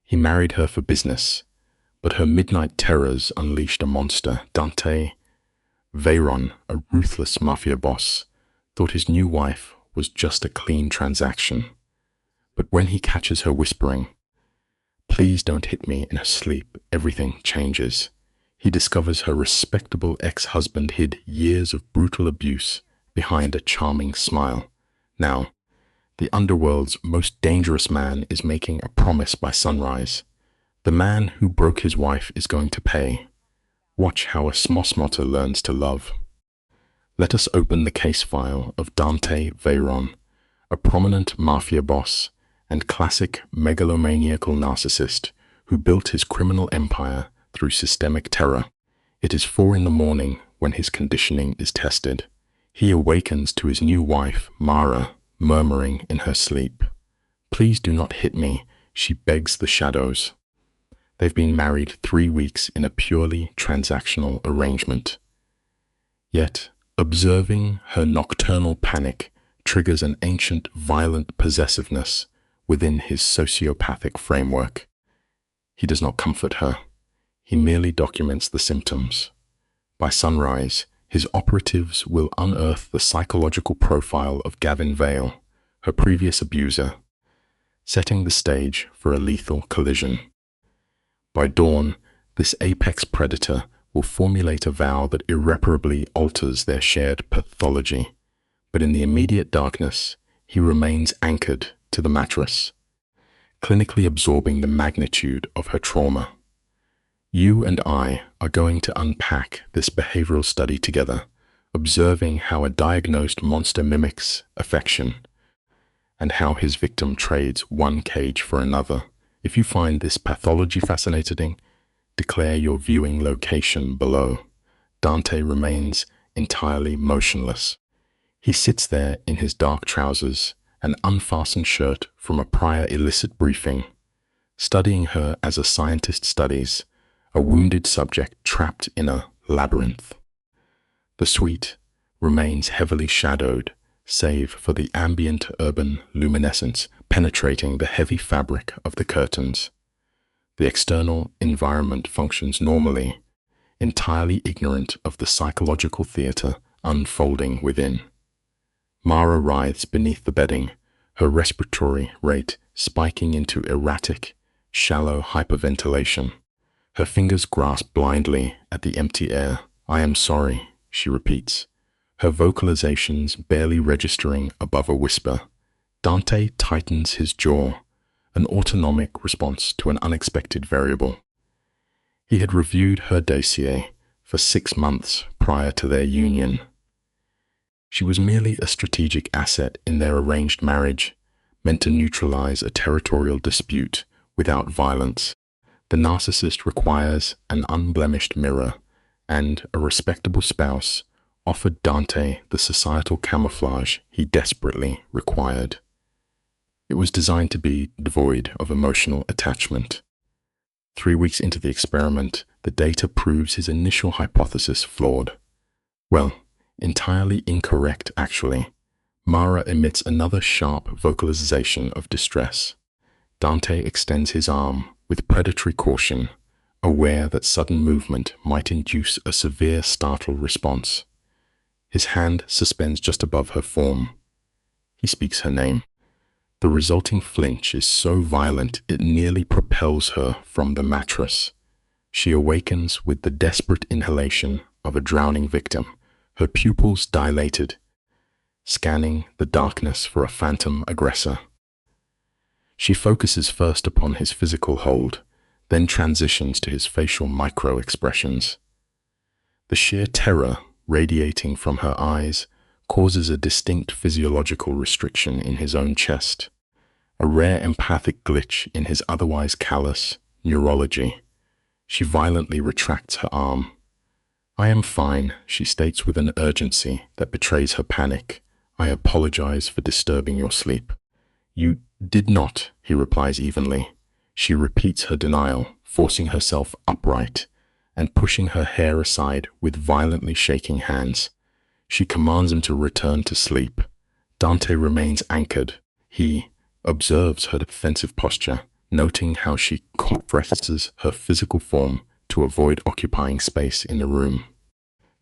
He married her for business, but her midnight terrors unleashed a monster. Dante Veyron, a ruthless mafia boss, thought his new wife was just a clean transaction. But when he catches her whispering, "Please don't hit me," in her sleep, everything changes. He discovers her respectable ex-husband hid years of brutal abuse behind a charming smile. Now, the underworld's most dangerous man is making a promise by sunrise. The man who broke his wife is going to pay. Watch how a smosmotter learns to love. Let us open the case file of Dante Veyron, a prominent mafia boss and classic megalomaniacal narcissist who built his criminal empire through systemic terror. It is 4 a.m. when his conditioning is tested. He awakens to his new wife, Mara, murmuring in her sleep. "Please do not hit me," she begs the shadows. They've been married 3 weeks in a purely transactional arrangement. Yet, observing her nocturnal panic triggers an ancient violent possessiveness within his sociopathic framework. He does not comfort her. He merely documents the symptoms. By sunrise, his operatives will unearth the psychological profile of Gavin Vale, her previous abuser, setting the stage for a lethal collision. By dawn, this apex predator will formulate a vow that irreparably alters their shared pathology, but in the immediate darkness, he remains anchored to the mattress, clinically absorbing the magnitude of her trauma. You and I are going to unpack this behavioral study together, observing how a diagnosed monster mimics affection and how his victim trades one cage for another. If you find this pathology fascinating, declare your viewing location below. Dante remains entirely motionless. He sits there in his dark trousers, an unfastened shirt from a prior illicit briefing, studying her as a scientist studies a wounded subject trapped in a labyrinth. The suite remains heavily shadowed, save for the ambient urban luminescence penetrating the heavy fabric of the curtains. The external environment functions normally, entirely ignorant of the psychological theater unfolding within. Mara writhes beneath the bedding, her respiratory rate spiking into erratic, shallow hyperventilation. Her fingers grasp blindly at the empty air. "I am sorry," she repeats, her vocalizations barely registering above a whisper. Dante tightens his jaw, an autonomic response to an unexpected variable. He had reviewed her dossier for 6 months prior to their union. She was merely a strategic asset in their arranged marriage, meant to neutralize a territorial dispute without violence. The narcissist requires an unblemished mirror, and a respectable spouse offered Dante the societal camouflage he desperately required. It was designed to be devoid of emotional attachment. 3 weeks into the experiment, the data proves his initial hypothesis flawed. Well, entirely incorrect, actually. Mara emits another sharp vocalization of distress. Dante extends his arm with predatory caution, aware that sudden movement might induce a severe startle response. His hand suspends just above her form. He speaks her name. The resulting flinch is so violent it nearly propels her from the mattress. She awakens with the desperate inhalation of a drowning victim, her pupils dilated, scanning the darkness for a phantom aggressor. She focuses first upon his physical hold, then transitions to his facial micro-expressions. The sheer terror radiating from her eyes causes a distinct physiological restriction in his own chest, a rare empathic glitch in his otherwise callous neurology. She violently retracts her arm. "I am fine," she states with an urgency that betrays her panic. "I apologize for disturbing your sleep." "You did not," he replies evenly. She repeats her denial, forcing herself upright and pushing her hair aside with violently shaking hands. She commands him to return to sleep. Dante remains anchored. He observes her defensive posture, noting how she compresses her physical form to avoid occupying space in the room.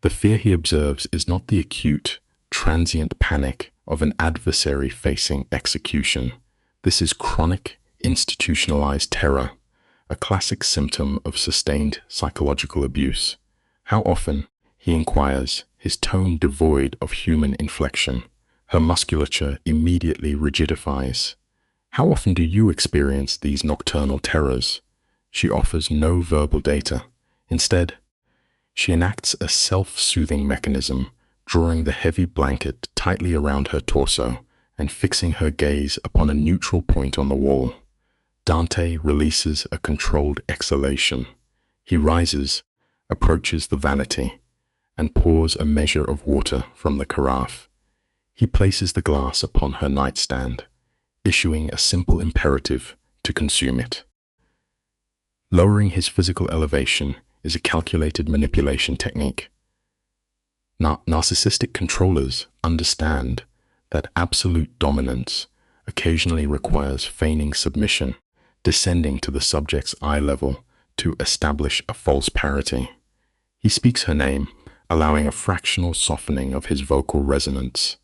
The fear he observes is not the acute, transient panic of an adversary facing execution. This is chronic, institutionalized terror, a classic symptom of sustained psychological abuse. How often, he inquires, his tone devoid of human inflection. Her musculature immediately rigidifies. How often do you experience these nocturnal terrors? She offers no verbal data. Instead, she enacts a self-soothing mechanism, drawing the heavy blanket tightly around her torso and fixing her gaze upon a neutral point on the wall. Dante releases a controlled exhalation. He rises, approaches the vanity, and pours a measure of water from the carafe. He places the glass upon her nightstand, issuing a simple imperative to consume it. Lowering his physical elevation is a calculated manipulation technique. Narcissistic controllers understand that absolute dominance occasionally requires feigning submission, descending to the subject's eye level to establish a false parity. He speaks her name, allowing a fractional softening of his vocal resonance.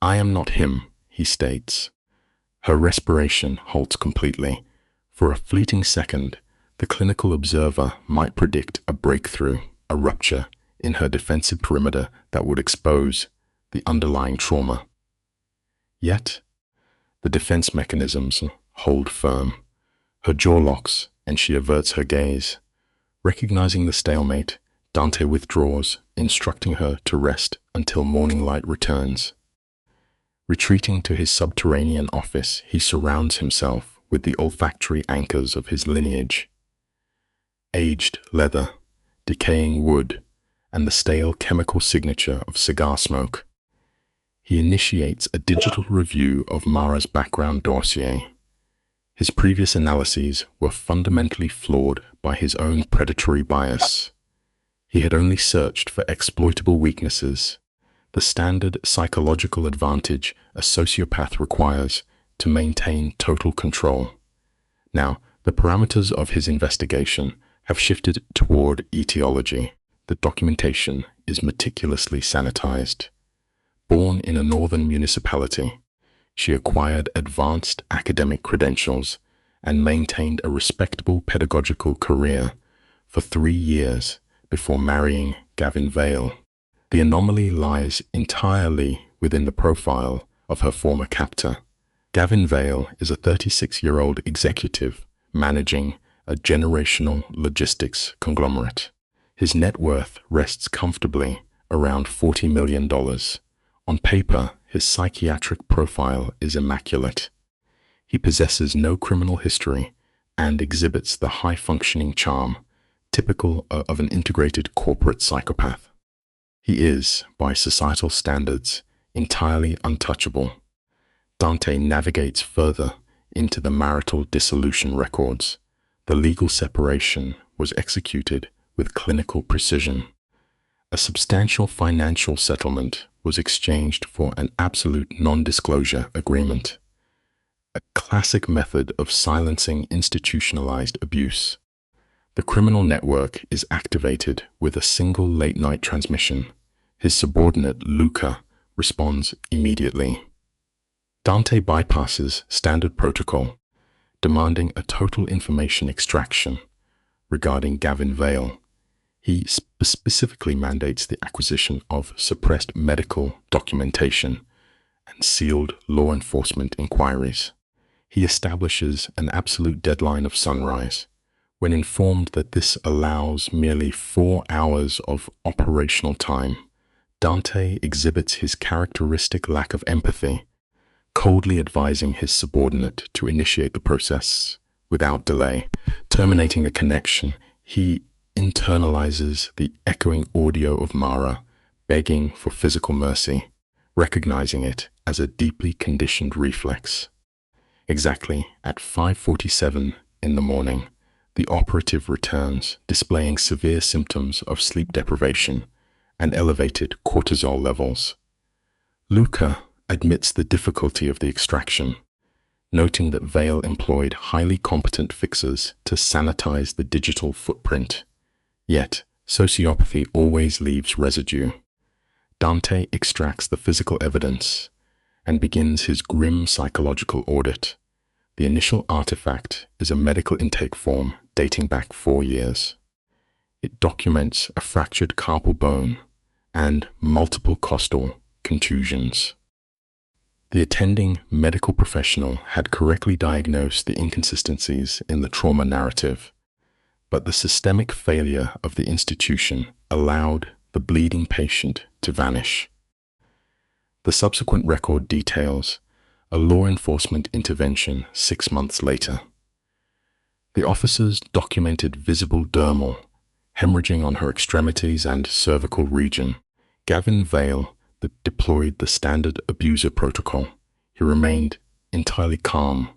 "I am not him," he states. Her respiration halts completely. For a fleeting second, the clinical observer might predict a breakthrough, a rupture in her defensive perimeter that would expose the underlying trauma. Yet, the defense mechanisms hold firm. Her jaw locks and she averts her gaze. Recognizing the stalemate, Dante withdraws, instructing her to rest until morning light returns. Retreating to his subterranean office, he surrounds himself with the olfactory anchors of his lineage. Aged leather, decaying wood, and the stale chemical signature of cigar smoke. He initiates a digital review of Mara's background dossier. His previous analyses were fundamentally flawed by his own predatory bias. He had only searched for exploitable weaknesses, the standard psychological advantage a sociopath requires to maintain total control. Now, the parameters of his investigation have shifted toward etiology. The documentation is meticulously sanitized. Born in a northern municipality, she acquired advanced academic credentials and maintained a respectable pedagogical career for 3 years before marrying Gavin Vale. The anomaly lies entirely within the profile of her former captor. Gavin Vale is a 36-year-old executive managing a generational logistics conglomerate. His net worth rests comfortably around $40 million. On paper, his psychiatric profile is immaculate. He possesses no criminal history and exhibits the high-functioning charm typical of an integrated corporate psychopath. He is, by societal standards, entirely untouchable. Dante navigates further into the marital dissolution records. The legal separation was executed with clinical precision. A substantial financial settlement was exchanged for an absolute non-disclosure agreement, a classic method of silencing institutionalized abuse. The criminal network is activated with a single late-night transmission. His subordinate, Luca, responds immediately. Dante bypasses standard protocol, demanding a total information extraction regarding Gavin Vale. He specifically mandates the acquisition of suppressed medical documentation and sealed law enforcement inquiries. He establishes an absolute deadline of sunrise. When informed that this allows merely 4 hours of operational time, Dante exhibits his characteristic lack of empathy, coldly advising his subordinate to initiate the process without delay. Terminating the connection, he internalizes the echoing audio of Mara, begging for physical mercy, recognizing it as a deeply conditioned reflex. Exactly at 5:47 in the morning, the operative returns, displaying severe symptoms of sleep deprivation and elevated cortisol levels. Luca admits the difficulty of the extraction, noting that Vale employed highly competent fixers to sanitize the digital footprint. Yet, sociopathy always leaves residue. Dante extracts the physical evidence and begins his grim psychological audit. The initial artifact is a medical intake form dating back 4 years. It documents a fractured carpal bone and multiple costal contusions. The attending medical professional had correctly diagnosed the inconsistencies in the trauma narrative, but the systemic failure of the institution allowed the bleeding patient to vanish. The subsequent record details a law enforcement intervention 6 months later. The officers documented visible dermal hemorrhaging on her extremities and cervical region. Gavin Vale deployed the standard abuser protocol. He remained entirely calm,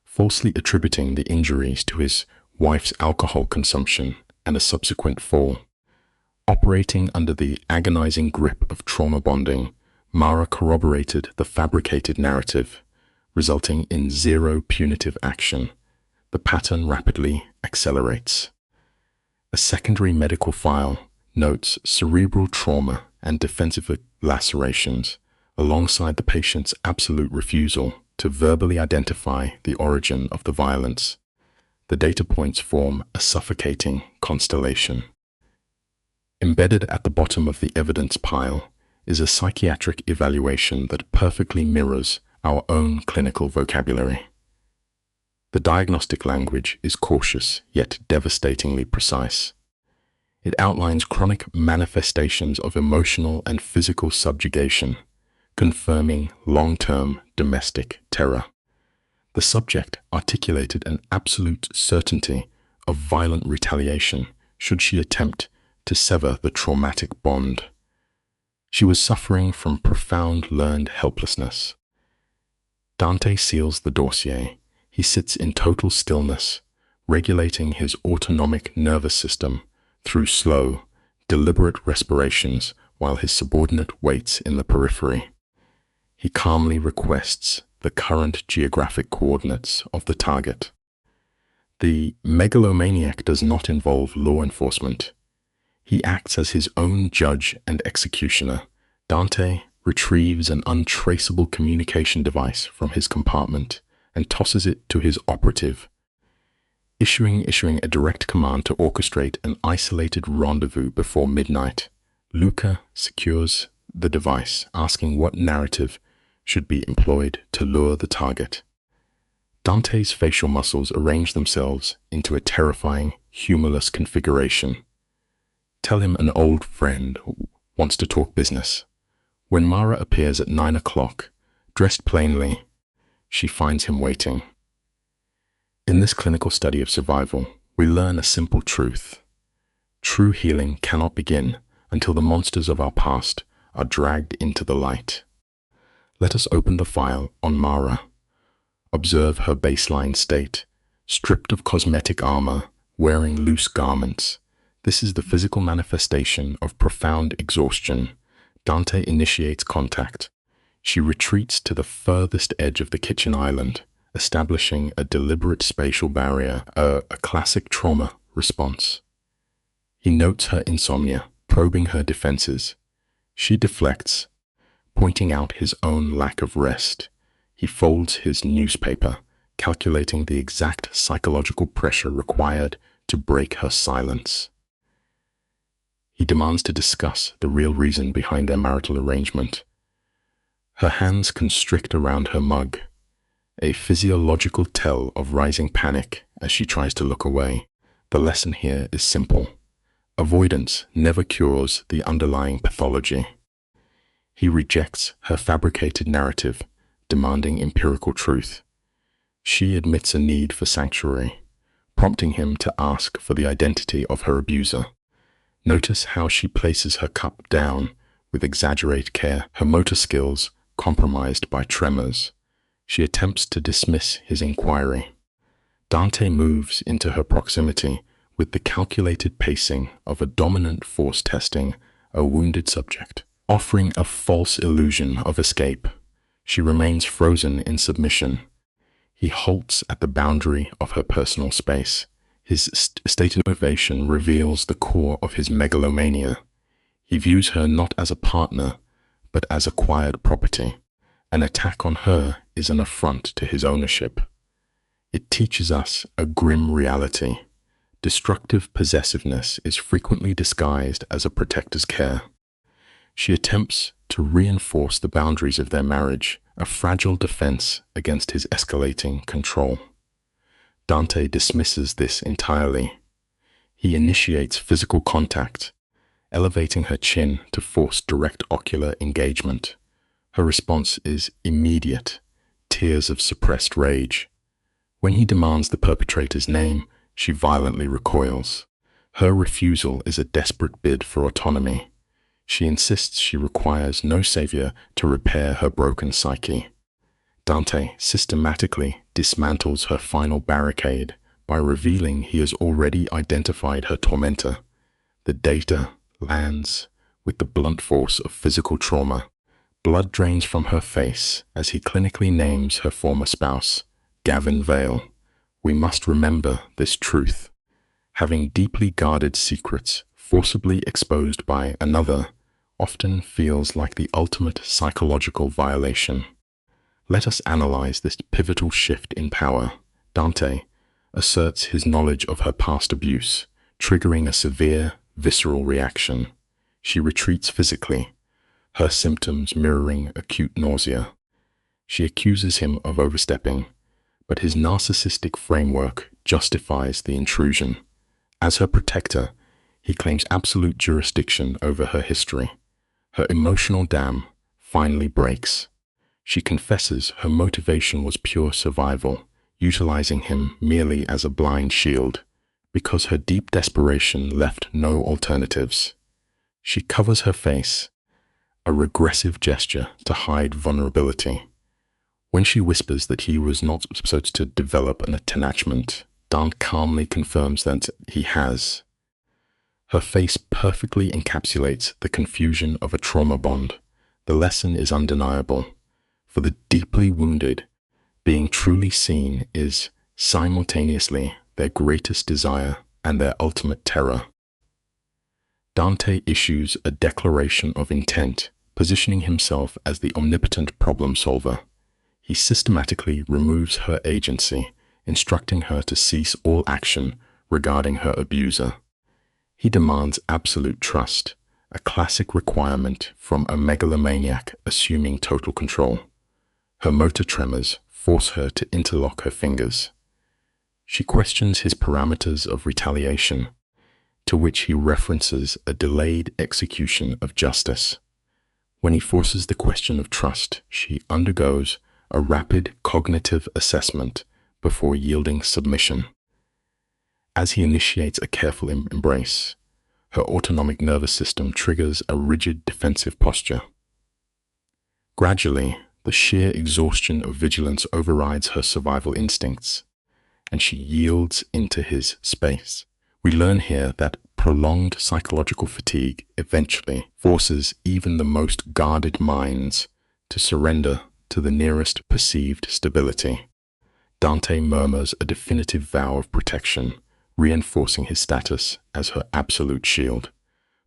falsely attributing the injuries to his wife's alcohol consumption and a subsequent fall. Operating under the agonizing grip of trauma bonding, Mara corroborated the fabricated narrative, resulting in zero punitive action. The pattern rapidly accelerates. A secondary medical file notes cerebral trauma and defensive lacerations, alongside the patient's absolute refusal to verbally identify the origin of the violence. The data points form a suffocating constellation. Embedded at the bottom of the evidence pile is a psychiatric evaluation that perfectly mirrors our own clinical vocabulary. The diagnostic language is cautious yet devastatingly precise. It outlines chronic manifestations of emotional and physical subjugation, confirming long-term domestic terror. The subject articulated an absolute certainty of violent retaliation should she attempt to sever the traumatic bond. She was suffering from profound learned helplessness. Dante seals the dossier. He sits in total stillness, regulating his autonomic nervous system through slow, deliberate respirations while his subordinate waits in the periphery. He calmly requests the current geographic coordinates of the target. The megalomaniac does not involve law enforcement. He acts as his own judge and executioner. Dante retrieves an untraceable communication device from his compartment and tosses it to his operative, issuing a direct command to orchestrate an isolated rendezvous before midnight. Luca secures the device, asking what narrative should be employed to lure the target. Dante's facial muscles arrange themselves into a terrifying, humorless configuration. Tell him an old friend wants to talk business. When Mara appears at 9 o'clock, dressed plainly, she finds him waiting. In this clinical study of survival, we learn a simple truth. True healing cannot begin until the monsters of our past are dragged into the light. Let us open the file on Mara. Observe her baseline state, stripped of cosmetic armor, wearing loose garments. This is the physical manifestation of profound exhaustion. Dante initiates contact. She retreats to the furthest edge of the kitchen island, establishing a deliberate spatial barrier, a classic trauma response. He notes her insomnia, probing her defenses. She deflects, pointing out his own lack of rest. He folds his newspaper, calculating the exact psychological pressure required to break her silence. He demands to discuss the real reason behind their marital arrangement. Her hands constrict around her mug, a physiological tell of rising panic as she tries to look away. The lesson here is simple. Avoidance never cures the underlying pathology. He rejects her fabricated narrative, demanding empirical truth. She admits a need for sanctuary, prompting him to ask for the identity of her abuser. Notice how she places her cup down with exaggerated care, her motor skills compromised by tremors. She attempts to dismiss his inquiry. Dante moves into her proximity with the calculated pacing of a dominant force testing a wounded subject. Offering a false illusion of escape, she remains frozen in submission. He halts at the boundary of her personal space. His stated motivation reveals the core of his megalomania. He views her not as a partner, but as acquired property. An attack on her is an affront to his ownership. It teaches us a grim reality. Destructive possessiveness is frequently disguised as a protector's care. She attempts to reinforce the boundaries of their marriage, a fragile defense against his escalating control. Dante dismisses this entirely. He initiates physical contact, elevating her chin to force direct ocular engagement. Her response is immediate, tears of suppressed rage. When he demands the perpetrator's name, she violently recoils. Her refusal is a desperate bid for autonomy. She insists she requires no savior to repair her broken psyche. Dante systematically dismantles her final barricade by revealing he has already identified her tormentor. The data lands with the blunt force of physical trauma. Blood drains from her face as he clinically names her former spouse, Gavin Vale. We must remember this truth. Having deeply guarded secrets forcibly exposed by another often feels like the ultimate psychological violation. Let us analyze this pivotal shift in power. Dante asserts his knowledge of her past abuse, triggering a severe, visceral reaction. She retreats physically, her symptoms mirroring acute nausea. She accuses him of overstepping, but his narcissistic framework justifies the intrusion. As her protector, he claims absolute jurisdiction over her history. Her emotional dam finally breaks. She confesses her motivation was pure survival, utilizing him merely as a blind shield, because her deep desperation left no alternatives. She covers her face, a regressive gesture to hide vulnerability. When she whispers that he was not supposed to develop an attachment, Dante calmly confirms that he has. Her face perfectly encapsulates the confusion of a trauma bond. The lesson is undeniable. For the deeply wounded, being truly seen is simultaneously their greatest desire and their ultimate terror. Dante issues a declaration of intent, positioning himself as the omnipotent problem solver. He systematically removes her agency, instructing her to cease all action regarding her abuser. He demands absolute trust, a classic requirement from a megalomaniac assuming total control. Her motor tremors force her to interlock her fingers. She questions his parameters of retaliation, to which he references a delayed execution of justice. When he forces the question of trust, she undergoes a rapid cognitive assessment before yielding submission. As he initiates a careful embrace, her autonomic nervous system triggers a rigid defensive posture. Gradually, the sheer exhaustion of vigilance overrides her survival instincts, and she yields into his space. We learn here that prolonged psychological fatigue eventually forces even the most guarded minds to surrender to the nearest perceived stability. Dante murmurs a definitive vow of protection, reinforcing his status as her absolute shield.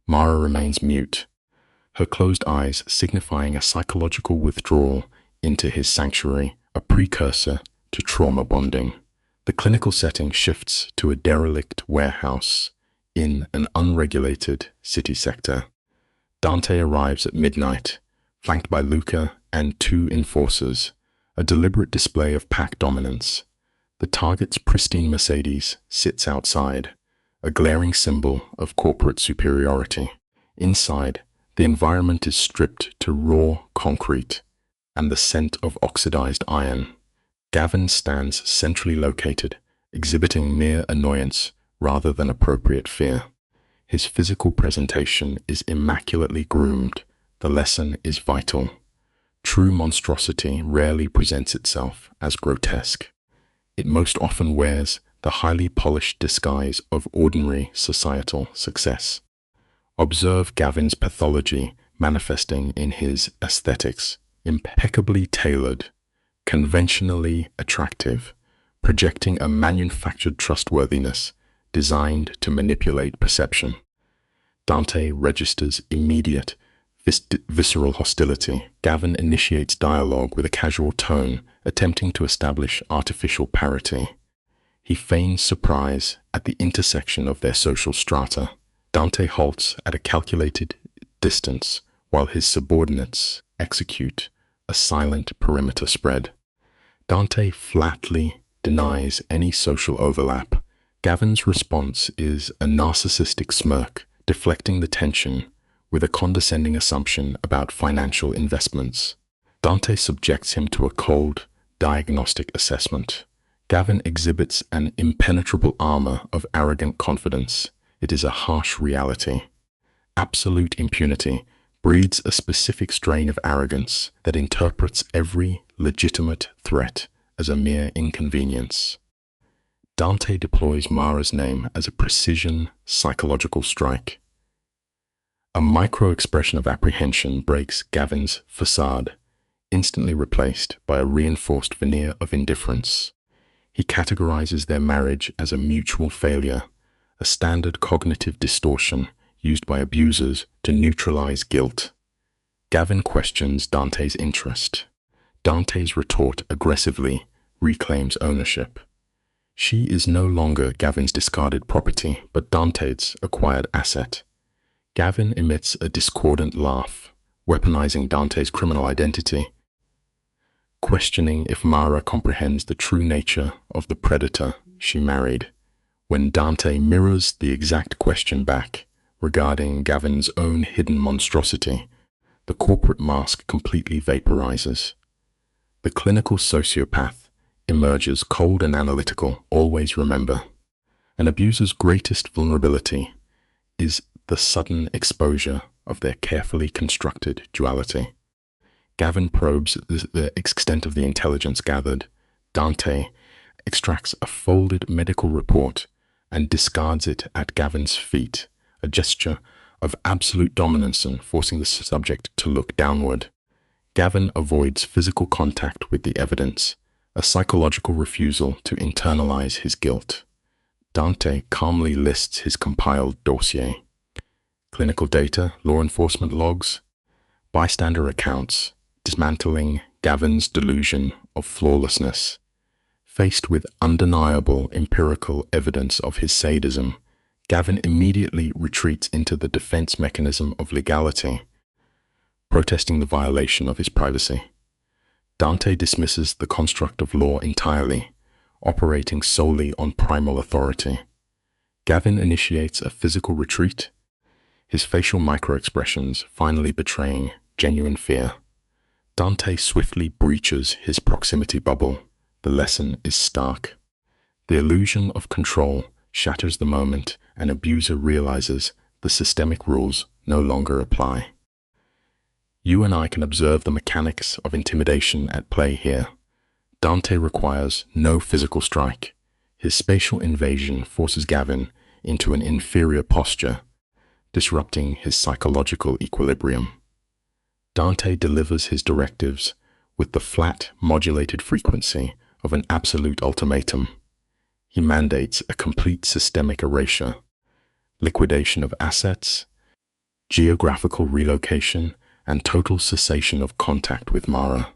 Mara remains mute, her closed eyes signifying a psychological withdrawal into his sanctuary, a precursor to trauma bonding. The clinical setting shifts to a derelict warehouse in an unregulated city sector. Dante arrives at midnight, flanked by Luca and two enforcers, a deliberate display of pack dominance. The target's pristine Mercedes sits outside, a glaring symbol of corporate superiority. Inside, the environment is stripped to raw concrete and the scent of oxidized iron. Gavin stands centrally located, exhibiting mere annoyance rather than appropriate fear. His physical presentation is immaculately groomed. The lesson is vital. True monstrosity rarely presents itself as grotesque. It most often wears the highly polished disguise of ordinary societal success. Observe Gavin's pathology manifesting in his aesthetics, impeccably tailored, conventionally attractive, projecting a manufactured trustworthiness designed to manipulate perception. Dante registers immediate, visceral hostility. Gavin initiates dialogue with a casual tone, attempting to establish artificial parity. He feigns surprise at the intersection of their social strata. Dante halts at a calculated distance, while his subordinates execute a silent perimeter spread. Dante flatly denies any social overlap. Gavin's response is a narcissistic smirk, deflecting the tension with a condescending assumption about financial investments. Dante subjects him to a cold, diagnostic assessment. Gavin exhibits an impenetrable armor of arrogant confidence. It is a harsh reality. Absolute impunity breeds a specific strain of arrogance that interprets every legitimate threat as a mere inconvenience. Dante deploys Mara's name as a precision psychological strike. A micro-expression of apprehension breaks Gavin's facade, instantly replaced by a reinforced veneer of indifference. He categorizes their marriage as a mutual failure, a standard cognitive distortion used by abusers to neutralize guilt. Gavin questions Dante's interest. Dante's retort aggressively reclaims ownership. She is no longer Gavin's discarded property, but Dante's acquired asset. Gavin emits a discordant laugh, weaponizing Dante's criminal identity, questioning if Mara comprehends the true nature of the predator she married. When Dante mirrors the exact question back regarding Gavin's own hidden monstrosity, the corporate mask completely vaporizes. The clinical sociopath emerges cold and analytical. Always remember, an abuser's greatest vulnerability is the sudden exposure of their carefully constructed duality. Gavin probes the extent of the intelligence gathered. Dante extracts a folded medical report and discards it at Gavin's feet, a gesture of absolute dominance and forcing the subject to look downward. Gavin avoids physical contact with the evidence, a psychological refusal to internalize his guilt. Dante calmly lists his compiled dossier. Clinical data, law enforcement logs, bystander accounts, dismantling Gavin's delusion of flawlessness. Faced with undeniable empirical evidence of his sadism, Gavin immediately retreats into the defense mechanism of legality, protesting the violation of his privacy. Dante dismisses the construct of law entirely, operating solely on primal authority. Gavin initiates a physical retreat, his facial microexpressions finally betraying genuine fear. Dante swiftly breaches his proximity bubble. The lesson is stark. The illusion of control shatters the moment an abuser realizes the systemic rules no longer apply. You and I can observe the mechanics of intimidation at play here. Dante requires no physical strike. His spatial invasion forces Gavin into an inferior posture, disrupting his psychological equilibrium. Dante delivers his directives with the flat, modulated frequency of an absolute ultimatum. He mandates a complete systemic erasure, liquidation of assets, geographical relocation, and total cessation of contact with Mara.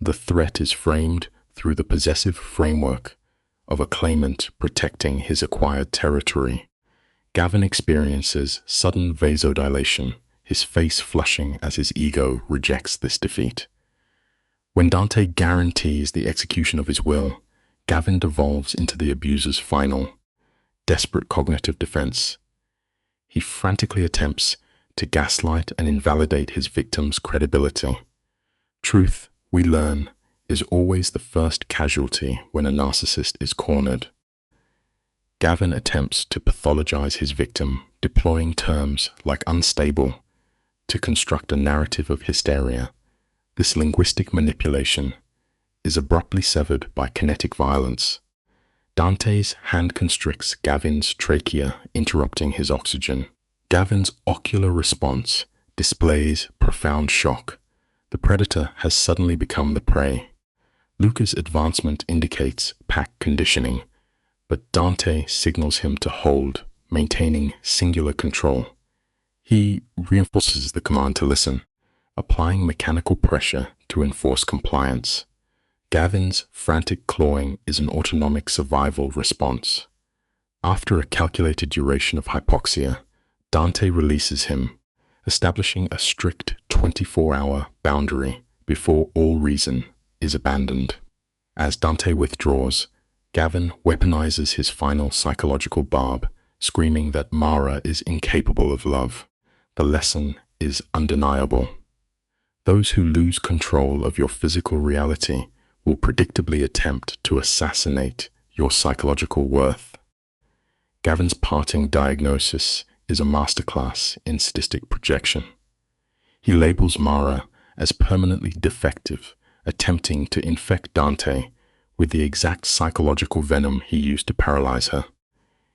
The threat is framed through the possessive framework of a claimant protecting his acquired territory. Gavin experiences sudden vasodilation, his face flushing as his ego rejects this defeat. When Dante guarantees the execution of his will, Gavin devolves into the abuser's final, desperate cognitive defense. He frantically attempts to gaslight and invalidate his victim's credibility. Truth, we learn, is always the first casualty when a narcissist is cornered. Gavin attempts to pathologize his victim, deploying terms like unstable to construct a narrative of hysteria. This linguistic manipulation is abruptly severed by kinetic violence. Dante's hand constricts Gavin's trachea, interrupting his oxygen. Gavin's ocular response displays profound shock. The predator has suddenly become the prey. Luca's advancement indicates pack conditioning, but Dante signals him to hold, maintaining singular control. He reinforces the command to listen, applying mechanical pressure to enforce compliance. Gavin's frantic clawing is an autonomic survival response. After a calculated duration of hypoxia, Dante releases him, establishing a strict 24-hour boundary before all reason is abandoned. As Dante withdraws, Gavin weaponizes his final psychological barb, screaming that Mara is incapable of love. The lesson is undeniable. Those who lose control of your physical reality will predictably attempt to assassinate your psychological worth. Gavin's parting diagnosis is a masterclass in sadistic projection. He labels Mara as permanently defective, attempting to infect Dante with the exact psychological venom he used to paralyze her.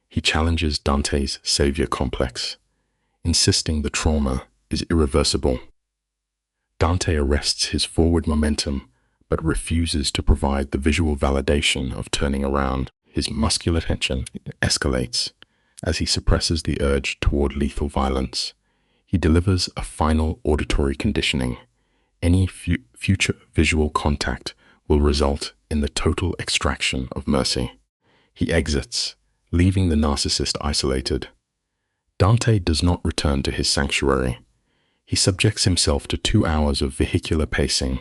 He challenges Dante's savior complex, insisting the trauma is irreversible. Dante arrests his forward momentum, but refuses to provide the visual validation of turning around. His muscular tension escalates as he suppresses the urge toward lethal violence. He delivers a final auditory conditioning. Any future visual contact will result in the total extraction of mercy. He exits, leaving the narcissist isolated. Dante does not return to his sanctuary. He subjects himself to 2 hours of vehicular pacing,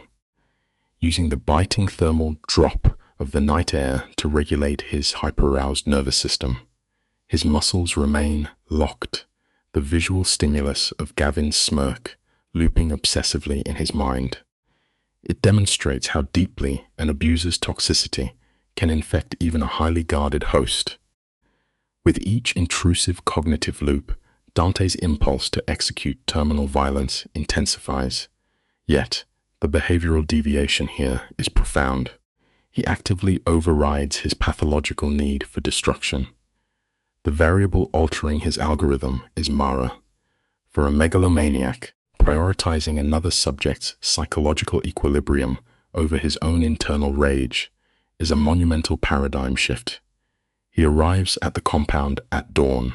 using the biting thermal drop of the night air to regulate his hyperaroused nervous system. His muscles remain locked, the visual stimulus of Gavin's smirk looping obsessively in his mind. It demonstrates how deeply an abuser's toxicity can infect even a highly guarded host. With each intrusive cognitive loop, Dante's impulse to execute terminal violence intensifies. Yet, the behavioral deviation here is profound. He actively overrides his pathological need for destruction. The variable altering his algorithm is Mara. For a megalomaniac, prioritizing another subject's psychological equilibrium over his own internal rage is a monumental paradigm shift. He arrives at the compound at dawn.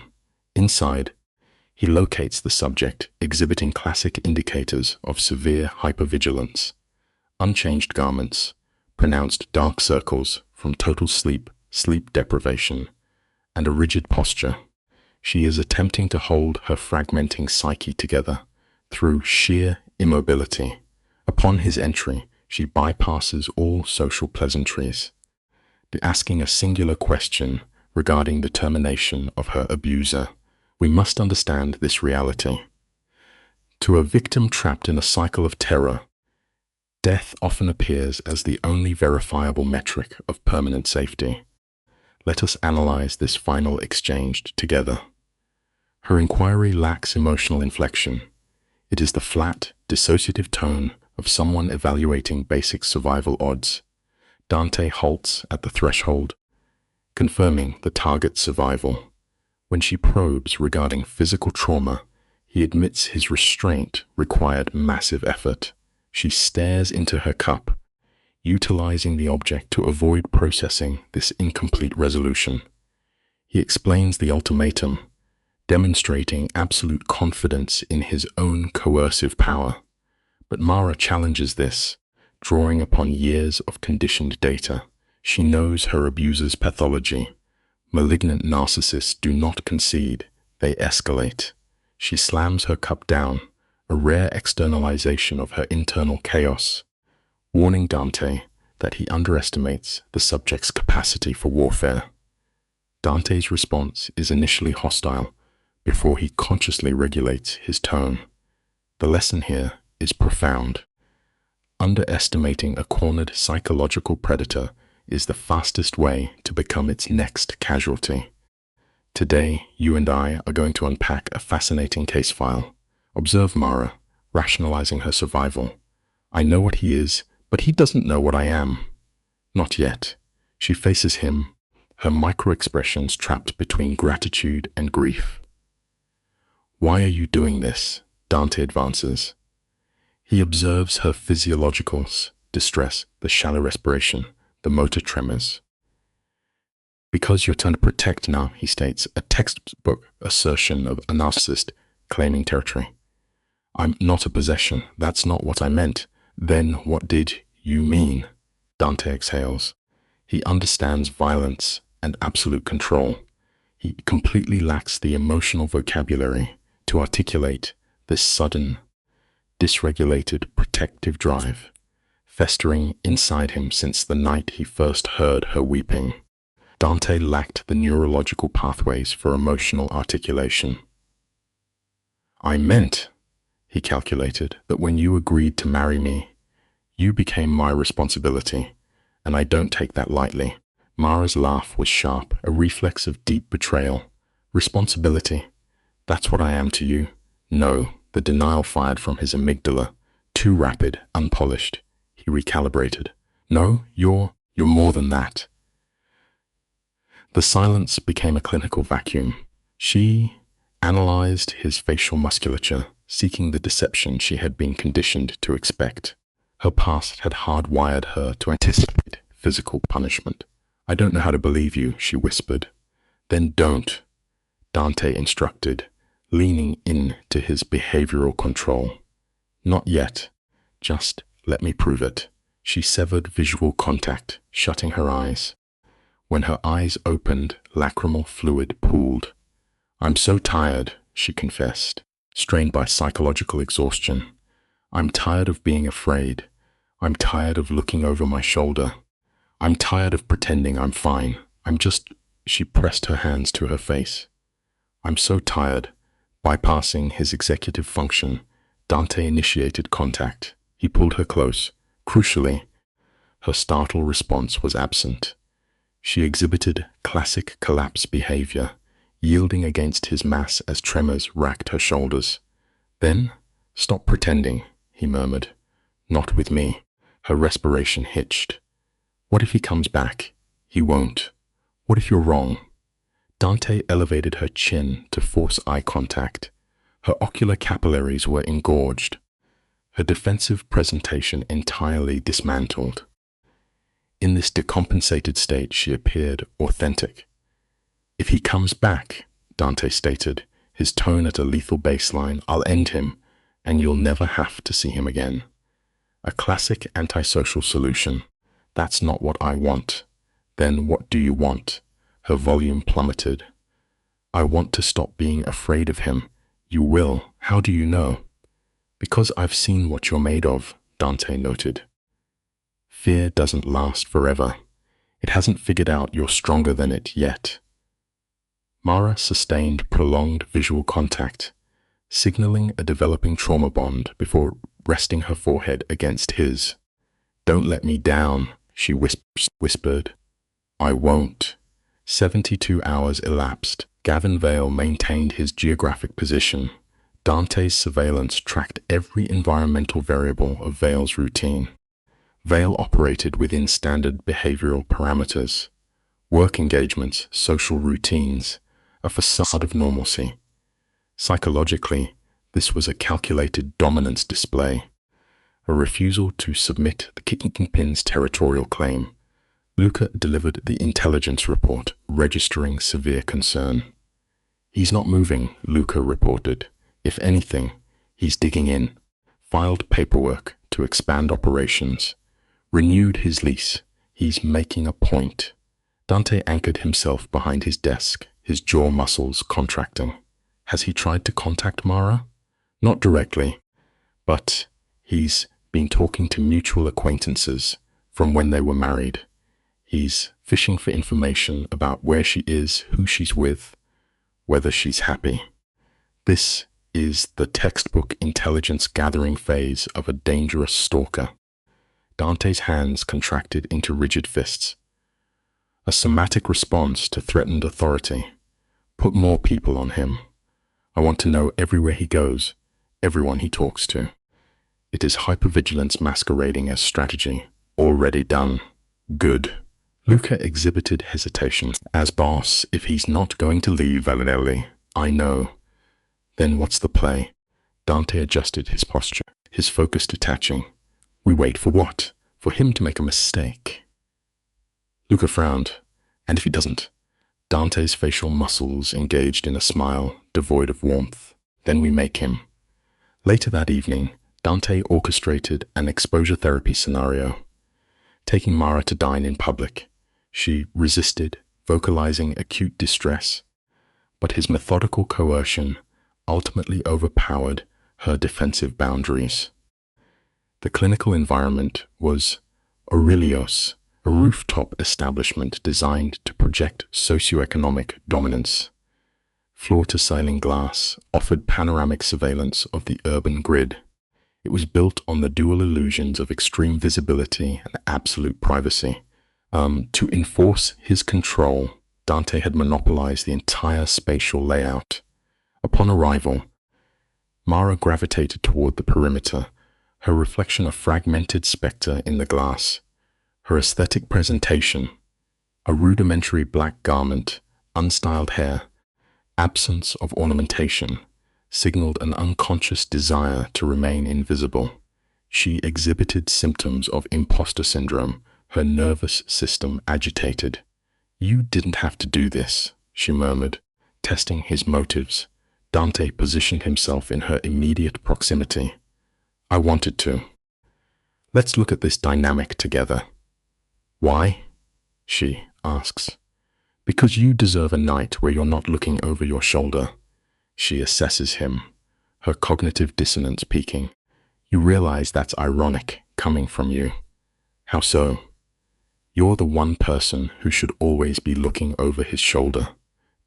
Inside, he locates the subject exhibiting classic indicators of severe hypervigilance: unchanged garments, pronounced dark circles from total sleep deprivation, and a rigid posture. She is attempting to hold her fragmenting psyche together through sheer immobility. Upon his entry, she bypasses all social pleasantries, asking a singular question regarding the termination of her abuser. We must understand this reality. To a victim trapped in a cycle of terror, death often appears as the only verifiable metric of permanent safety. Let us analyze this final exchange together. Her inquiry lacks emotional inflection. It is the flat, dissociative tone of someone evaluating basic survival odds. Dante halts at the threshold, confirming the target's survival. When she probes regarding physical trauma, he admits his restraint required massive effort. She stares into her cup, utilizing the object to avoid processing this incomplete resolution. He explains the ultimatum, demonstrating absolute confidence in his own coercive power. But Mara challenges this, drawing upon years of conditioned data. She knows her abuser's pathology. Malignant narcissists do not concede, they escalate. She slams her cup down, a rare externalization of her internal chaos, warning Dante that he underestimates the subject's capacity for warfare. Dante's response is initially hostile before he consciously regulates his tone. The lesson here is profound. Underestimating a cornered psychological predator is the fastest way to become its next casualty. Today, you and I are going to unpack a fascinating case file. Observe Mara, rationalizing her survival. I know what he is, but he doesn't know what I am. Not yet. She faces him, her micro-expressions trapped between gratitude and grief. Why are you doing this? Dante advances. He observes her physiological distress, the shallow respiration, the motor tremors. Because you're trying to protect now, he states, a textbook assertion of a narcissist claiming territory. I'm not a possession. That's not what I meant. Then what did you mean? Dante exhales. He understands violence and absolute control. He completely lacks the emotional vocabulary to articulate this sudden, dysregulated protective drive, festering inside him since the night he first heard her weeping. Dante lacked the neurological pathways for emotional articulation. I meant, he calculated, that when you agreed to marry me, you became my responsibility, and I don't take that lightly. Mara's laugh was sharp, a reflex of deep betrayal. Responsibility? That's what I am to you? No, the denial fired from his amygdala, too rapid, unpolished. He recalibrated. No, you're more than that. The silence became a clinical vacuum. She analyzed his facial musculature, seeking the deception she had been conditioned to expect. Her past had hardwired her to anticipate physical punishment. I don't know how to believe you, she whispered. Then don't, Dante instructed, leaning in to his behavioral control. Not yet. Just let me prove it. She severed visual contact, shutting her eyes. When her eyes opened, lacrimal fluid pooled. I'm so tired, she confessed, strained by psychological exhaustion. I'm tired of being afraid. I'm tired of looking over my shoulder. I'm tired of pretending I'm fine. She pressed her hands to her face. I'm so tired. Bypassing his executive function, Dante initiated contact. He pulled her close. Crucially, her startled response was absent. She exhibited classic collapse behavior, yielding against his mass as tremors racked her shoulders. Then, stop pretending, he murmured. Not with me. Her respiration hitched. What if he comes back? He won't. What if you're wrong? Dante elevated her chin to force eye contact. Her ocular capillaries were engorged, her defensive presentation entirely dismantled. In this decompensated state, she appeared authentic. If he comes back, Dante stated, his tone at a lethal baseline, I'll end him, and you'll never have to see him again. A classic antisocial solution. That's not what I want. Then what do you want? Her volume plummeted. I want to stop being afraid of him. You will. How do you know? Because I've seen what you're made of, Dante noted. Fear doesn't last forever. It hasn't figured out you're stronger than it yet. Mara sustained prolonged visual contact, signaling a developing trauma bond before resting her forehead against his. Don't let me down, she whispered. I won't. 72 hours elapsed. Gavin Vale maintained his geographic position. Dante's surveillance tracked every environmental variable of Vale's routine. Vale operated within standard behavioral parameters, work engagements, social routines, a facade of normalcy. Psychologically, this was a calculated dominance display, a refusal to submit the Kingpin's territorial claim. Luca delivered the intelligence report, registering severe concern. He's not moving, Luca reported. If anything, he's digging in. Filed paperwork to expand operations. Renewed his lease. He's making a point. Dante anchored himself behind his desk, his jaw muscles contracting. Has he tried to contact Mara? Not directly, but he's been talking to mutual acquaintances from when they were married. He's fishing for information about where she is, who she's with, whether she's happy. This is the textbook intelligence gathering phase of a dangerous stalker. Dante's hands contracted into rigid fists. A somatic response to threatened authority. Put more people on him. I want to know everywhere he goes, everyone he talks to. It is hypervigilance masquerading as strategy. Already done. Good. Luca exhibited hesitation. As boss, if he's not going to leave Valinelli, I know. Then what's the play? Dante adjusted his posture, his focus detaching. We wait for what? For him to make a mistake. Luca frowned, and if he doesn't? Dante's facial muscles engaged in a smile devoid of warmth. Then we make him. Later that evening, Dante orchestrated an exposure therapy scenario, taking Mara to dine in public. She resisted, vocalizing acute distress, but his methodical coercion ultimately overpowered her defensive boundaries. The clinical environment was Aurelios, a rooftop establishment designed to project socioeconomic dominance. Floor-to-ceiling glass offered panoramic surveillance of the urban grid. It was built on the dual illusions of extreme visibility and absolute privacy. To enforce his control, Dante had monopolized the entire spatial layout. Upon arrival, Mara gravitated toward the perimeter, her reflection a fragmented specter in the glass. Her aesthetic presentation, a rudimentary black garment, unstyled hair, absence of ornamentation, signaled an unconscious desire to remain invisible. She exhibited symptoms of imposter syndrome, her nervous system agitated. "You didn't have to do this," she murmured, testing his motives. Dante positioned himself in her immediate proximity. "I wanted to. Let's look at this dynamic together." "Why?" she asks. "Because you deserve a night where you're not looking over your shoulder." She assesses him, her cognitive dissonance peaking. "You realize that's ironic coming from you." "How so?" "You're the one person who should always be looking over his shoulder."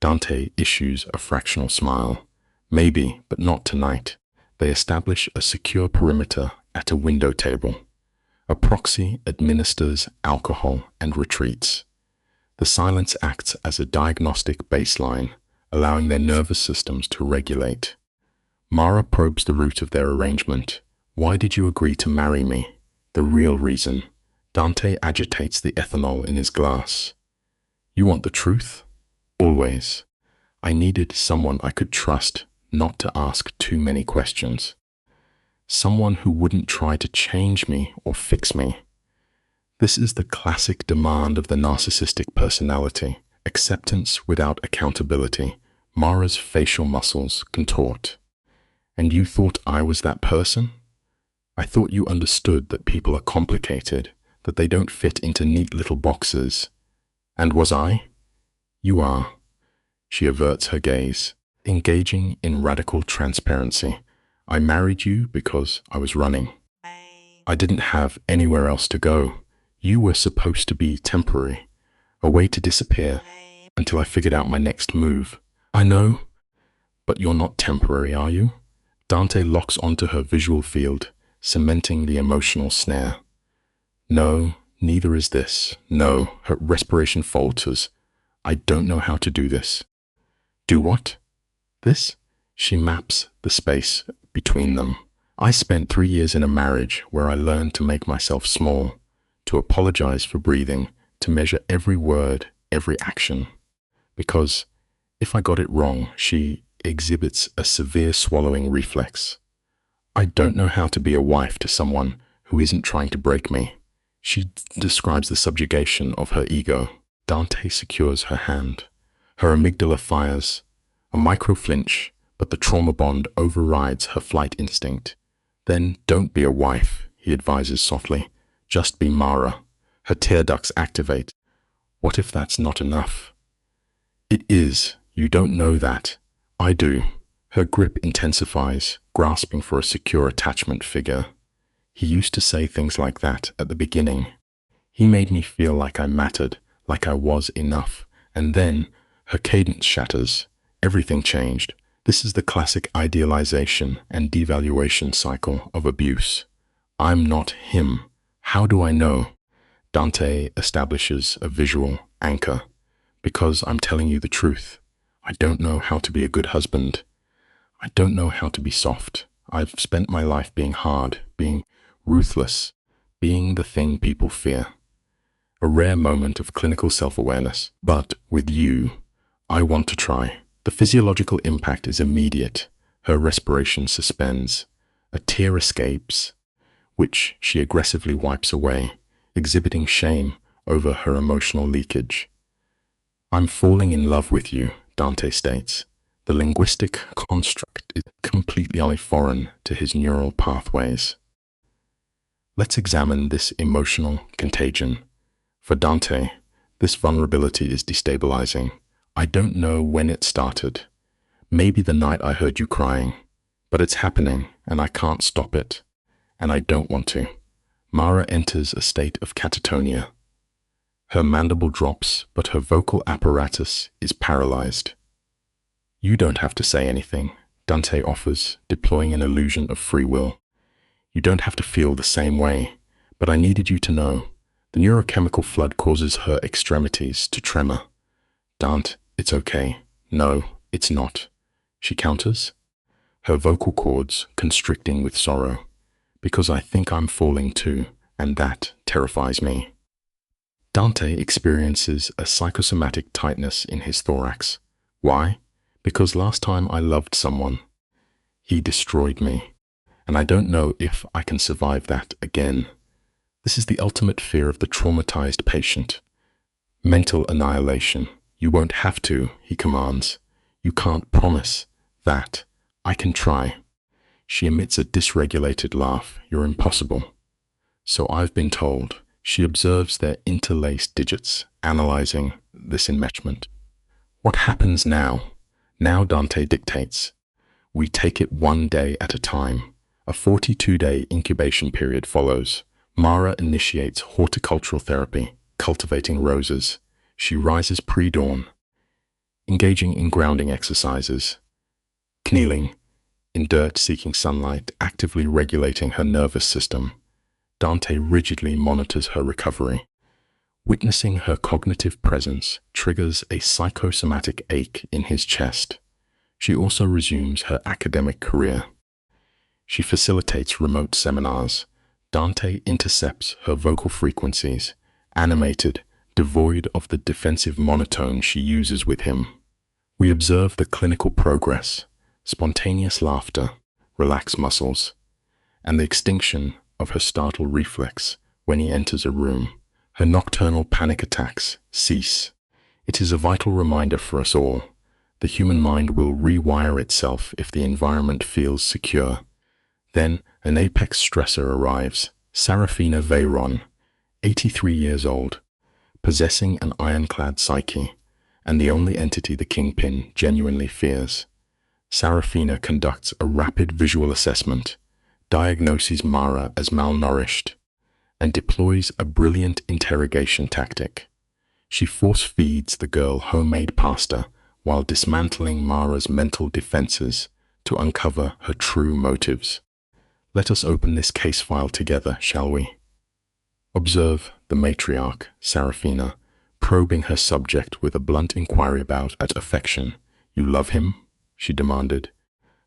Dante issues a fractional smile. "Maybe, but not tonight." They establish a secure perimeter at a window table. A proxy administers alcohol and retreats. The silence acts as a diagnostic baseline, allowing their nervous systems to regulate. Mara probes the root of their arrangement. "Why did you agree to marry me?" "The real reason." Dante agitates the ethanol in his glass. "You want the truth?" "Always. I needed someone I could trust, not to ask too many questions. Someone who wouldn't try to change me or fix me." This is the classic demand of the narcissistic personality, acceptance without accountability. Mara's facial muscles contort. "And you thought I was that person? I thought you understood that people are complicated, that they don't fit into neat little boxes. And was I?" "You are." She averts her gaze, engaging in radical transparency. "I married you because I was running. I didn't have anywhere else to go. You were supposed to be temporary, a way to disappear until I figured out my next move." "I know, but you're not temporary, are you?" Dante locks onto her visual field, cementing the emotional snare. "No, neither is this. No." Her respiration falters. "I don't know how to do this." "Do what?" "This?" She maps the space between them. "I spent 3 years in a marriage where I learned to make myself small, to apologize for breathing, to measure every word, every action. Because if I got it wrong," she exhibits a severe swallowing reflex. "I don't know how to be a wife to someone who isn't trying to break me." She describes the subjugation of her ego. Dante secures her hand. Her amygdala fires. A micro flinch, but the trauma bond overrides her flight instinct. "Then don't be a wife," he advises softly. "Just be Mara." Her tear ducts activate. "What if that's not enough?" "It is. You don't know that. I do." Her grip intensifies, grasping for a secure attachment figure. "He used to say things like that at the beginning. He made me feel like I mattered, like I was enough. And then her cadence shatters. Everything changed." This is the classic idealization and devaluation cycle of abuse. "I'm not him. How do I know?" Dante establishes a visual anchor. "Because I'm telling you the truth. I don't know how to be a good husband. I don't know how to be soft. I've spent my life being hard, being ruthless, being the thing people fear." A rare moment of clinical self-awareness. "But with you, I want to try." The physiological impact is immediate. Her respiration suspends. A tear escapes, which she aggressively wipes away. exhibiting shame over her emotional leakage. "I'm falling in love with you," Dante states. The linguistic construct is completely foreign to his neural pathways. Let's examine this emotional contagion. For Dante, this vulnerability is destabilizing. "I don't know when it started. Maybe the night I heard you crying. But it's happening, and I can't stop it. And I don't want to." Mara enters a state of catatonia. Her mandible drops, but her vocal apparatus is paralyzed. "You don't have to say anything," Dante offers, deploying an illusion of free will. "You don't have to feel the same way, but I needed you to know." The neurochemical flood causes her extremities to tremor. "Dante, it's okay." "No, it's not," she counters, her vocal cords constricting with sorrow. "Because I think I'm falling too, and that terrifies me." Dante experiences a psychosomatic tightness in his thorax. Why? Because last time I loved someone, he destroyed me, and I don't know if I can survive that again. This is the ultimate fear of the traumatized patient. Mental annihilation. "You won't have to," he commands. "You can't promise that." "I can try." She emits a dysregulated laugh. "You're impossible." "So I've been told." She observes their interlaced digits, analyzing this enmeshment. "What happens now?" Now Dante dictates. "We take it one day at a time." A 42-day incubation period follows. Mara initiates horticultural therapy, cultivating roses. She rises pre-dawn, engaging in grounding exercises, kneeling in dirt seeking sunlight, actively regulating her nervous system. Dante rigidly monitors her recovery. Witnessing her cognitive presence triggers a psychosomatic ache in his chest. She also resumes her academic career. She facilitates remote seminars. Dante intercepts her vocal frequencies, animated, devoid of the defensive monotone she uses with him. We observe the clinical progress, spontaneous laughter, relaxed muscles, and the extinction of her startle reflex when he enters a room. Her nocturnal panic attacks cease. It is a vital reminder for us all. The human mind will rewire itself if the environment feels secure. Then an apex stressor arrives. Sarafina Veyron, 83 years old, possessing an ironclad psyche, and the only entity the kingpin genuinely fears. Sarafina conducts a rapid visual assessment, diagnoses Mara as malnourished, and deploys a brilliant interrogation tactic. She force-feeds the girl homemade pasta while dismantling Mara's mental defenses to uncover her true motives. Let us open this case file together, shall we? Observe the matriarch, Sarafina, probing her subject with a blunt inquiry about affection. "You love him?" she demanded,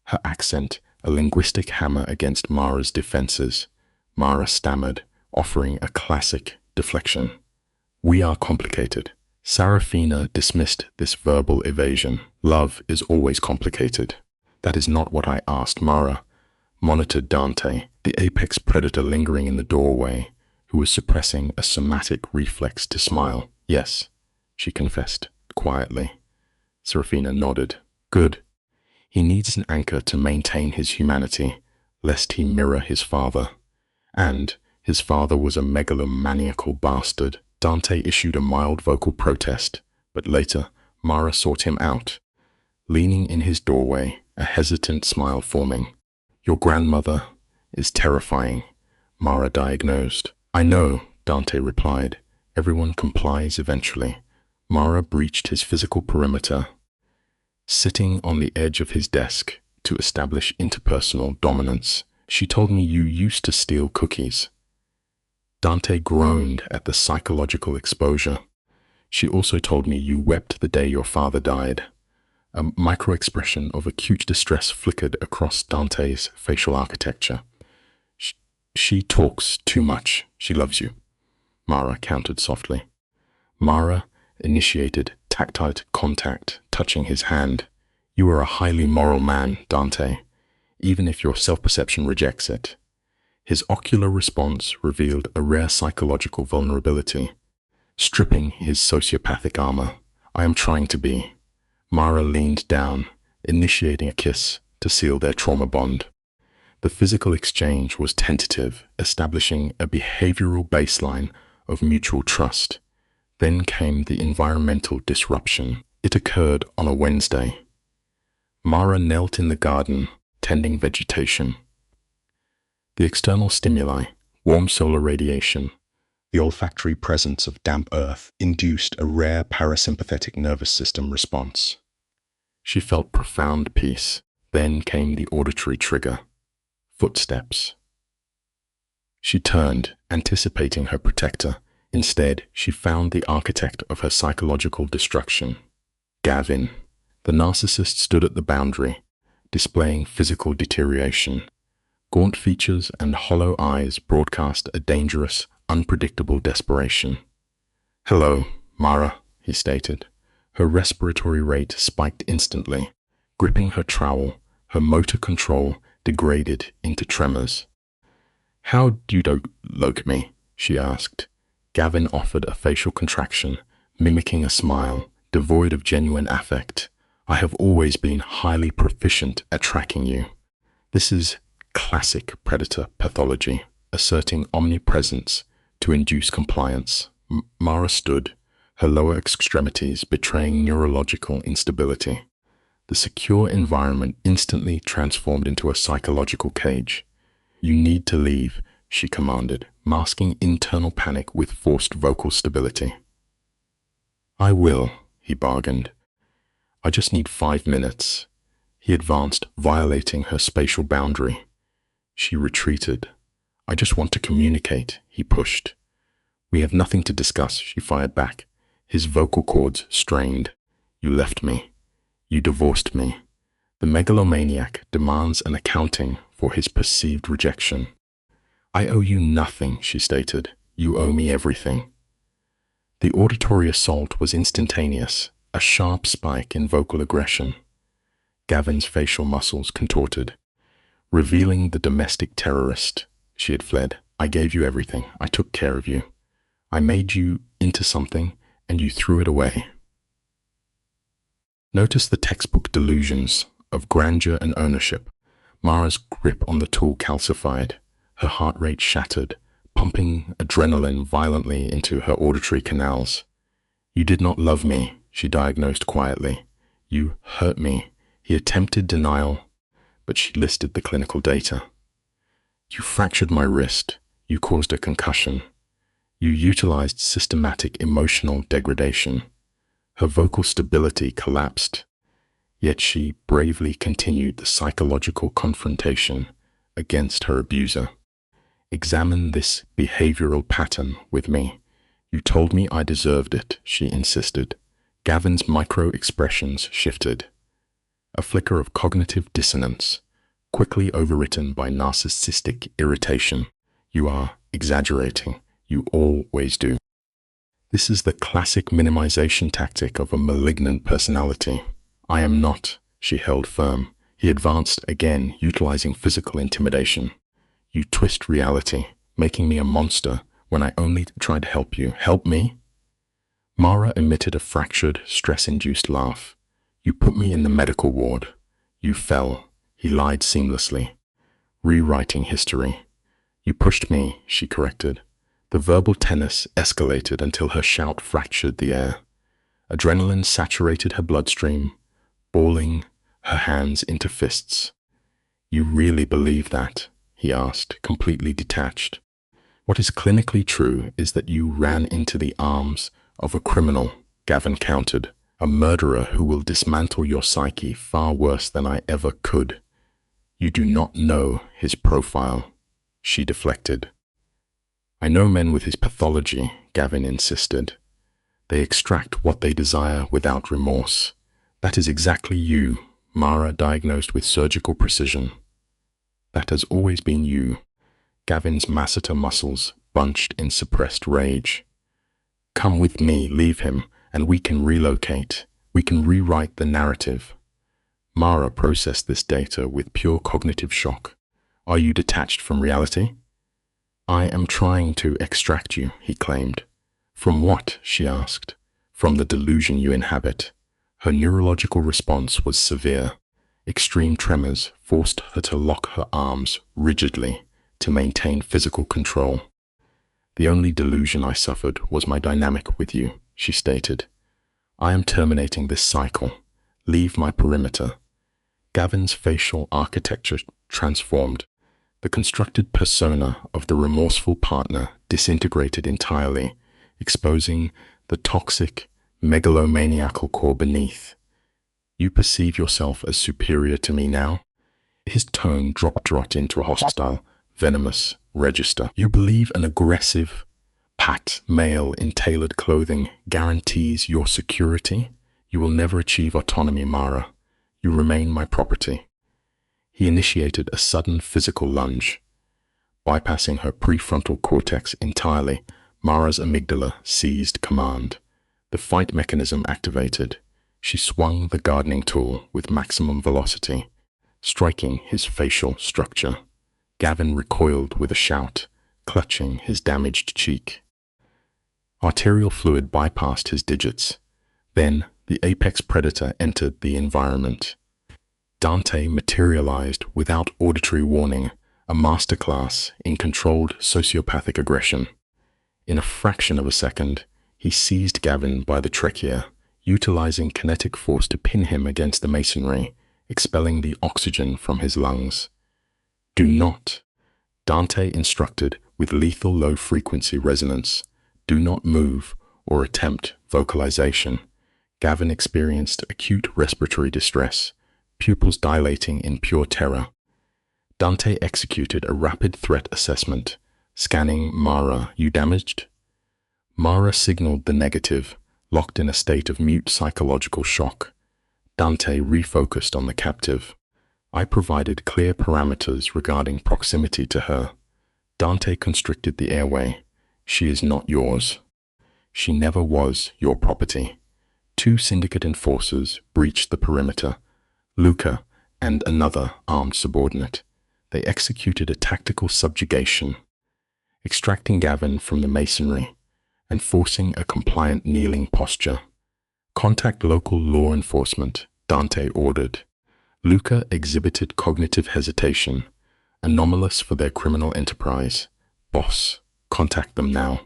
her accent a linguistic hammer against Mara's defenses. Mara stammered, offering a classic deflection. "We are complicated." Sarafina dismissed this verbal evasion. "Love is always complicated." "That is not what I asked." Mara monitored Dante, the apex predator lingering in the doorway, who was suppressing a somatic reflex to smile. "Yes," she confessed quietly. Sarafina nodded. "Good. He needs an anchor to maintain his humanity, lest he mirror his father. And his father was a megalomaniacal bastard." Dante issued a mild vocal protest, but later Mara sought him out, leaning in his doorway, a hesitant smile forming. "Your grandmother is terrifying," Mara diagnosed. "I know," Dante replied. "Everyone complies eventually." Mara breached his physical perimeter, sitting on the edge of his desk to establish interpersonal dominance. "She told me you used to steal cookies." Dante groaned at the psychological exposure. "She also told me you wept the day your father died." A micro-expression of acute distress flickered across Dante's facial architecture. She talks too much. She loves you," Mara countered softly. Mara initiated tactile contact, touching his hand. "You are a highly moral man, Dante, even if your self-perception rejects it." His ocular response revealed a rare psychological vulnerability, stripping his sociopathic armor. I am trying to be. Mara leaned down, initiating a kiss to seal their trauma bond. The physical exchange was tentative, establishing a behavioral baseline of mutual trust. Then came the environmental disruption. It occurred on a Wednesday. Mara knelt in the garden, tending vegetation. The external stimuli, warm solar radiation, the olfactory presence of damp earth, induced a rare parasympathetic nervous system response. She felt profound peace. Then came the auditory trigger. Footsteps. She turned, anticipating her protector. Instead, she found the architect of her psychological destruction. Gavin. The narcissist stood at the boundary, displaying physical deterioration. Gaunt features and hollow eyes broadcast a dangerous, unpredictable desperation. "Hello, Mara," he stated. Her respiratory rate spiked instantly. Gripping her trowel, her motor control degraded into tremors. "How do you look me?" she asked. Gavin offered a facial contraction, mimicking a smile, devoid of genuine affect. "I have always been highly proficient at tracking you." This is classic predator pathology, asserting omnipresence to induce compliance. Mara stood, her lower extremities betraying neurological instability. The secure environment instantly transformed into a psychological cage. "You need to leave," she commanded, masking internal panic with forced vocal stability. "I will," he bargained. "I just need 5 minutes." He advanced, violating her spatial boundary. She retreated. "I just want to communicate," he pushed. "We have nothing to discuss," she fired back. His vocal cords strained. "You left me. You divorced me." The megalomaniac demands an accounting for his perceived rejection. "I owe you nothing," she stated. "You owe me everything." The auditory assault was instantaneous, a sharp spike in vocal aggression. Gavin's facial muscles contorted, revealing the domestic terrorist. She had fled. "I gave you everything. I took care of you. I made you into something, and you threw it away." Notice the textbook delusions of grandeur and ownership. Mara's grip on the tool calcified, her heart rate shattered, pumping adrenaline violently into her auditory canals. "You did not love me," she diagnosed quietly. "You hurt me." He attempted denial, but she listed the clinical data. "You fractured my wrist. You caused a concussion. You utilized systematic emotional degradation." Her vocal stability collapsed, yet she bravely continued the psychological confrontation against her abuser. "Examine this behavioral pattern with me." "You told me I deserved it," she insisted. Gavin's micro-expressions shifted. A flicker of cognitive dissonance, quickly overwritten by narcissistic irritation. "You are exaggerating. You always do." This is the classic minimization tactic of a malignant personality. "I am not," she held firm. He advanced again, utilizing physical intimidation. "You twist reality, making me a monster when I only tried to help you. Help me?" Mara emitted a fractured, stress-induced laugh. "You put me in the medical ward. You fell." He lied seamlessly, rewriting history. "You pushed me," she corrected. The verbal tennis escalated until her shout fractured the air. Adrenaline saturated her bloodstream, balling her hands into fists. "You really believe that?" he asked, completely detached. "What is clinically true is that you ran into the arms of a criminal," Gavin countered. "A murderer who will dismantle your psyche far worse than I ever could." "You do not know his profile," she deflected. "I know men with his pathology," Gavin insisted. "They extract what they desire without remorse. That is exactly you," Mara diagnosed with surgical precision. "That has always been you." Gavin's masseter muscles bunched in suppressed rage. "Come with me, leave him, and we can relocate. We can rewrite the narrative." Mara processed this data with pure cognitive shock. "Are you detached from reality?" I am trying to extract you, he claimed. From what? She asked. From the delusion you inhabit. Her neurological response was severe. Extreme tremors forced her to lock her arms rigidly to maintain physical control. The only delusion I suffered was my dynamic with you, she stated. I am terminating this cycle. Leave my perimeter. Gavin's facial architecture transformed. The constructed persona of the remorseful partner disintegrated entirely, exposing the toxic, megalomaniacal core beneath. You perceive yourself as superior to me now? His tone dropped into a hostile, venomous register. You believe an aggressive, packed male in tailored clothing guarantees your security? You will never achieve autonomy, Mara. You remain my property. He initiated a sudden physical lunge. Bypassing her prefrontal cortex entirely, Mara's amygdala seized command. The fight mechanism activated. She swung the gardening tool with maximum velocity, striking his facial structure. Gavin recoiled with a shout, clutching his damaged cheek. Arterial fluid bypassed his digits. Then, the apex predator entered the environment. Dante materialized without auditory warning, a masterclass in controlled sociopathic aggression. In a fraction of a second, he seized Gavin by the trachea, utilizing kinetic force to pin him against the masonry, expelling the oxygen from his lungs. Do not, Dante instructed with lethal low-frequency resonance, do not move or attempt vocalization. Gavin experienced acute respiratory distress, pupils dilating in pure terror. Dante executed a rapid threat assessment, scanning Mara. You damaged? Mara signaled the negative, locked in a state of mute psychological shock. Dante refocused on the captive. I provided clear parameters regarding proximity to her. Dante constricted the airway. She is not yours. She never was your property. 2 syndicate enforcers breached the perimeter, Luca and another armed subordinate. They executed a tactical subjugation, extracting Gavin from the masonry and forcing a compliant kneeling posture. Contact local law enforcement, Dante ordered. Luca exhibited cognitive hesitation, anomalous for their criminal enterprise. Boss, contact them now.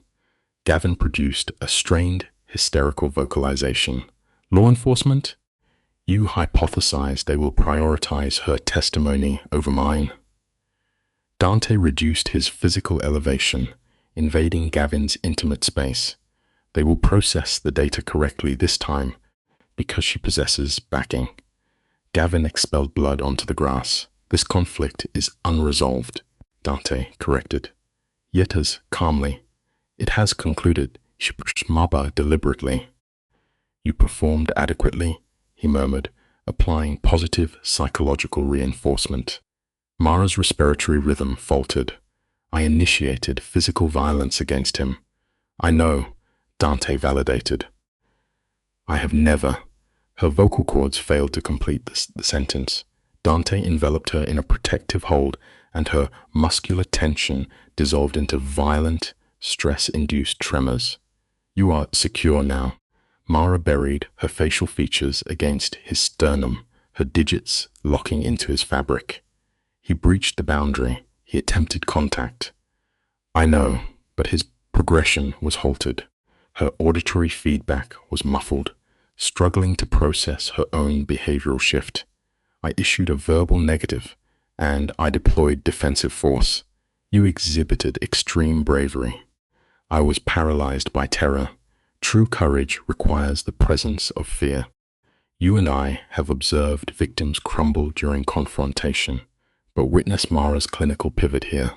Gavin produced a strained, hysterical vocalization. Law enforcement? You hypothesize they will prioritize her testimony over mine. Dante reduced his physical elevation, invading Gavin's intimate space. They will process the data correctly this time because she possesses backing. Gavin expelled blood onto the grass. This conflict is unresolved, Dante corrected. Yet as calmly, it has concluded. She pushed Maba deliberately. You performed adequately, he murmured, applying positive psychological reinforcement. Mara's respiratory rhythm faltered. I initiated physical violence against him. I know, Dante validated. I have never. Her vocal cords failed to complete the sentence. Dante enveloped her in a protective hold, and her muscular tension dissolved into violent, stress-induced tremors. You are secure now. Mara buried her facial features against his sternum, her digits locking into his fabric. He breached the boundary. He attempted contact. I know, but his progression was halted. Her auditory feedback was muffled, struggling to process her own behavioral shift. I issued a verbal negative, and I deployed defensive force. You exhibited extreme bravery. I was paralyzed by terror. True courage requires the presence of fear. You and I have observed victims crumble during confrontation, but witness Mara's clinical pivot here.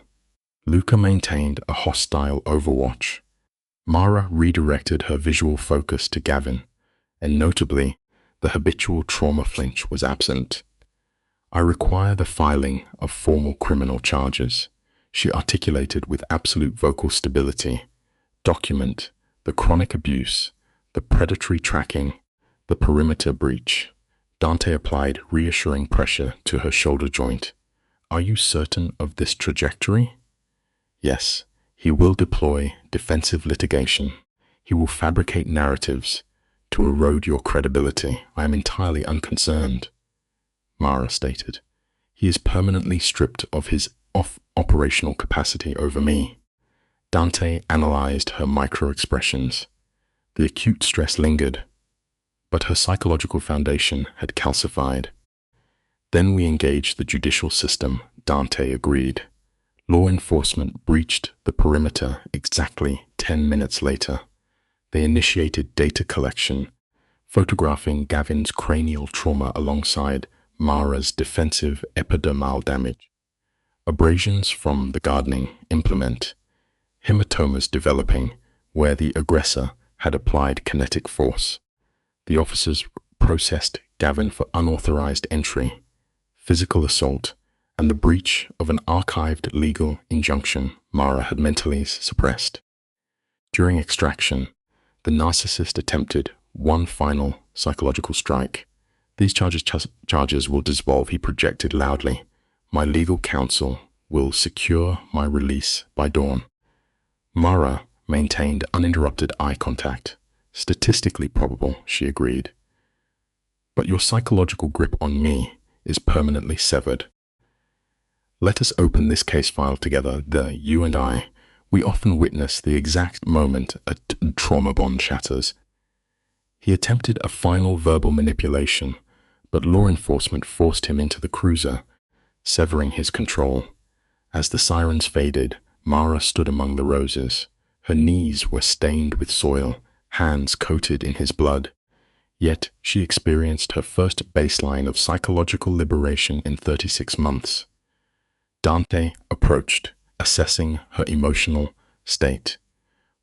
Luca maintained a hostile overwatch. Mara redirected her visual focus to Gavin, and notably, the habitual trauma flinch was absent. I require the filing of formal criminal charges, she articulated with absolute vocal stability. Document the chronic abuse, the predatory tracking, the perimeter breach. Dante applied reassuring pressure to her shoulder joint. Are you certain of this trajectory? Yes, He will deploy defensive litigation. He will fabricate narratives to erode your credibility. I am entirely unconcerned, Mara stated. He is permanently stripped of his operational capacity over me. Dante analyzed her micro-expressions. The acute stress lingered, but her psychological foundation had calcified. Then we engaged the judicial system, Dante agreed. Law enforcement breached the perimeter exactly 10 minutes later. They initiated data collection, photographing Gavin's cranial trauma alongside Mara's defensive epidermal damage. Abrasions from the gardening implement, hematomas developing where the aggressor had applied kinetic force. The officers processed Gavin for unauthorized entry, physical assault, and the breach of an archived legal injunction Mara had mentally suppressed. During extraction, the narcissist attempted one final psychological strike. These charges will dissolve, he projected loudly. My legal counsel will secure my release by dawn. Mara maintained uninterrupted eye contact. Statistically probable, she agreed. But your psychological grip on me is permanently severed. Let us open this case file together, you and I. We often witness the exact moment a trauma bond shatters. He attempted a final verbal manipulation, but law enforcement forced him into the cruiser, severing his control. As the sirens faded, Mara stood among the roses. Her knees were stained with soil, hands coated in his blood. Yet she experienced her first baseline of psychological liberation in 36 months. Dante approached, assessing her emotional state.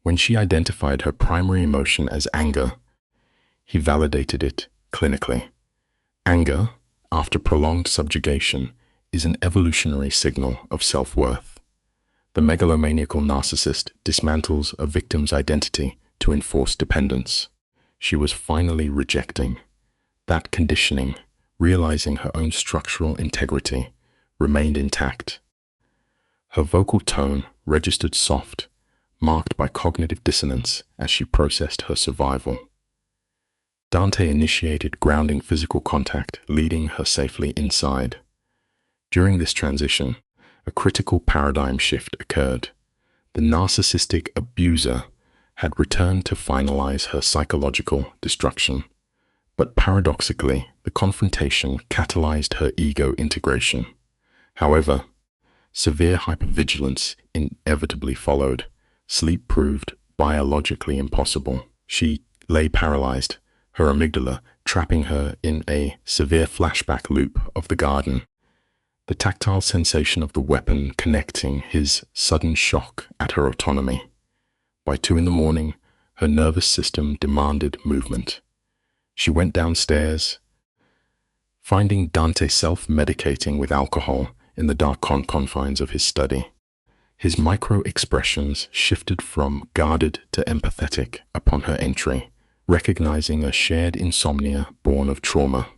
When she identified her primary emotion as anger, he validated it clinically. Anger, after prolonged subjugation, is an evolutionary signal of self-worth. The megalomaniacal narcissist dismantles a victim's identity to enforce dependence. She was finally rejecting that conditioning, realizing her own structural integrity remained intact. Her vocal tone registered soft, marked by cognitive dissonance as she processed her survival. Dante initiated grounding physical contact, leading her safely inside. During this transition, a critical paradigm shift occurred. The narcissistic abuser had returned to finalize her psychological destruction. But paradoxically, the confrontation catalyzed her ego integration. However, severe hypervigilance inevitably followed. Sleep proved biologically impossible. She lay paralyzed, her amygdala trapping her in a severe flashback loop of the garden. The tactile sensation of the weapon connecting his sudden shock at her autonomy. By 2 a.m, her nervous system demanded movement. She went downstairs, finding Dante self-medicating with alcohol in the dark confines of his study. His micro-expressions shifted from guarded to empathetic upon her entry, recognizing a shared insomnia born of trauma.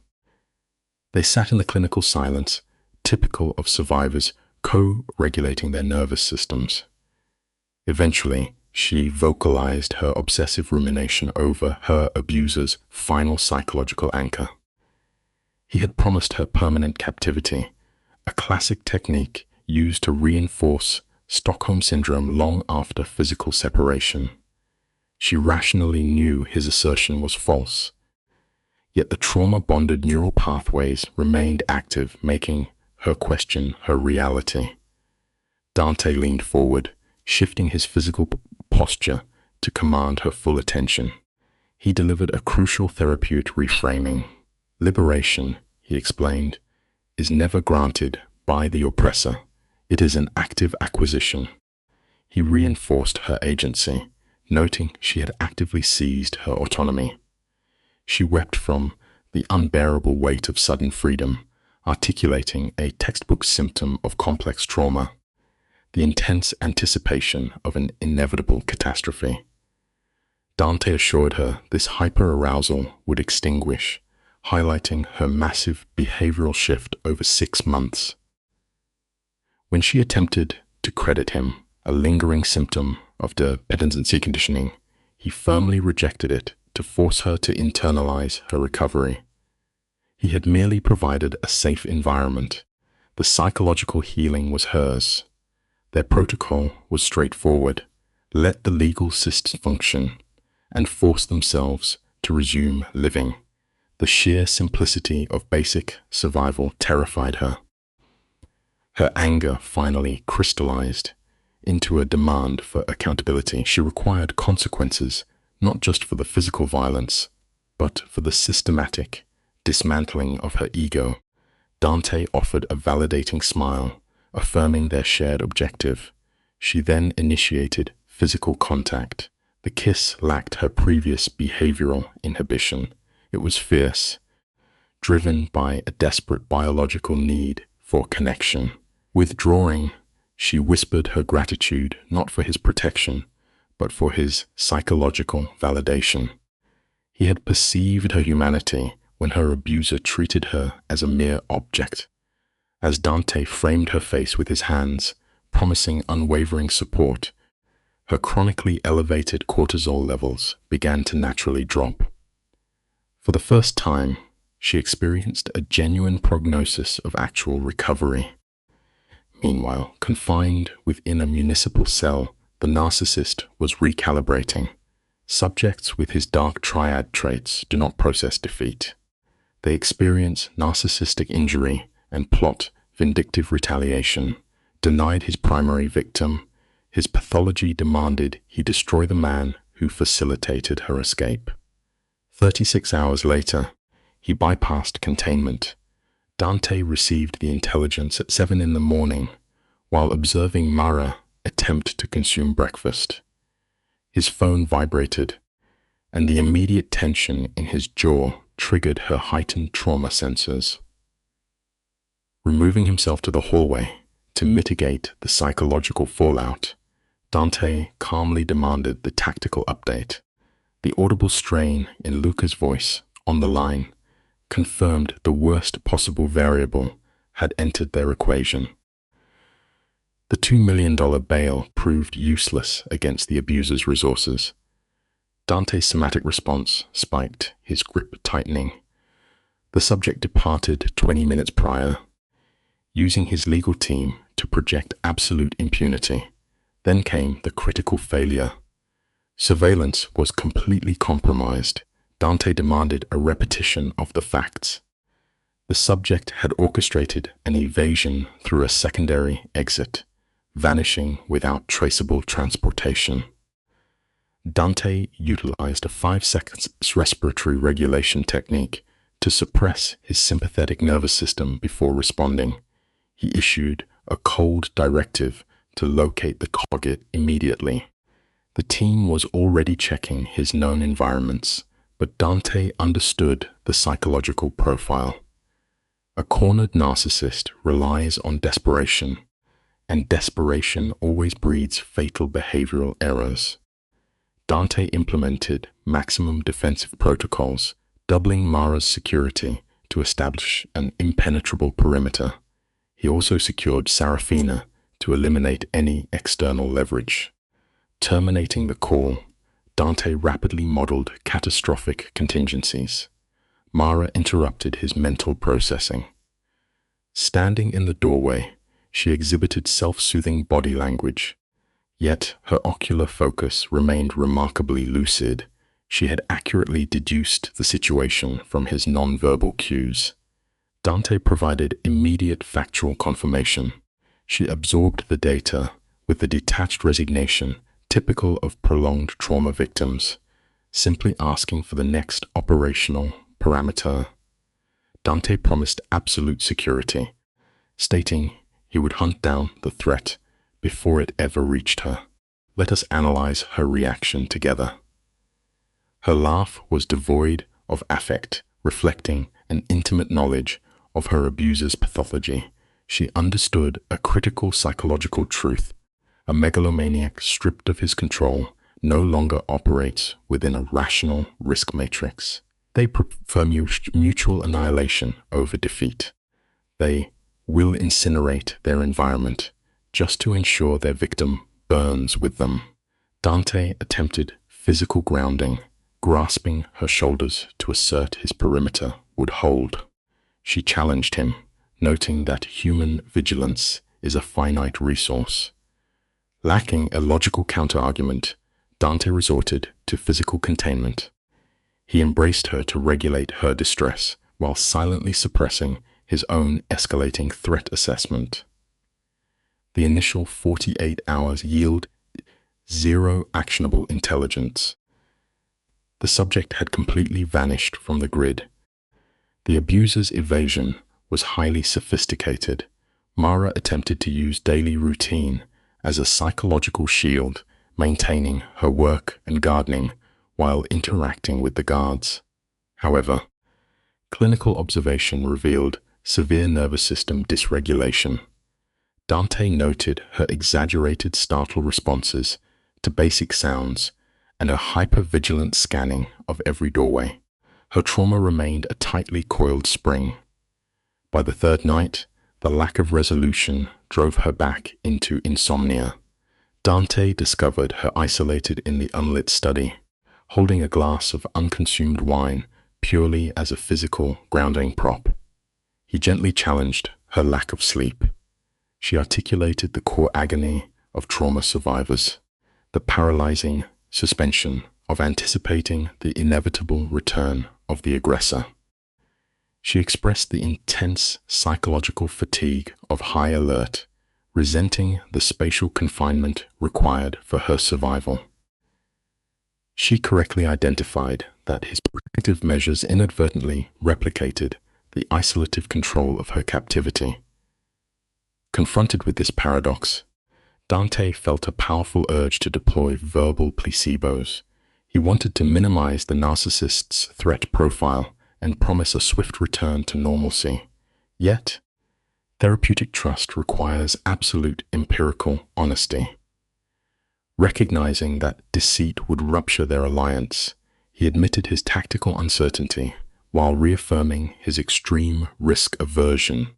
They sat in the clinical silence, typical of survivors co-regulating their nervous systems. Eventually, she vocalized her obsessive rumination over her abuser's final psychological anchor. He had promised her permanent captivity, a classic technique used to reinforce Stockholm Syndrome long after physical separation. She rationally knew his assertion was false, yet the trauma-bonded neural pathways remained active, making her question her reality. Dante leaned forward, shifting his physical posture to command her full attention. He delivered a crucial therapeutic reframing. Liberation, he explained, is never granted by the oppressor. It is an active acquisition. He reinforced her agency, noting she had actively seized her autonomy. She wept from the unbearable weight of sudden freedom, articulating a textbook symptom of complex trauma, the intense anticipation of an inevitable catastrophe. Dante assured her this hyper-arousal would extinguish, highlighting her massive behavioral shift over 6 months. When she attempted to credit him, a lingering symptom of dependency conditioning, he firmly rejected it to force her to internalize her recovery. He had merely provided a safe environment. The psychological healing was hers. Their protocol was straightforward: let the legal system function and force themselves to resume living. The sheer simplicity of basic survival terrified her. Her anger finally crystallized into a demand for accountability. She required consequences, not just for the physical violence, but for the systematic dismantling of her ego. Dante offered a validating smile, affirming their shared objective. She then initiated physical contact. The kiss lacked her previous behavioral inhibition. It was fierce, driven by a desperate biological need for connection. Withdrawing, she whispered her gratitude not for his protection, but for his psychological validation. He had perceived her humanity when her abuser treated her as a mere object. As Dante framed her face with his hands, promising unwavering support, her chronically elevated cortisol levels began to naturally drop. For the first time, she experienced a genuine prognosis of actual recovery. Meanwhile, confined within a municipal cell, the narcissist was recalibrating. Subjects with his dark triad traits do not process defeat. They experience narcissistic injury and plot vindictive retaliation. Denied his primary victim, his pathology demanded he destroy the man who facilitated her escape. 36 hours later, he bypassed containment. Dante received the intelligence at 7 in the morning while observing Mara attempt to consume breakfast. His phone vibrated, and the immediate tension in his jaw triggered her heightened trauma sensors. Removing himself to the hallway to mitigate the psychological fallout, Dante calmly demanded the tactical update. The audible strain in Luca's voice on the line confirmed the worst possible variable had entered their equation. The $2 million bail proved useless against the abuser's resources. Dante's somatic response spiked, his grip tightening. The subject departed 20 minutes prior, using his legal team to project absolute impunity. Then came the critical failure. Surveillance was completely compromised. Dante demanded a repetition of the facts. The subject had orchestrated an evasion through a secondary exit, vanishing without traceable transportation. Dante utilized a 5-second respiratory regulation technique to suppress his sympathetic nervous system before responding. He issued a cold directive to locate the target immediately. The team was already checking his known environments, but Dante understood the psychological profile. A cornered narcissist relies on desperation, and desperation always breeds fatal behavioral errors. Dante implemented maximum defensive protocols, doubling Mara's security to establish an impenetrable perimeter. He also secured Serafina to eliminate any external leverage. Terminating the call, Dante rapidly modeled catastrophic contingencies. Mara interrupted his mental processing. Standing in the doorway, she exhibited self-soothing body language, yet her ocular focus remained remarkably lucid. She had accurately deduced the situation from his non-verbal cues. Dante provided immediate factual confirmation. She absorbed the data with the detached resignation typical of prolonged trauma victims, simply asking for the next operational parameter. Dante promised absolute security, stating he would hunt down the threat before it ever reached her. Let us analyze her reaction together. Her laugh was devoid of affect, reflecting an intimate knowledge of her abuser's pathology. She understood a critical psychological truth. A megalomaniac stripped of his control no longer operates within a rational risk matrix. They prefer mutual annihilation over defeat. They will incinerate their environment just to ensure their victim burns with them. Dante attempted physical grounding, grasping her shoulders to assert his perimeter would hold. She challenged him, noting that human vigilance is a finite resource. Lacking a logical counterargument, Dante resorted to physical containment. He embraced her to regulate her distress while silently suppressing his own escalating threat assessment. The initial 48 hours yield zero actionable intelligence. The subject had completely vanished from the grid. The abuser's evasion was highly sophisticated. Mara attempted to use daily routine as a psychological shield, maintaining her work and gardening while interacting with the guards. However, clinical observation revealed severe nervous system dysregulation. Dante noted her exaggerated startle responses to basic sounds and her hyper-vigilant scanning of every doorway. Her trauma remained a tightly coiled spring. By the third night, the lack of resolution drove her back into insomnia. Dante discovered her isolated in the unlit study, holding a glass of unconsumed wine purely as a physical grounding prop. He gently challenged her lack of sleep. She articulated the core agony of trauma survivors, the paralyzing suspension of anticipating the inevitable return of the aggressor. She expressed the intense psychological fatigue of high alert, resenting the spatial confinement required for her survival. She correctly identified that his protective measures inadvertently replicated the isolative control of her captivity. Confronted with this paradox, Dante felt a powerful urge to deploy verbal placebos. He wanted to minimize the narcissist's threat profile and promise a swift return to normalcy. Yet, therapeutic trust requires absolute empirical honesty. Recognizing that deceit would rupture their alliance, he admitted his tactical uncertainty while reaffirming his extreme risk aversion.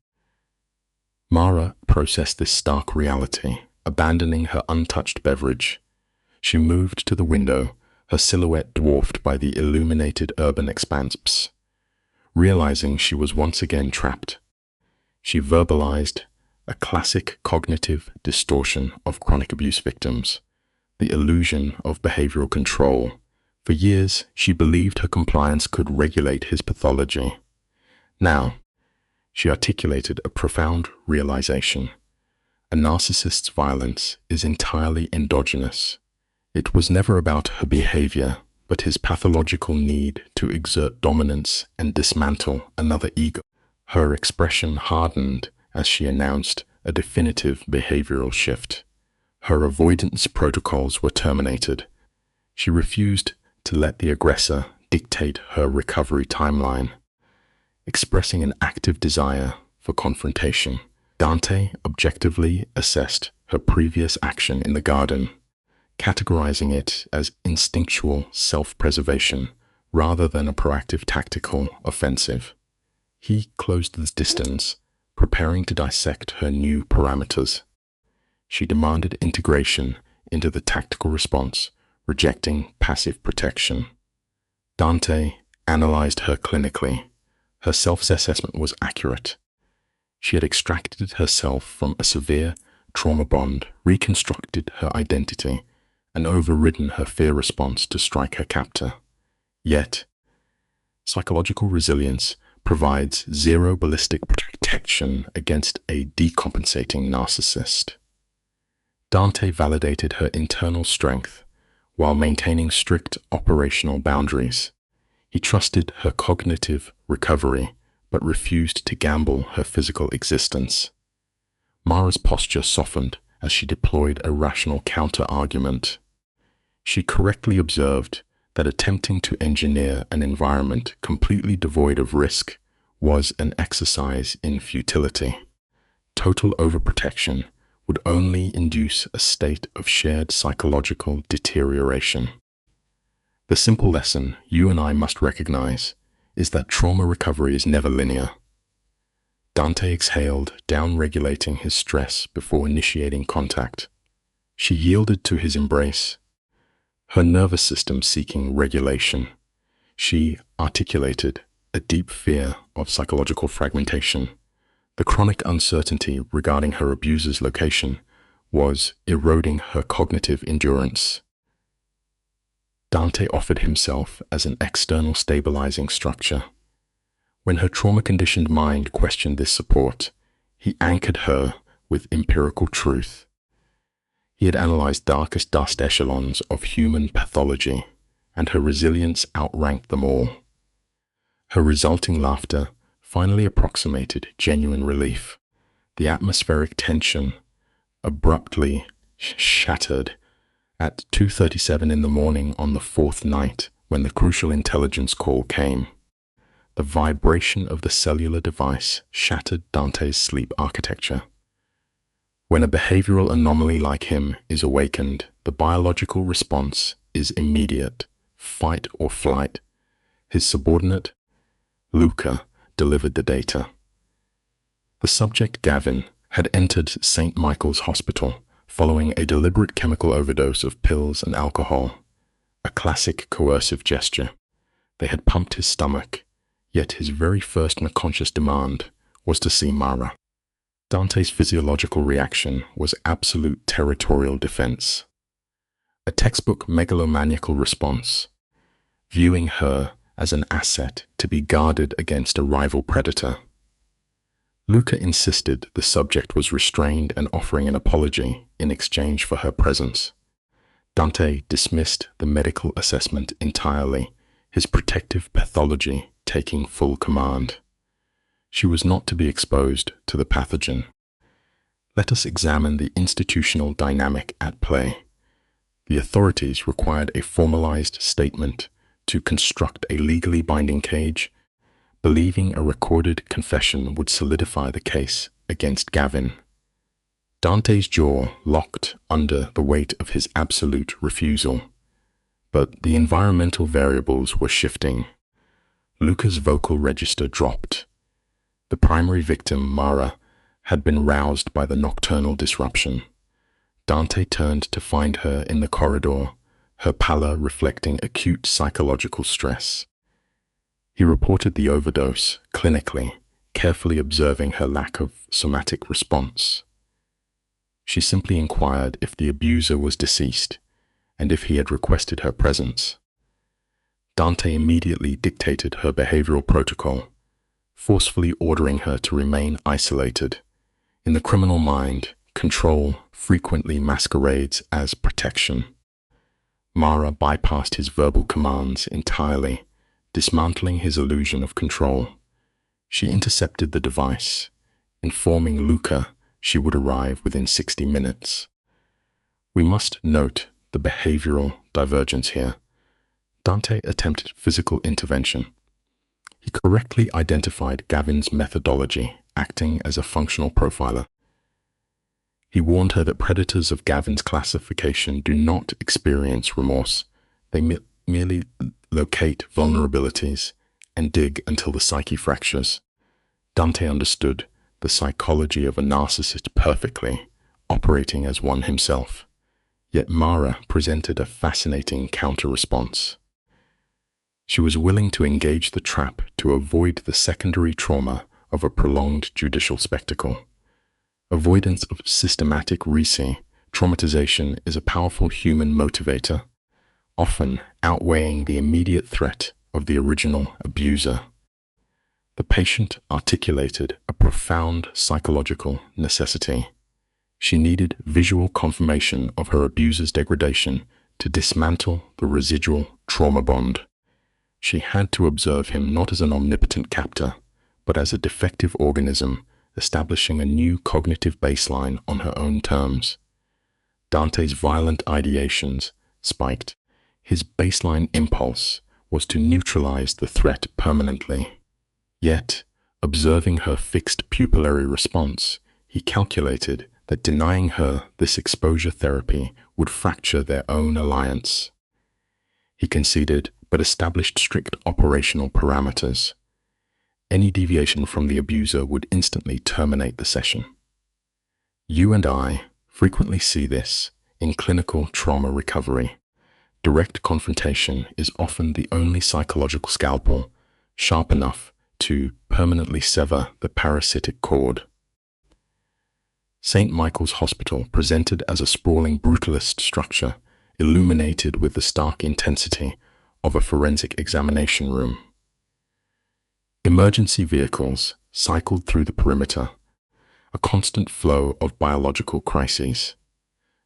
Mara processed this stark reality, abandoning her untouched beverage. She moved to the window, her silhouette dwarfed by the illuminated urban expanse. Realizing she was once again trapped, she verbalized a classic cognitive distortion of chronic abuse victims, the illusion of behavioral control. For years, she believed her compliance could regulate his pathology. Now, she articulated a profound realization. A narcissist's violence is entirely endogenous. It was never about her behavior, but his pathological need to exert dominance and dismantle another ego. Her expression hardened as she announced a definitive behavioral shift. Her avoidance protocols were terminated. She refused to let the aggressor dictate her recovery timeline. Expressing an active desire for confrontation, Dante objectively assessed her previous action in the garden, categorizing it as instinctual self-preservation rather than a proactive tactical offensive. He closed the distance, preparing to dissect her new parameters. She demanded integration into the tactical response, rejecting passive protection. Dante analyzed her clinically. Her self-assessment was accurate. She had extracted herself from a severe trauma bond, reconstructed her identity, and overridden her fear response to strike her captor. Yet, psychological resilience provides zero ballistic protection against a decompensating narcissist. Dante validated her internal strength while maintaining strict operational boundaries. He trusted her cognitive recovery, but refused to gamble her physical existence. Mara's posture softened as she deployed a rational counter-argument. She correctly observed that attempting to engineer an environment completely devoid of risk was an exercise in futility. Total overprotection would only induce a state of shared psychological deterioration. The simple lesson you and I must recognize is that trauma recovery is never linear. Dante exhaled, down-regulating his stress before initiating contact. She yielded to his embrace, her nervous system seeking regulation. She articulated a deep fear of psychological fragmentation. The chronic uncertainty regarding her abuser's location was eroding her cognitive endurance. Dante offered himself as an external stabilizing structure. When her trauma-conditioned mind questioned this support, he anchored her with empirical truth. He had analyzed darkest dust echelons of human pathology, and her resilience outranked them all. Her resulting laughter finally approximated genuine relief. The atmospheric tension abruptly shattered at 2:37 in the morning on the fourth night when the crucial intelligence call came. The vibration of the cellular device shattered Dante's sleep architecture. When a behavioral anomaly like him is awakened, the biological response is immediate, fight or flight. His subordinate, Luca, delivered the data. The subject, Gavin, had entered St. Michael's Hospital following a deliberate chemical overdose of pills and alcohol, a classic coercive gesture. They had pumped his stomach, yet his very first unconscious demand was to see Mara. Dante's physiological reaction was absolute territorial defense, a textbook megalomaniacal response, viewing her as an asset to be guarded against a rival predator. Luca insisted the subject was restrained and offering an apology in exchange for her presence. Dante dismissed the medical assessment entirely, his protective pathology taking full command. She was not to be exposed to the pathogen. Let us examine the institutional dynamic at play. The authorities required a formalized statement to construct a legally binding cage, believing a recorded confession would solidify the case against Gavin. Dante's jaw locked under the weight of his absolute refusal, but the environmental variables were shifting. Luca's vocal register dropped. The primary victim, Mara, had been roused by the nocturnal disruption. Dante turned to find her in the corridor, her pallor reflecting acute psychological stress. He reported the overdose clinically, carefully observing her lack of somatic response. She simply inquired if the abuser was deceased and if he had requested her presence. Dante immediately dictated her behavioral protocol, forcefully ordering her to remain isolated. In the criminal mind, control frequently masquerades as protection. Mara bypassed his verbal commands entirely, dismantling his illusion of control. She intercepted the device, informing Luca she would arrive within 60 minutes. We must note the behavioral divergence here. Dante attempted physical intervention. He correctly identified Gavin's methodology, acting as a functional profiler. He warned her that predators of Gavin's classification do not experience remorse. They merely locate vulnerabilities and dig until the psyche fractures. Dante understood the psychology of a narcissist perfectly, operating as one himself. Yet Mara presented a fascinating counter-response. She was willing to engage the trap to avoid the secondary trauma of a prolonged judicial spectacle. Avoidance of systematic traumatization is a powerful human motivator, often outweighing the immediate threat of the original abuser. The patient articulated a profound psychological necessity. She needed visual confirmation of her abuser's degradation to dismantle the residual trauma bond. She had to observe him not as an omnipotent captor, but as a defective organism, establishing a new cognitive baseline on her own terms. Dante's violent ideations spiked. His baseline impulse was to neutralize the threat permanently. Yet, observing her fixed pupillary response, he calculated that denying her this exposure therapy would fracture their own alliance. He conceded, but established strict operational parameters. Any deviation from the abuser would instantly terminate the session. You and I frequently see this In clinical trauma recovery, direct confrontation is often the only psychological scalpel sharp enough to permanently sever the parasitic cord. St. Michael's Hospital presented as a sprawling brutalist structure, illuminated with the stark intensity of a forensic examination room. Emergency vehicles cycled through the perimeter, a constant flow of biological crises.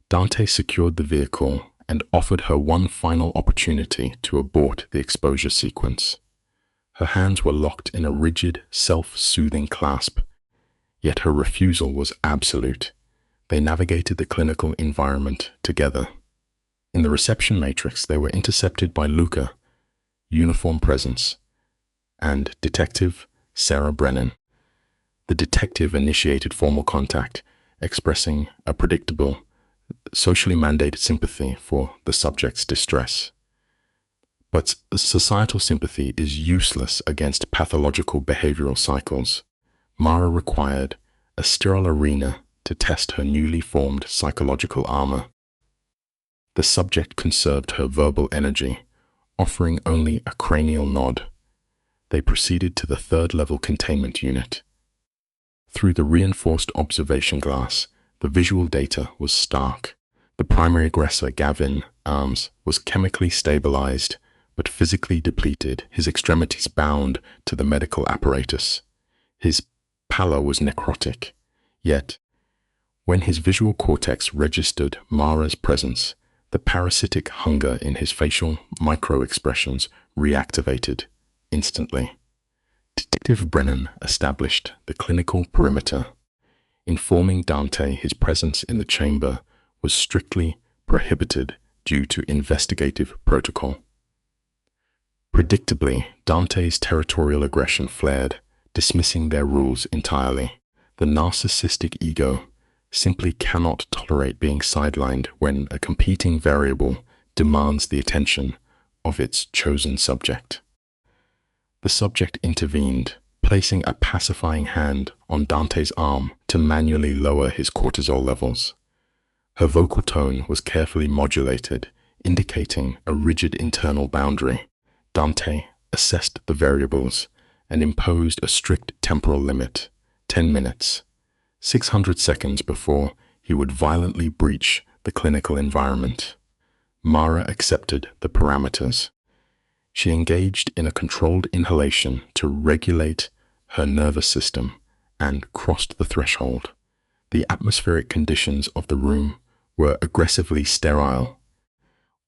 Dante secured the vehicle and offered her one final opportunity to abort the exposure sequence. Her hands were locked in a rigid, self-soothing clasp, yet her refusal was absolute. They navigated the clinical environment together. In the reception matrix, they were intercepted by Luca, uniform presence, and Detective Sarah Brennan. The detective initiated formal contact, expressing a predictable, socially mandated sympathy for the subject's distress. But societal sympathy is useless against pathological behavioral cycles. Mara required a sterile arena to test her newly formed psychological armor. The subject conserved her verbal energy, offering only a cranial nod. They proceeded to the third-level containment unit. Through the reinforced observation glass, the visual data was stark. The primary aggressor, Gavin Arms, was chemically stabilized but physically depleted, his extremities bound to the medical apparatus. His pallor was necrotic, yet when his visual cortex registered Mara's presence, the parasitic hunger in his facial micro-expressions reactivated instantly. Detective Brennan established the clinical perimeter, informing Dante his presence in the chamber was strictly prohibited due to investigative protocol. Predictably, Dante's territorial aggression flared, dismissing their rules entirely. The narcissistic ego simply cannot tolerate being sidelined when a competing variable demands the attention of its chosen subject. The subject intervened, placing a pacifying hand on Dante's arm to manually lower his cortisol levels. Her vocal tone was carefully modulated, indicating a rigid internal boundary. Dante assessed the variables and imposed a strict temporal limit, 10 minutes, 600 seconds before he would violently breach the clinical environment. Mara accepted the parameters. She engaged in a controlled inhalation to regulate her nervous system and crossed the threshold. The atmospheric conditions of the room were aggressively sterile.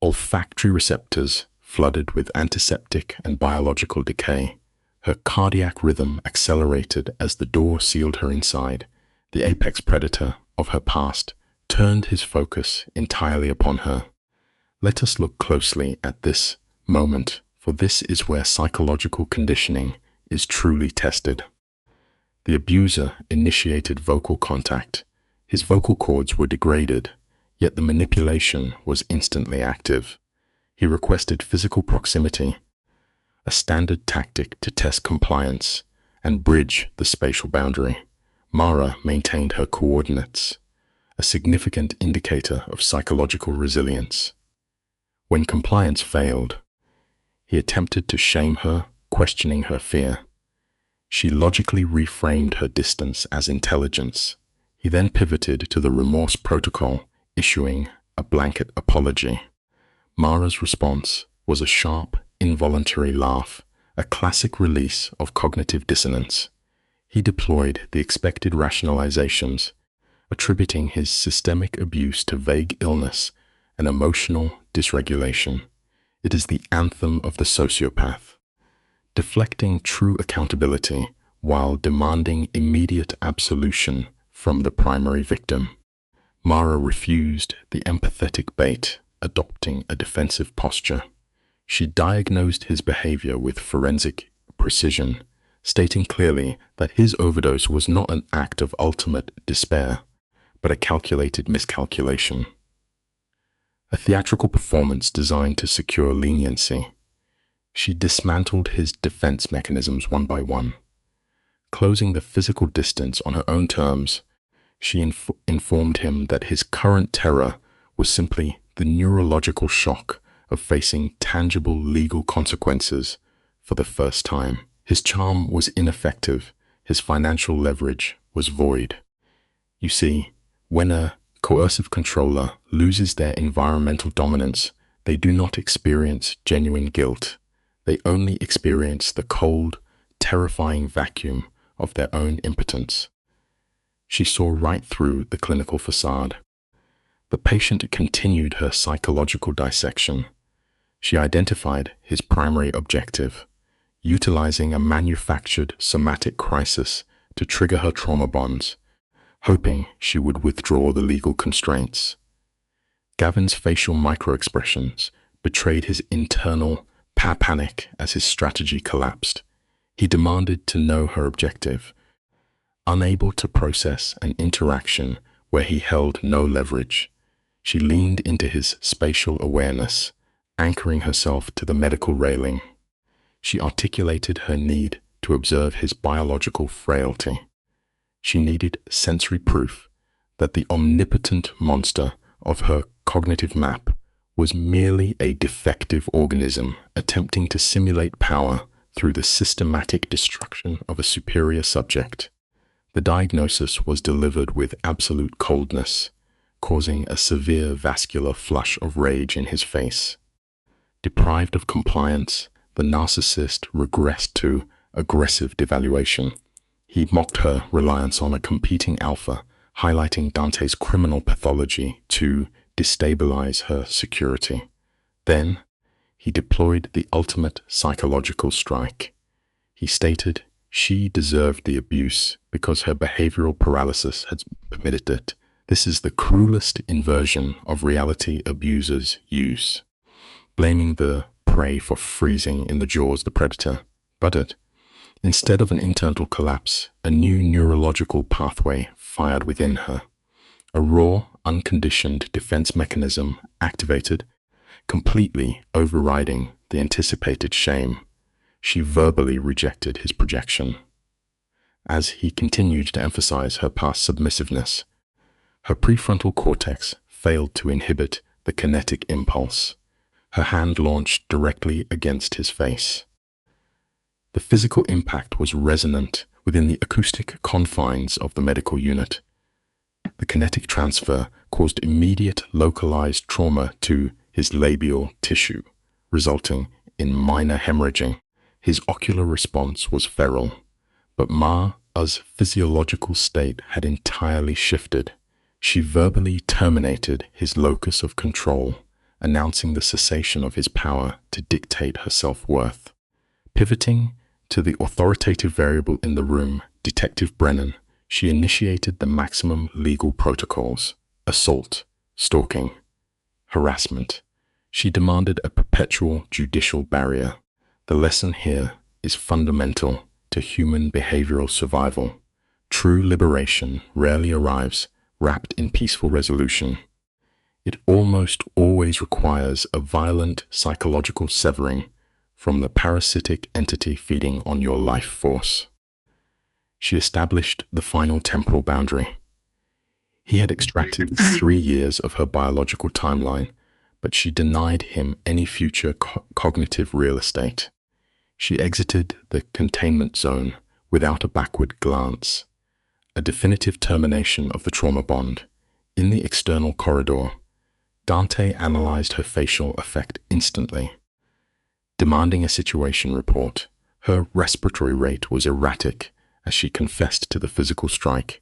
Olfactory receptors flooded with antiseptic and biological decay. Her cardiac rhythm accelerated as the door sealed her inside. The apex predator of her past turned his focus entirely upon her. Let us look closely at this moment, for this is where psychological conditioning is truly tested. The abuser initiated vocal contact. His vocal cords were degraded, yet the manipulation was instantly active. He requested physical proximity, a standard tactic to test compliance and bridge the spatial boundary. Mara maintained her coordinates, a significant indicator of psychological resilience. When compliance failed, he attempted to shame her, questioning her fear. She logically reframed her distance as intelligence. He then pivoted to the remorse protocol, issuing a blanket apology. Mara's response was a sharp, involuntary laugh, a classic release of cognitive dissonance. He deployed the expected rationalizations, attributing his systemic abuse to vague illness and emotional dysregulation. It is the anthem of the sociopath, deflecting true accountability while demanding immediate absolution from the primary victim. Mara refused the empathetic bait, adopting a defensive posture. She diagnosed his behavior with forensic precision, stating clearly that his overdose was not an act of ultimate despair, but a calculated miscalculation. A theatrical performance designed to secure leniency. She dismantled his defense mechanisms one by one. Closing the physical distance on her own terms, she informed him that his current terror was simply the neurological shock of facing tangible legal consequences for the first time. His charm was ineffective. His financial leverage was void. You see, when a coercive controller loses their environmental dominance, they do not experience genuine guilt. They only experience the cold, terrifying vacuum of their own impotence. She saw right through the clinical facade. The patient continued her psychological dissection. She identified his primary objective, utilizing a manufactured somatic crisis to trigger her trauma bonds, hoping she would withdraw the legal constraints. Gavin's facial microexpressions betrayed his internal panic as his strategy collapsed. He demanded to know her objective. Unable to process an interaction where he held no leverage, she leaned into his spatial awareness, anchoring herself to the medical railing. She articulated her need to observe his biological frailty. She needed sensory proof that the omnipotent monster of her cognitive map was merely a defective organism attempting to simulate power through the systematic destruction of a superior subject. The diagnosis was delivered with absolute coldness, causing a severe vascular flush of rage in his face. Deprived of compliance, the narcissist regressed to aggressive devaluation. He mocked her reliance on a competing alpha, highlighting Dante's criminal pathology to destabilize her security. Then, he deployed the ultimate psychological strike. He stated she deserved the abuse because her behavioral paralysis had permitted it. This is the cruelest inversion of reality abusers use, blaming the prey for freezing in the jaws of the predator. But instead of an internal collapse, a new neurological pathway fired within her. A raw, unconditioned defense mechanism activated, completely overriding the anticipated shame. She verbally rejected his projection. As he continued to emphasize her past submissiveness, her prefrontal cortex failed to inhibit the kinetic impulse. Her hand launched directly against his face. The physical impact was resonant within the acoustic confines of the medical unit. The kinetic transfer caused immediate localized trauma to his labial tissue, resulting in minor hemorrhaging. His ocular response was feral, but Ma's physiological state had entirely shifted. She verbally terminated his locus of control, announcing the cessation of his power to dictate her self-worth. Pivoting to the authoritative variable in the room, Detective Brennan, she initiated the maximum legal protocols: assault, stalking, harassment. She demanded a perpetual judicial barrier. The lesson here is fundamental to human behavioral survival. True liberation rarely arrives wrapped in peaceful resolution. It almost always requires a violent psychological severing from the parasitic entity feeding on your life force. She established the final temporal boundary. He had extracted 3 years of her biological timeline, but she denied him any future cognitive real estate. She exited the containment zone without a backward glance. A definitive termination of the trauma bond. In the external corridor, Dante analyzed her facial effect instantly. Demanding a situation report, her respiratory rate was erratic as she confessed to the physical strike.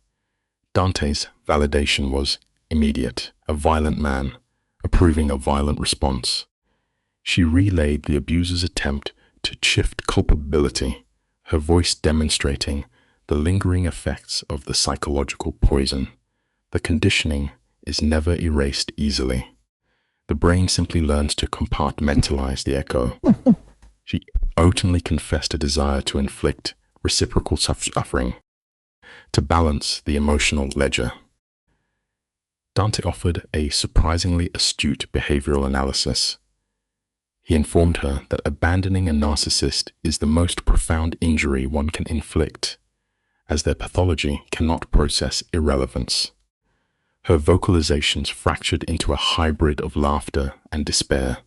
Dante's validation was immediate, a violent man, approving a violent response. She relayed the abuser's attempt to shift culpability, her voice demonstrating the lingering effects of the psychological poison. The conditioning is never erased easily. The brain simply learns to compartmentalize the echo. She openly confessed a desire to inflict reciprocal suffering, to balance the emotional ledger. Dante offered a surprisingly astute behavioral analysis. He informed her that abandoning a narcissist is the most profound injury one can inflict, as their pathology cannot process irrelevance. Her vocalizations fractured into a hybrid of laughter and despair.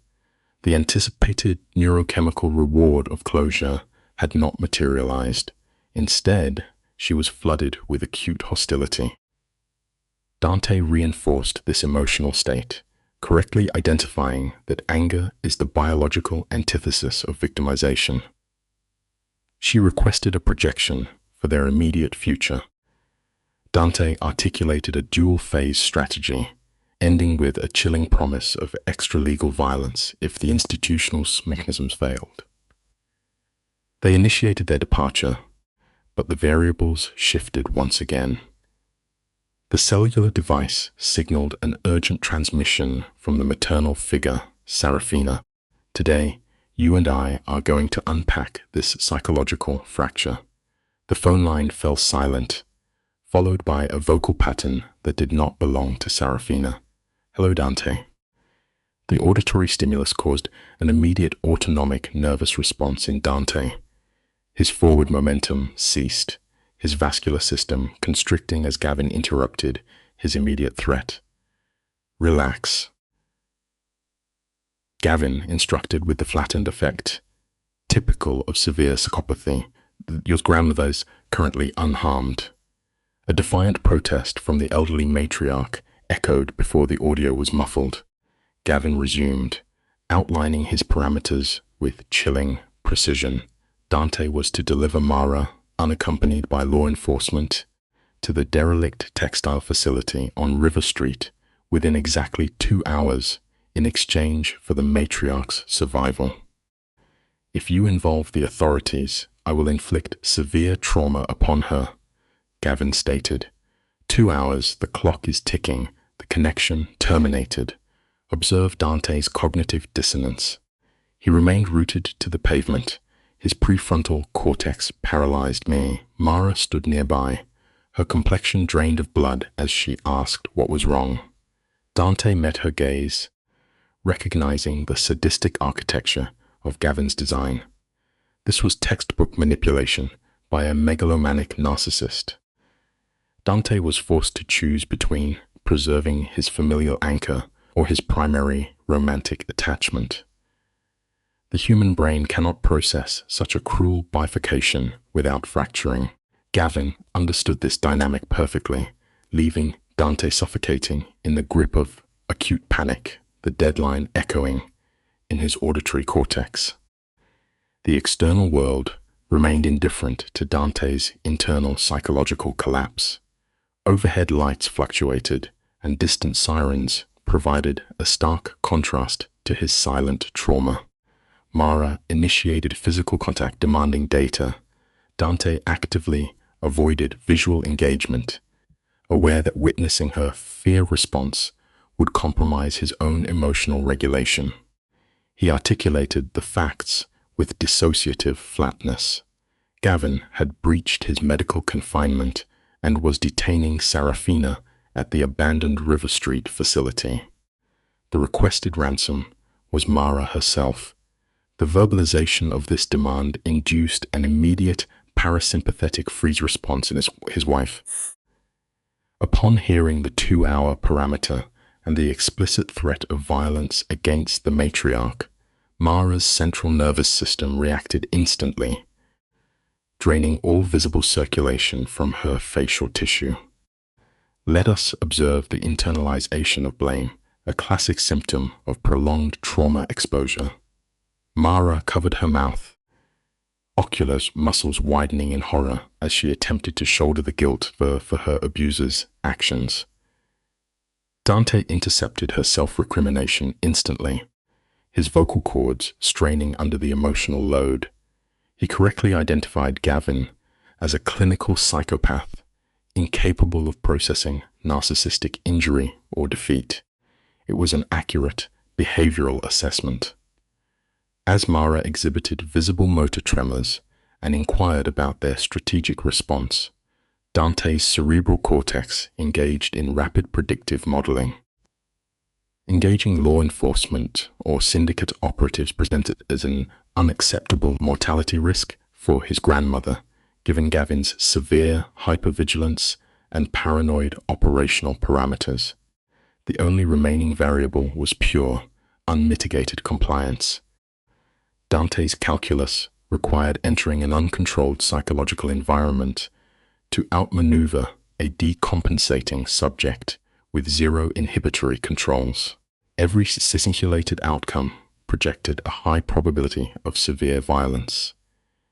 The anticipated neurochemical reward of closure had not materialized. Instead, she was flooded with acute hostility. Dante reinforced this emotional state, correctly identifying that anger is the biological antithesis of victimization. She requested a projection for their immediate future. Dante articulated a dual-phase strategy, ending with a chilling promise of extra-legal violence if the institutional mechanisms failed. They initiated their departure, but the variables shifted once again. The cellular device signaled an urgent transmission from the maternal figure, Serafina. Today, you and I are going to unpack this psychological fracture. The phone line fell silent, followed by a vocal pattern that did not belong to Serafina. "Hello, Dante." The auditory stimulus caused an immediate autonomic nervous response in Dante. His forward momentum ceased, his vascular system constricting as Gavin interrupted his immediate threat. "Relax." Gavin instructed with the flattened effect, typical of severe psychopathy. "Your grandmother is currently unharmed." A defiant protest from the elderly matriarch echoed before the audio was muffled. Gavin resumed, outlining his parameters with chilling precision. Dante was to deliver Mara, unaccompanied by law enforcement, to the derelict textile facility on River Street within exactly 2 hours in exchange for the matriarch's survival. "If you involve the authorities, I will inflict severe trauma upon her," Gavin stated. 2 hours, the clock is ticking, the connection terminated. Observe Dante's cognitive dissonance. He remained rooted to the pavement, his prefrontal cortex paralyzed. Mara stood nearby, her complexion drained of blood as she asked what was wrong. Dante met her gaze, recognizing the sadistic architecture of Gavin's design. This was textbook manipulation by a megalomaniac narcissist. Dante was forced to choose between preserving his familial anchor or his primary romantic attachment. The human brain cannot process such a cruel bifurcation without fracturing. Gavin understood this dynamic perfectly, leaving Dante suffocating in the grip of acute panic, the deadline echoing in his auditory cortex. The external world remained indifferent to Dante's internal psychological collapse. Overhead lights fluctuated, and distant sirens provided a stark contrast to his silent trauma. Mara initiated physical contact demanding data. Dante actively avoided visual engagement, aware that witnessing her fear response would compromise his own emotional regulation. He articulated the facts with dissociative flatness. Gavin had breached his medical confinement and was detaining Serafina at the abandoned River Street facility. The requested ransom was Mara herself. The verbalization of this demand induced an immediate parasympathetic freeze response in his wife. Upon hearing the 2-hour parameter and the explicit threat of violence against the matriarch, Mara's central nervous system reacted instantly, draining all visible circulation from her facial tissue. Let us observe the internalization of blame, a classic symptom of prolonged trauma exposure. Mara covered her mouth, ocular muscles widening in horror as she attempted to shoulder the guilt for her abuser's actions. Dante intercepted her self-recrimination instantly, his vocal cords straining under the emotional load. He correctly identified Gavin as a clinical psychopath, incapable of processing narcissistic injury or defeat. It was an accurate behavioral assessment. As Mara exhibited visible motor tremors and inquired about their strategic response, Dante's cerebral cortex engaged in rapid predictive modeling. Engaging law enforcement or syndicate operatives presented as an unacceptable mortality risk for his grandmother, given Gavin's severe hypervigilance and paranoid operational parameters. The only remaining variable was pure, unmitigated compliance. Dante's calculus required entering an uncontrolled psychological environment to outmaneuver a decompensating subject with zero inhibitory controls. Every simulated outcome projected a high probability of severe violence.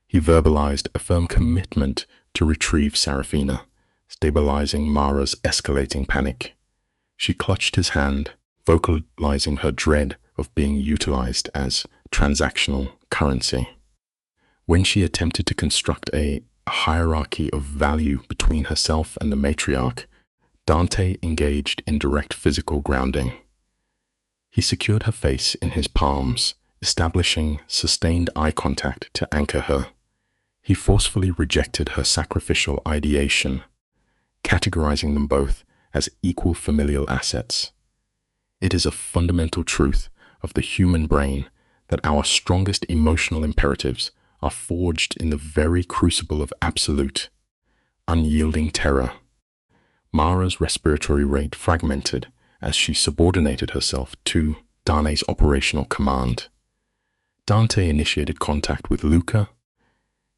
He verbalized a firm commitment to retrieve Serafina, stabilizing Mara's escalating panic. She clutched his hand, vocalizing her dread of being utilized as transactional currency. When she attempted to construct a hierarchy of value between herself and the matriarch, Dante engaged in direct physical grounding. He secured her face in his palms, establishing sustained eye contact to anchor her. He forcefully rejected her sacrificial ideation, categorizing them both as equal familial assets. It is a fundamental truth of the human brain that our strongest emotional imperatives are forged in the very crucible of absolute, unyielding terror. Mara's respiratory rate fragmented as she subordinated herself to Dane's operational command. Dante initiated contact with Luca,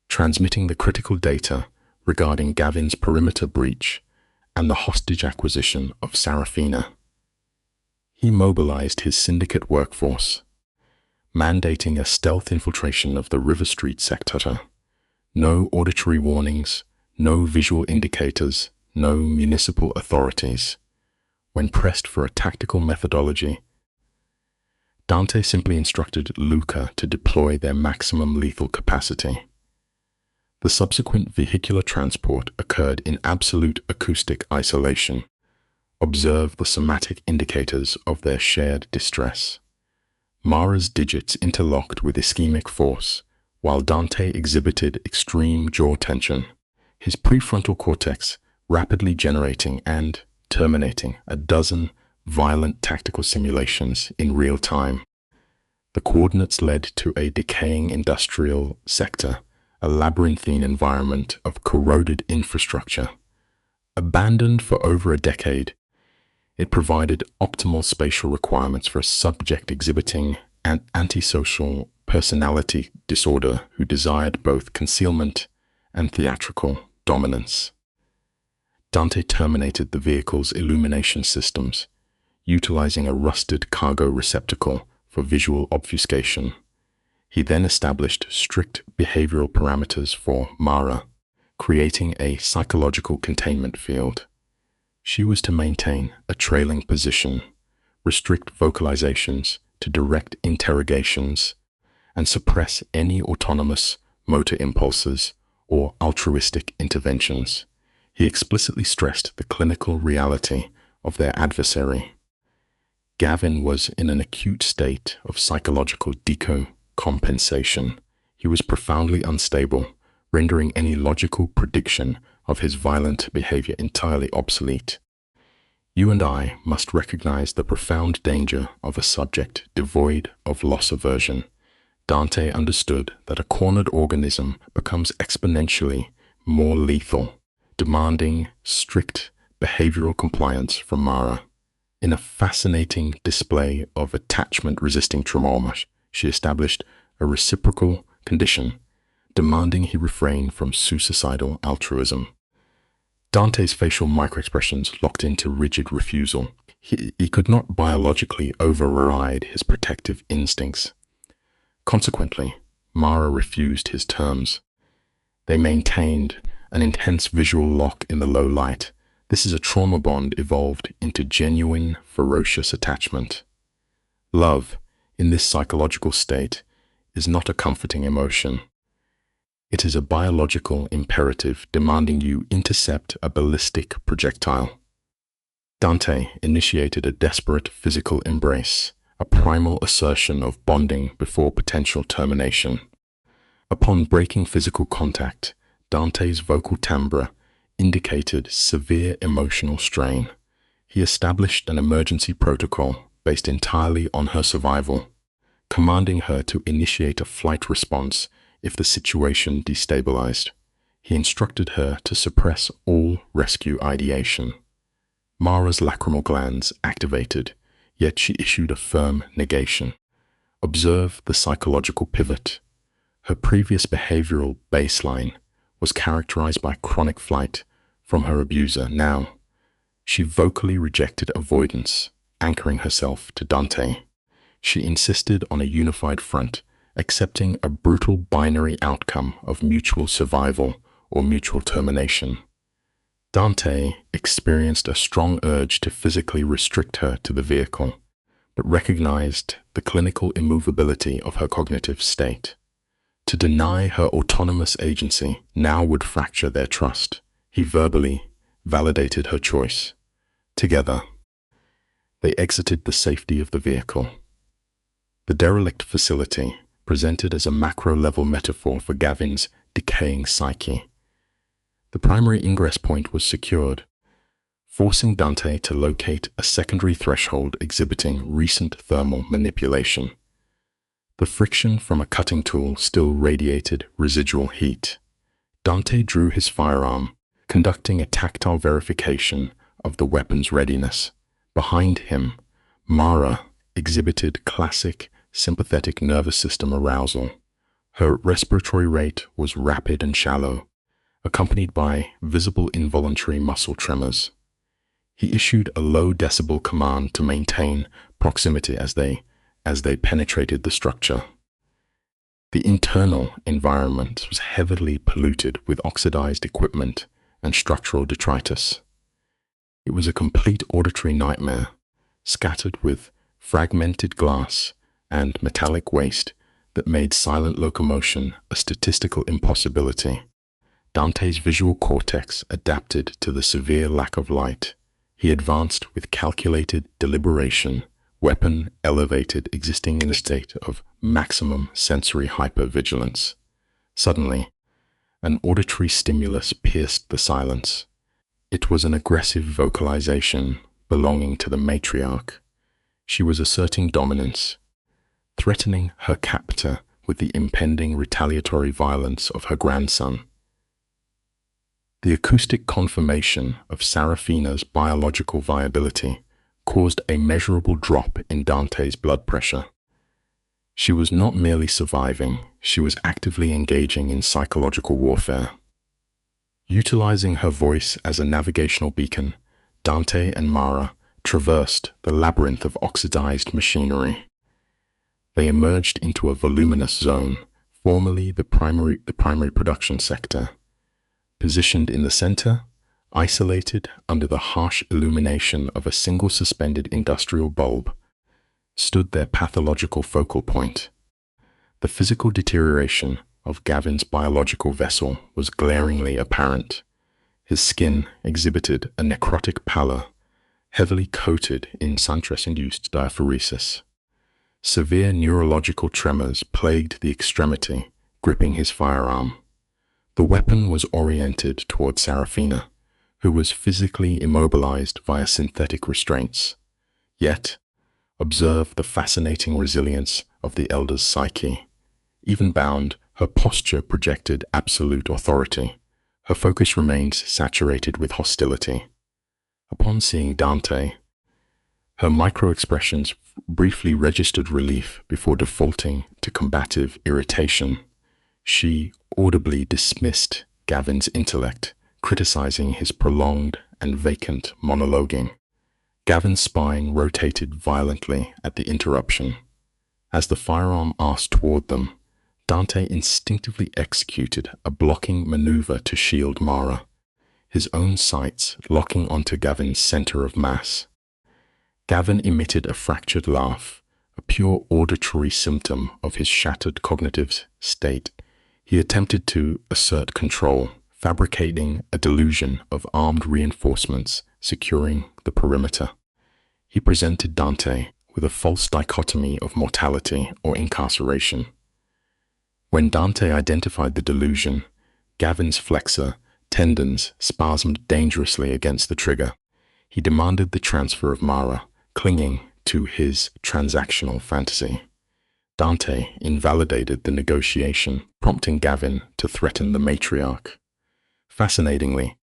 transmitting the critical data regarding Gavin's perimeter breach and the hostage acquisition of Serafina. He mobilized his syndicate workforce, mandating a stealth infiltration of the River Street sector. No auditory warnings, no visual indicators, no municipal authorities. When pressed for a tactical methodology, Dante simply instructed Luca to deploy their maximum lethal capacity. The subsequent vehicular transport occurred in absolute acoustic isolation. Observe the somatic indicators of their shared distress. Mara's digits interlocked with ischemic force, while Dante exhibited extreme jaw tension, his prefrontal cortex rapidly generating and terminating a dozen violent tactical simulations in real time. The coordinates led to a decaying industrial sector, a labyrinthine environment of corroded infrastructure. Abandoned for over a decade, it provided optimal spatial requirements for a subject exhibiting an antisocial personality disorder who desired both concealment and theatrical dominance. Dante terminated the vehicle's illumination systems, utilizing a rusted cargo receptacle for visual obfuscation. He then established strict behavioral parameters for Mara, creating a psychological containment field. She was to maintain a trailing position, restrict vocalizations to direct interrogations, and suppress any autonomous motor impulses or altruistic interventions. He explicitly stressed the clinical reality of their adversary. Gavin was in an acute state of psychological decompensation. He was profoundly unstable, rendering any logical prediction of his violent behavior entirely obsolete. You and I must recognize the profound danger of a subject devoid of loss aversion. Dante understood that a cornered organism becomes exponentially more lethal, demanding strict behavioral compliance from Mara. In a fascinating display of attachment-resisting trauma, she established a reciprocal condition, demanding he refrain from suicidal altruism. Dante's facial microexpressions locked into rigid refusal. He could not biologically override his protective instincts. Consequently, Mara refused his terms. They maintained an intense visual lock in the low light. This is a trauma bond evolved into genuine, ferocious attachment. Love, in this psychological state, is not a comforting emotion. It is a biological imperative demanding you intercept a ballistic projectile. Dante initiated a desperate physical embrace, a primal assertion of bonding before potential termination. Upon breaking physical contact, Dante's vocal timbre indicated severe emotional strain. He established an emergency protocol based entirely on her survival, commanding her to initiate a flight response if the situation destabilized. He instructed her to suppress all rescue ideation. Mara's lacrimal glands activated, yet she issued a firm negation. Observe the psychological pivot. Her previous behavioral baseline was characterized by chronic flight from her abuser. Now, she vocally rejected avoidance, anchoring herself to Dante. She insisted on a unified front, accepting a brutal binary outcome of mutual survival or mutual termination. Dante experienced a strong urge to physically restrict her to the vehicle, but recognized the clinical immovability of her cognitive state. To deny her autonomous agency now would fracture their trust. He verbally validated her choice. Together, they exited the safety of the vehicle. The derelict facility presented as a macro-level metaphor for Gavin's decaying psyche. The primary ingress point was secured, forcing Dante to locate a secondary threshold exhibiting recent thermal manipulation. The friction from a cutting tool still radiated residual heat. Dante drew his firearm, conducting a tactile verification of the weapon's readiness. Behind him, Mara exhibited classic sympathetic nervous system arousal. Her respiratory rate was rapid and shallow, accompanied by visible involuntary muscle tremors. He issued a low decibel command to maintain proximity as they penetrated the structure. The internal environment was heavily polluted with oxidized equipment and structural detritus. It was a complete auditory nightmare, scattered with fragmented glass and metallic waste that made silent locomotion a statistical impossibility. Dante's visual cortex adapted to the severe lack of light. He advanced with calculated deliberation, weapon elevated, existing in a state of maximum sensory hypervigilance. Suddenly, an auditory stimulus pierced the silence. It was an aggressive vocalization belonging to the matriarch. She was asserting dominance, threatening her captor with the impending retaliatory violence of her grandson. The acoustic confirmation of Serafina's biological viability caused a measurable drop in Dante's blood pressure. She was not merely surviving, she was actively engaging in psychological warfare. Utilizing her voice as a navigational beacon, Dante and Mara traversed the labyrinth of oxidized machinery. They emerged into a voluminous zone, formerly the primary production sector. Positioned in the center, isolated under the harsh illumination of a single suspended industrial bulb, stood their pathological focal point. The physical deterioration of Gavin's biological vessel was glaringly apparent. His skin exhibited a necrotic pallor, heavily coated in sunstress-induced diaphoresis. Severe neurological tremors plagued the extremity, gripping his firearm. The weapon was oriented toward Serafina, who was physically immobilized via synthetic restraints. Yet, observe the fascinating resilience of the elder's psyche. Even bound, her posture projected absolute authority. Her focus remained saturated with hostility. Upon seeing Dante, her micro-expressions briefly registered relief before defaulting to combative irritation. She audibly dismissed Gavin's intellect, criticizing his prolonged and vacant monologuing. Gavin's spine rotated violently at the interruption. As the firearm asked toward them, Dante instinctively executed a blocking maneuver to shield Mara, his own sights locking onto Gavin's center of mass. Gavin emitted a fractured laugh, a pure auditory symptom of his shattered cognitive state. He attempted to assert control, fabricating a delusion of armed reinforcements securing the perimeter. He presented Dante with a false dichotomy of mortality or incarceration. When Dante identified the delusion, Gavin's flexor tendons spasmed dangerously against the trigger. He demanded the transfer of Mara, clinging to his transactional fantasy. Dante invalidated the negotiation, prompting Gavin to threaten the matriarch. Fascinatingly,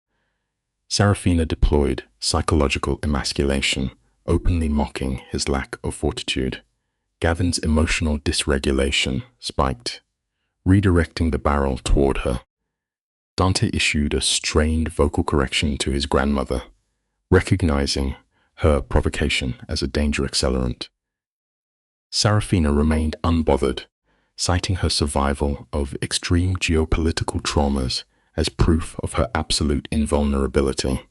Serafina deployed psychological emasculation, openly mocking his lack of fortitude. Gavin's emotional dysregulation spiked, redirecting the barrel toward her. Dante issued a strained vocal correction to his grandmother, recognizing her provocation as a danger accelerant. Serafina remained unbothered, citing her survival of extreme geopolitical traumas as proof of her absolute invulnerability.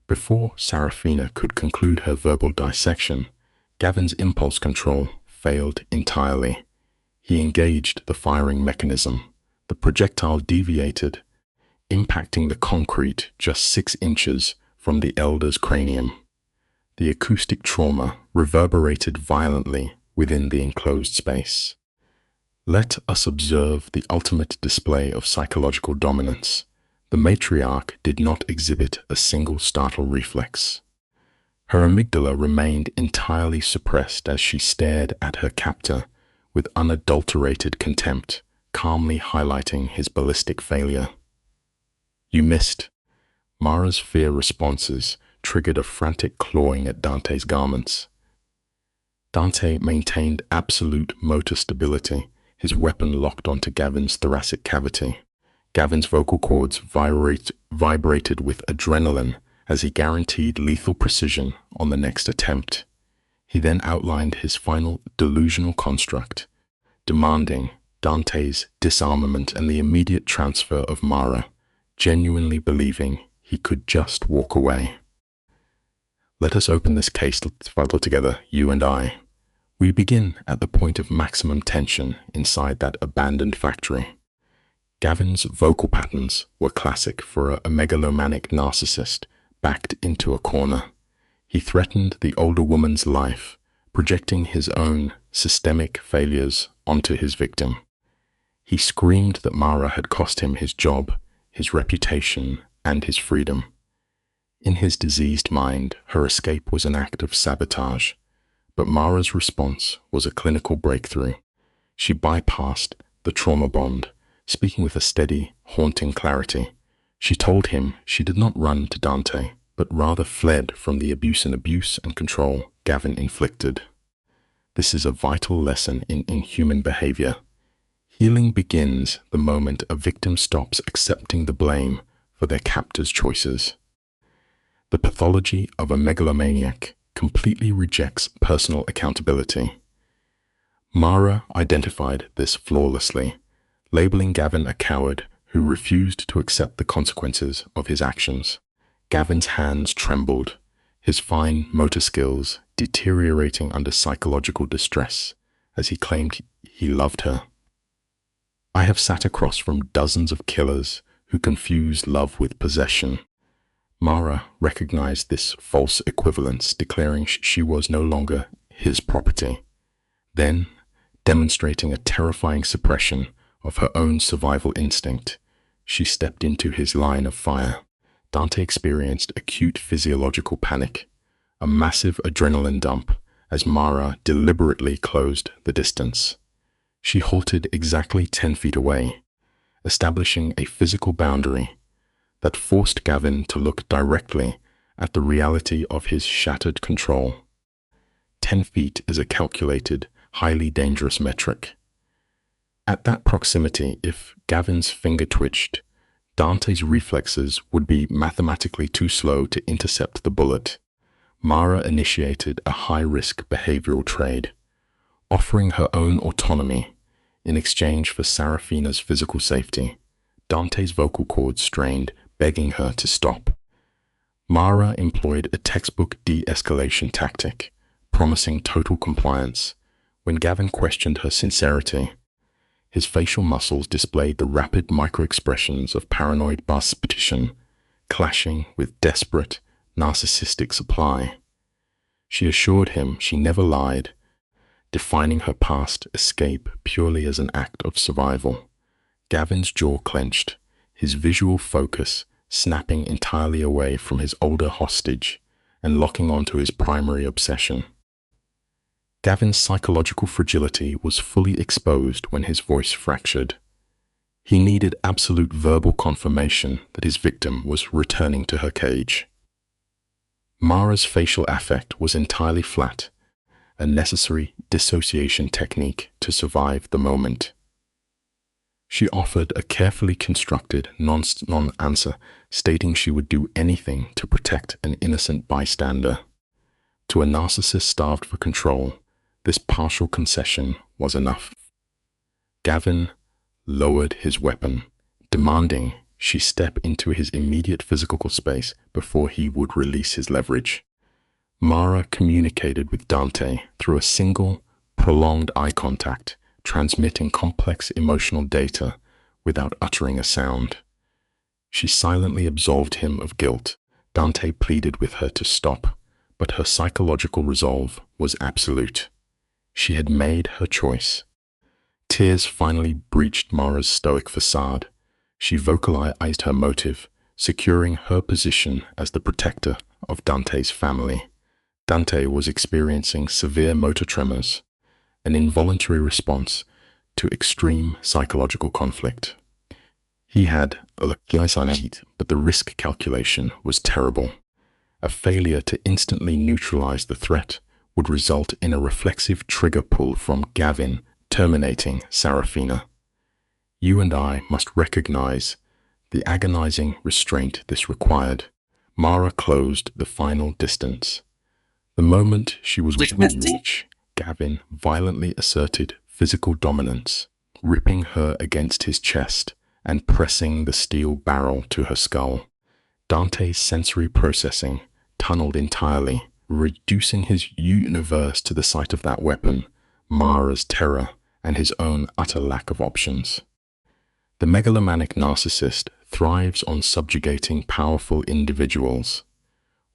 Before Serafina could conclude her verbal dissection, Gavin's impulse control failed entirely. He engaged the firing mechanism. The projectile deviated, impacting the concrete just 6 inches from the elder's cranium. The acoustic trauma reverberated violently within the enclosed space. Let us observe the ultimate display of psychological dominance. The matriarch did not exhibit a single startle reflex. Her amygdala remained entirely suppressed as she stared at her captor with unadulterated contempt, calmly highlighting his ballistic failure. "You missed." Mara's fear responses triggered a frantic clawing at Dante's garments. Dante maintained absolute motor stability, his weapon locked onto Gavin's thoracic cavity. Gavin's vocal cords vibrated with adrenaline as he guaranteed lethal precision on the next attempt. He then outlined his final delusional construct, demanding Dante's disarmament and the immediate transfer of Mara, genuinely believing he could just walk away. "Let us open this case file together, you and I." We begin at the point of maximum tension inside that abandoned factory. Gavin's vocal patterns were classic for a megalomaniac narcissist backed into a corner. He threatened the older woman's life, projecting his own systemic failures onto his victim. He screamed that Mara had cost him his job, his reputation, and his freedom. In his diseased mind, her escape was an act of sabotage, but Mara's response was a clinical breakthrough. She bypassed the trauma bond, speaking with a steady, haunting clarity. She told him she did not run to Dante, but rather fled from the abuse and control Gavin inflicted. This is a vital lesson in inhuman behavior. Healing begins the moment a victim stops accepting the blame for their captor's choices. The pathology of a megalomaniac completely rejects personal accountability. Mara identified this flawlessly, labeling Gavin a coward who refused to accept the consequences of his actions. Gavin's hands trembled, his fine motor skills deteriorating under psychological distress as he claimed he loved her. "I have sat across from dozens of killers who confuse love with possession." Mara recognized this false equivalence, declaring she was no longer his property. Then, demonstrating a terrifying suppression of her own survival instinct, she stepped into his line of fire. Dante experienced acute physiological panic, a massive adrenaline dump as Mara deliberately closed the distance. She halted exactly 10 feet away, establishing a physical boundary that forced Gavin to look directly at the reality of his shattered control. 10 feet is a calculated, highly dangerous metric. At that proximity, if Gavin's finger twitched, Dante's reflexes would be mathematically too slow to intercept the bullet. Mara initiated a high-risk behavioral trade, offering her own autonomy in exchange for Serafina's physical safety. Dante's vocal cords strained, begging her to stop. Mara employed a textbook de-escalation tactic, promising total compliance. When Gavin questioned her sincerity, his facial muscles displayed the rapid micro-expressions of paranoid suspicion, clashing with desperate, narcissistic supply. She assured him she never lied, defining her past escape purely as an act of survival. Gavin's jaw clenched, his visual focus snapping entirely away from his older hostage and locking onto his primary obsession. Gavin's psychological fragility was fully exposed when his voice fractured. He needed absolute verbal confirmation that his victim was returning to her cage. Mara's facial affect was entirely flat, a necessary dissociation technique to survive the moment. She offered a carefully constructed non-answer, stating she would do anything to protect an innocent bystander. To a narcissist starved for control, this partial concession was enough. Gavin lowered his weapon, demanding she step into his immediate physical space before he would release his leverage. Mara communicated with Dante through a single, prolonged eye contact, transmitting complex emotional data without uttering a sound. She silently absolved him of guilt. Dante pleaded with her to stop, but her psychological resolve was absolute. She had made her choice. Tears finally breached Mara's stoic facade. She vocalized her motive, securing her position as the protector of Dante's family. Dante was experiencing severe motor tremors, an involuntary response to extreme psychological conflict. He had a heat, but the risk calculation was terrible. A failure to instantly neutralize the threat would result in a reflexive trigger pull from Gavin, terminating Sarafina. You and I must recognize the agonizing restraint this required. Mara closed the final distance. The moment she was within reach, Gavin violently asserted physical dominance, ripping her against his chest and pressing the steel barrel to her skull. Dante's sensory processing tunneled entirely, reducing his universe to the sight of that weapon, Mara's terror, and his own utter lack of options. The megalomaniac narcissist thrives on subjugating powerful individuals.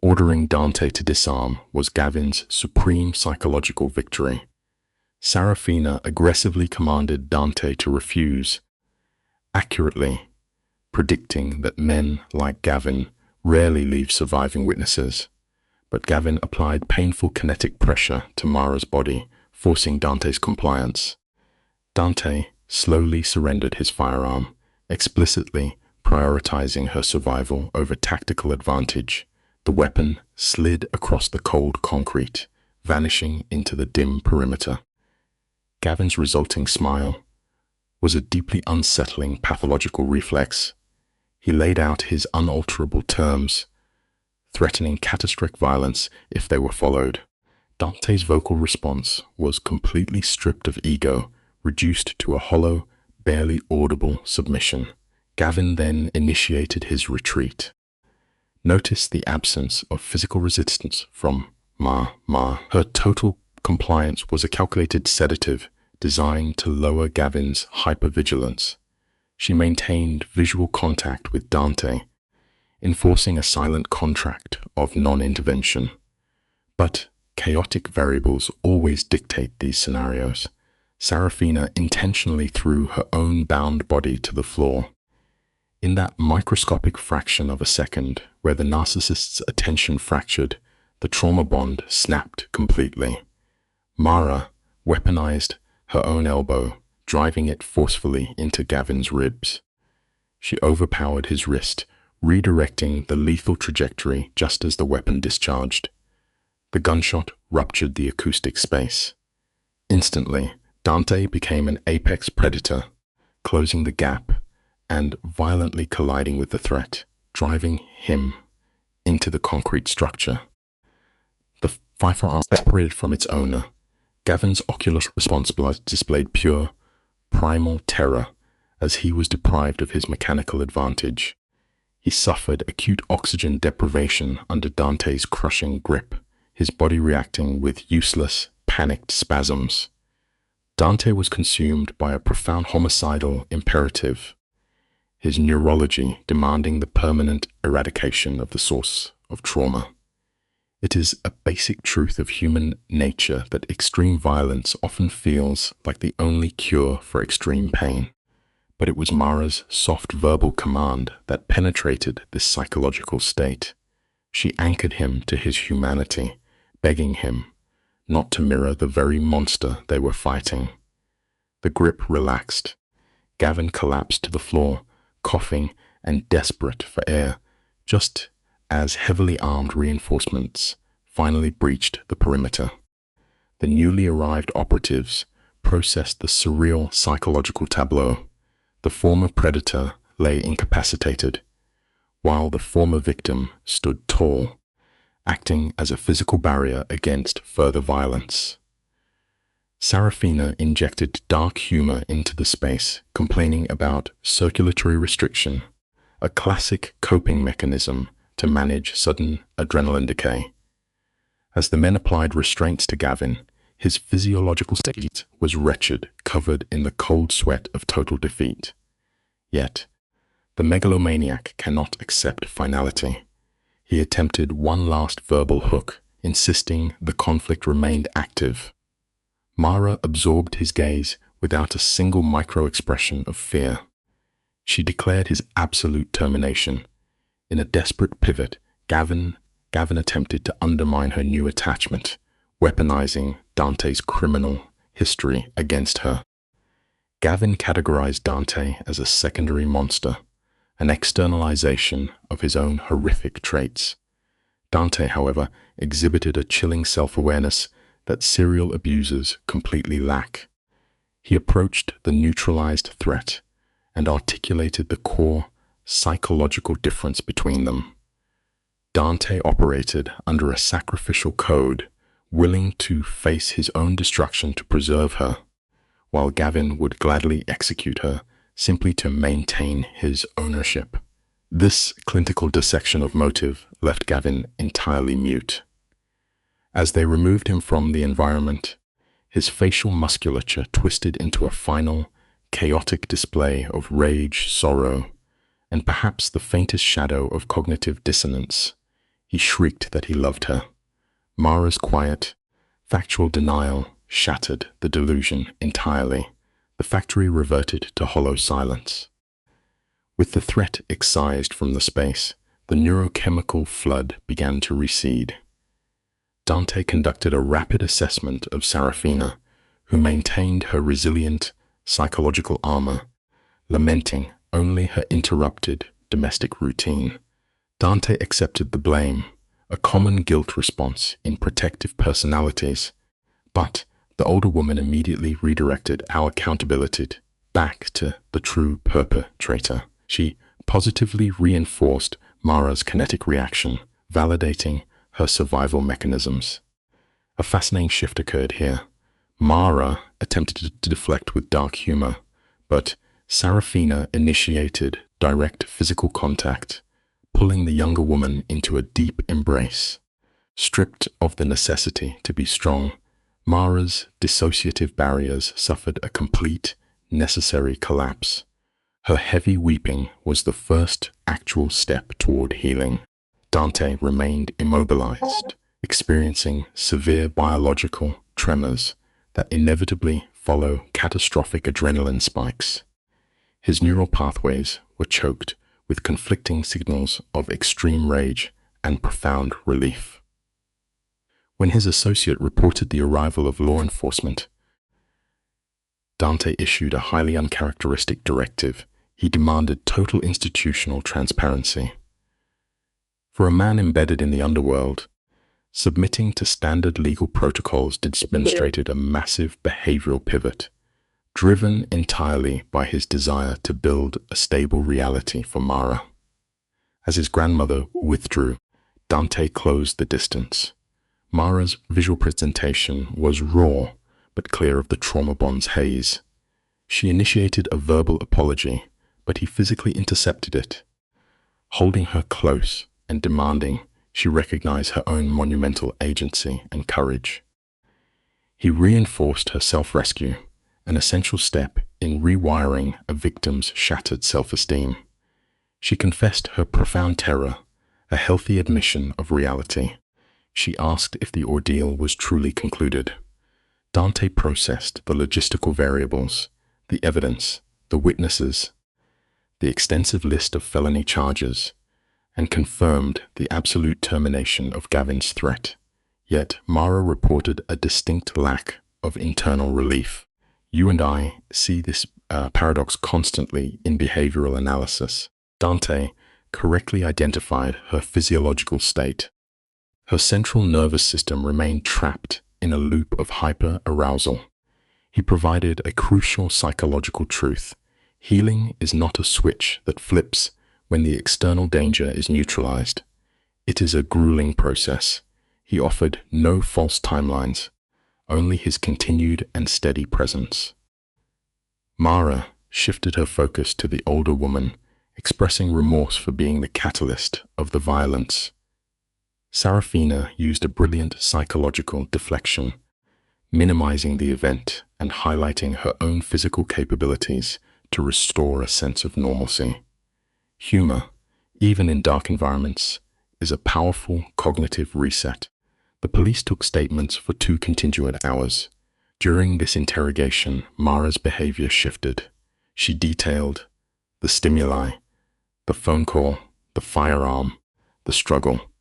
Ordering Dante to disarm was Gavin's supreme psychological victory. Sarafina aggressively commanded Dante to refuse, accurately predicting that men like Gavin rarely leave surviving witnesses. But Gavin applied painful kinetic pressure to Mara's body, forcing Dante's compliance. Dante slowly surrendered his firearm, explicitly prioritizing her survival over tactical advantage. The weapon slid across the cold concrete, vanishing into the dim perimeter. Gavin's resulting smile was a deeply unsettling pathological reflex. He laid out his unalterable terms, threatening catastrophic violence if they were followed. Dante's vocal response was completely stripped of ego, reduced to a hollow, barely audible submission. Gavin then initiated his retreat. Notice the absence of physical resistance from Ma. Her total compliance was a calculated sedative designed to lower Gavin's hypervigilance. She maintained visual contact with Dante, enforcing a silent contract of non-intervention. But chaotic variables always dictate these scenarios. Sarafina intentionally threw her own bound body to the floor. In that microscopic fraction of a second where the narcissist's attention fractured, the trauma bond snapped completely. Mara weaponized her own elbow, driving it forcefully into Gavin's ribs. She overpowered his wrist, redirecting the lethal trajectory just as the weapon discharged. The gunshot ruptured the acoustic space. Instantly, Dante became an apex predator, closing the gap and violently colliding with the threat, driving him into the concrete structure. The firearm separated from its owner. Gavin's ocular response displayed pure, primal terror as he was deprived of his mechanical advantage. He suffered acute oxygen deprivation under Dante's crushing grip, his body reacting with useless, panicked spasms. Dante was consumed by a profound homicidal imperative, his neurology demanding the permanent eradication of the source of trauma. It is a basic truth of human nature that extreme violence often feels like the only cure for extreme pain. But it was Mara's soft verbal command that penetrated this psychological state. She anchored him to his humanity, begging him not to mirror the very monster they were fighting. The grip relaxed, Gavin collapsed to the floor, coughing and desperate for air, just as heavily armed reinforcements finally breached the perimeter. The newly arrived operatives processed the surreal psychological tableau. The former predator lay incapacitated, while the former victim stood tall, acting as a physical barrier against further violence. Sarafina injected dark humor into the space, complaining about circulatory restriction, a classic coping mechanism to manage sudden adrenaline decay. As the men applied restraints to Gavin, his physiological state was wretched, covered in the cold sweat of total defeat. Yet, the megalomaniac cannot accept finality. He attempted one last verbal hook, insisting the conflict remained active. Mara absorbed his gaze without a single micro-expression of fear. She declared his absolute termination. In a desperate pivot, Gavin attempted to undermine her new attachment, weaponizing Dante's criminal history against her. Gavin categorized Dante as a secondary monster, an externalization of his own horrific traits. Dante, however, exhibited a chilling self-awareness that serial abusers completely lack. He approached the neutralized threat and articulated the core psychological difference between them. Dante operated under a sacrificial code, willing to face his own destruction to preserve her, while Gavin would gladly execute her simply to maintain his ownership. This clinical dissection of motive left Gavin entirely mute. As they removed him from the environment, his facial musculature twisted into a final, chaotic display of rage, sorrow, and perhaps the faintest shadow of cognitive dissonance. He shrieked that he loved her. Mara's quiet, factual denial shattered the delusion entirely. The factory reverted to hollow silence. With the threat excised from the space, the neurochemical flood began to recede. Dante conducted a rapid assessment of Sarafina, who maintained her resilient psychological armor, lamenting only her interrupted domestic routine. Dante accepted the blame, a common guilt response in protective personalities, but the older woman immediately redirected our accountability back to the true perpetrator. She positively reinforced Mara's kinetic reaction, validating her survival mechanisms. A fascinating shift occurred here. Mara attempted to deflect with dark humor, but Sarafina initiated direct physical contact, pulling the younger woman into a deep embrace. Stripped of the necessity to be strong, Mara's dissociative barriers suffered a complete, necessary collapse. Her heavy weeping was the first actual step toward healing. Dante remained immobilized, experiencing severe biological tremors that inevitably follow catastrophic adrenaline spikes. His neural pathways were choked with conflicting signals of extreme rage and profound relief. When his associate reported the arrival of law enforcement, Dante issued a highly uncharacteristic directive. He demanded total institutional transparency. For a man embedded in the underworld, submitting to standard legal protocols demonstrated a massive behavioral pivot, driven entirely by his desire to build a stable reality for Mara. As his grandmother withdrew, Dante closed the distance. Mara's visual presentation was raw, but clear of the trauma bond's haze. She initiated a verbal apology, but he physically intercepted it. Holding her close and demanding she recognize her own monumental agency and courage. He reinforced her self-rescue, an essential step in rewiring a victim's shattered self-esteem. She confessed her profound terror, a healthy admission of reality. She asked if the ordeal was truly concluded. Dante processed the logistical variables, the evidence, the witnesses, the extensive list of felony charges, and confirmed the absolute termination of Gavin's threat. Yet Mara reported a distinct lack of internal relief. You and I see this paradox constantly in behavioral analysis. Dante correctly identified her physiological state. Her central nervous system remained trapped in a loop of hyper-arousal. He provided a crucial psychological truth. Healing is not a switch that flips when the external danger is neutralized. It is a grueling process. He offered no false timelines, only his continued and steady presence. Mara shifted her focus to the older woman, expressing remorse for being the catalyst of the violence. Serafina used a brilliant psychological deflection, minimizing the event and highlighting her own physical capabilities to restore a sense of normalcy. Humor, even in dark environments, is a powerful cognitive reset. The police took statements for 2 continuous hours. During this interrogation, Mara's behavior shifted. She detailed the stimuli, the phone call, the firearm, the struggle,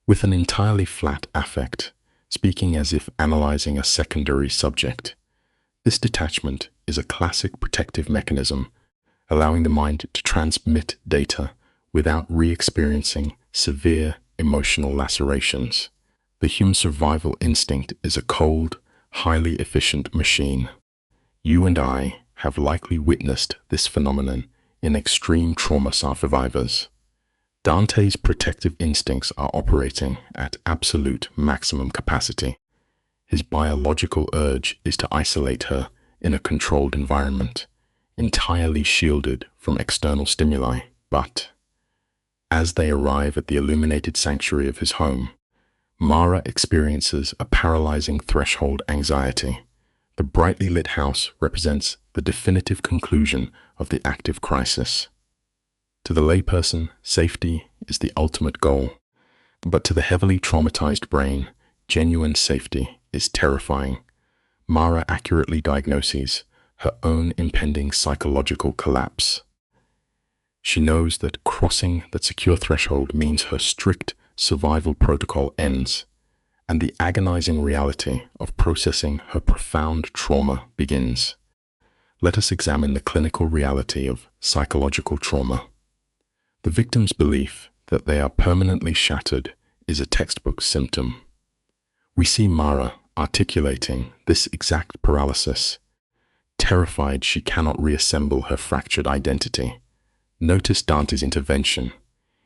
with an entirely flat affect, speaking as if analyzing a secondary subject. This detachment is a classic protective mechanism, allowing the mind to transmit data without re-experiencing severe emotional lacerations. The human survival instinct is a cold, highly efficient machine. You and I have likely witnessed this phenomenon in extreme trauma survivors. Dante's protective instincts are operating at absolute maximum capacity. His biological urge is to isolate her in a controlled environment, entirely shielded from external stimuli. But as they arrive at the illuminated sanctuary of his home, Mara experiences a paralyzing threshold anxiety. The brightly lit house represents the definitive conclusion of the active crisis. To the layperson, safety is the ultimate goal. But to the heavily traumatized brain, genuine safety is terrifying. Mara accurately diagnoses her own impending psychological collapse. She knows that crossing that secure threshold means her strict survival protocol ends, and the agonizing reality of processing her profound trauma begins. Let us examine the clinical reality of psychological trauma. The victim's belief that they are permanently shattered is a textbook symptom. We see Mara articulating this exact paralysis, terrified she cannot reassemble her fractured identity. Notice Dante's intervention.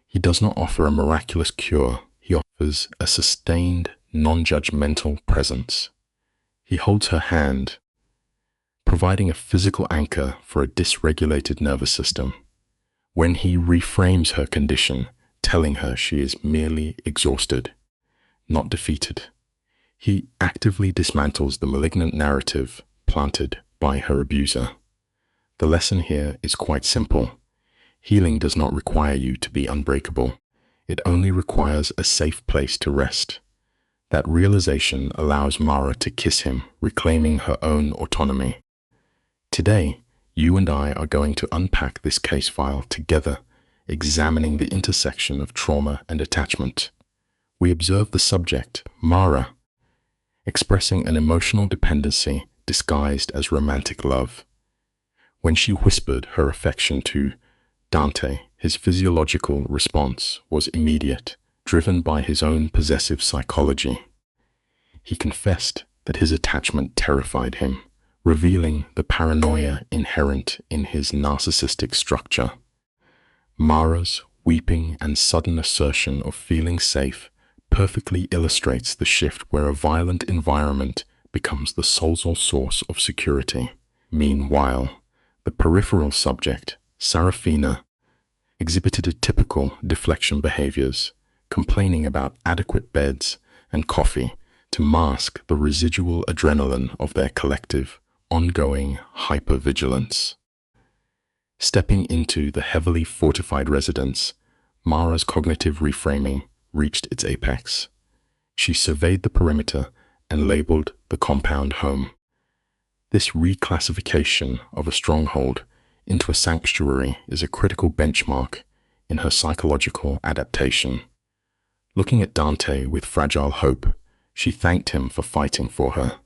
He does not offer a miraculous cure. He offers a sustained, non-judgmental presence. He holds her hand, providing a physical anchor for a dysregulated nervous system. When he reframes her condition, telling her she is merely exhausted, not defeated, he actively dismantles the malignant narrative planted by her abuser. The lesson here is quite simple. Healing does not require you to be unbreakable. It only requires a safe place to rest. That realization allows Mara to kiss him, reclaiming her own autonomy. Today, you and I are going to unpack this case file together, examining the intersection of trauma and attachment. We observe the subject, Mara, expressing an emotional dependency disguised as romantic love. When she whispered her affection to Dante, his physiological response was immediate, driven by his own possessive psychology. He confessed that his attachment terrified him, revealing the paranoia inherent in his narcissistic structure. Mara's weeping and sudden assertion of feeling safe perfectly illustrates the shift where a violent environment becomes the sole source of security. Meanwhile, the peripheral subject, Serafina, exhibited typical deflection behaviors, complaining about adequate beds and coffee to mask the residual adrenaline of their collective, ongoing hypervigilance. Stepping into the heavily fortified residence, Mara's cognitive reframing reached its apex. She surveyed the perimeter and labeled the compound home. This reclassification of a stronghold into a sanctuary is a critical benchmark in her psychological adaptation. Looking at Dante with fragile hope, she thanked him for fighting for her.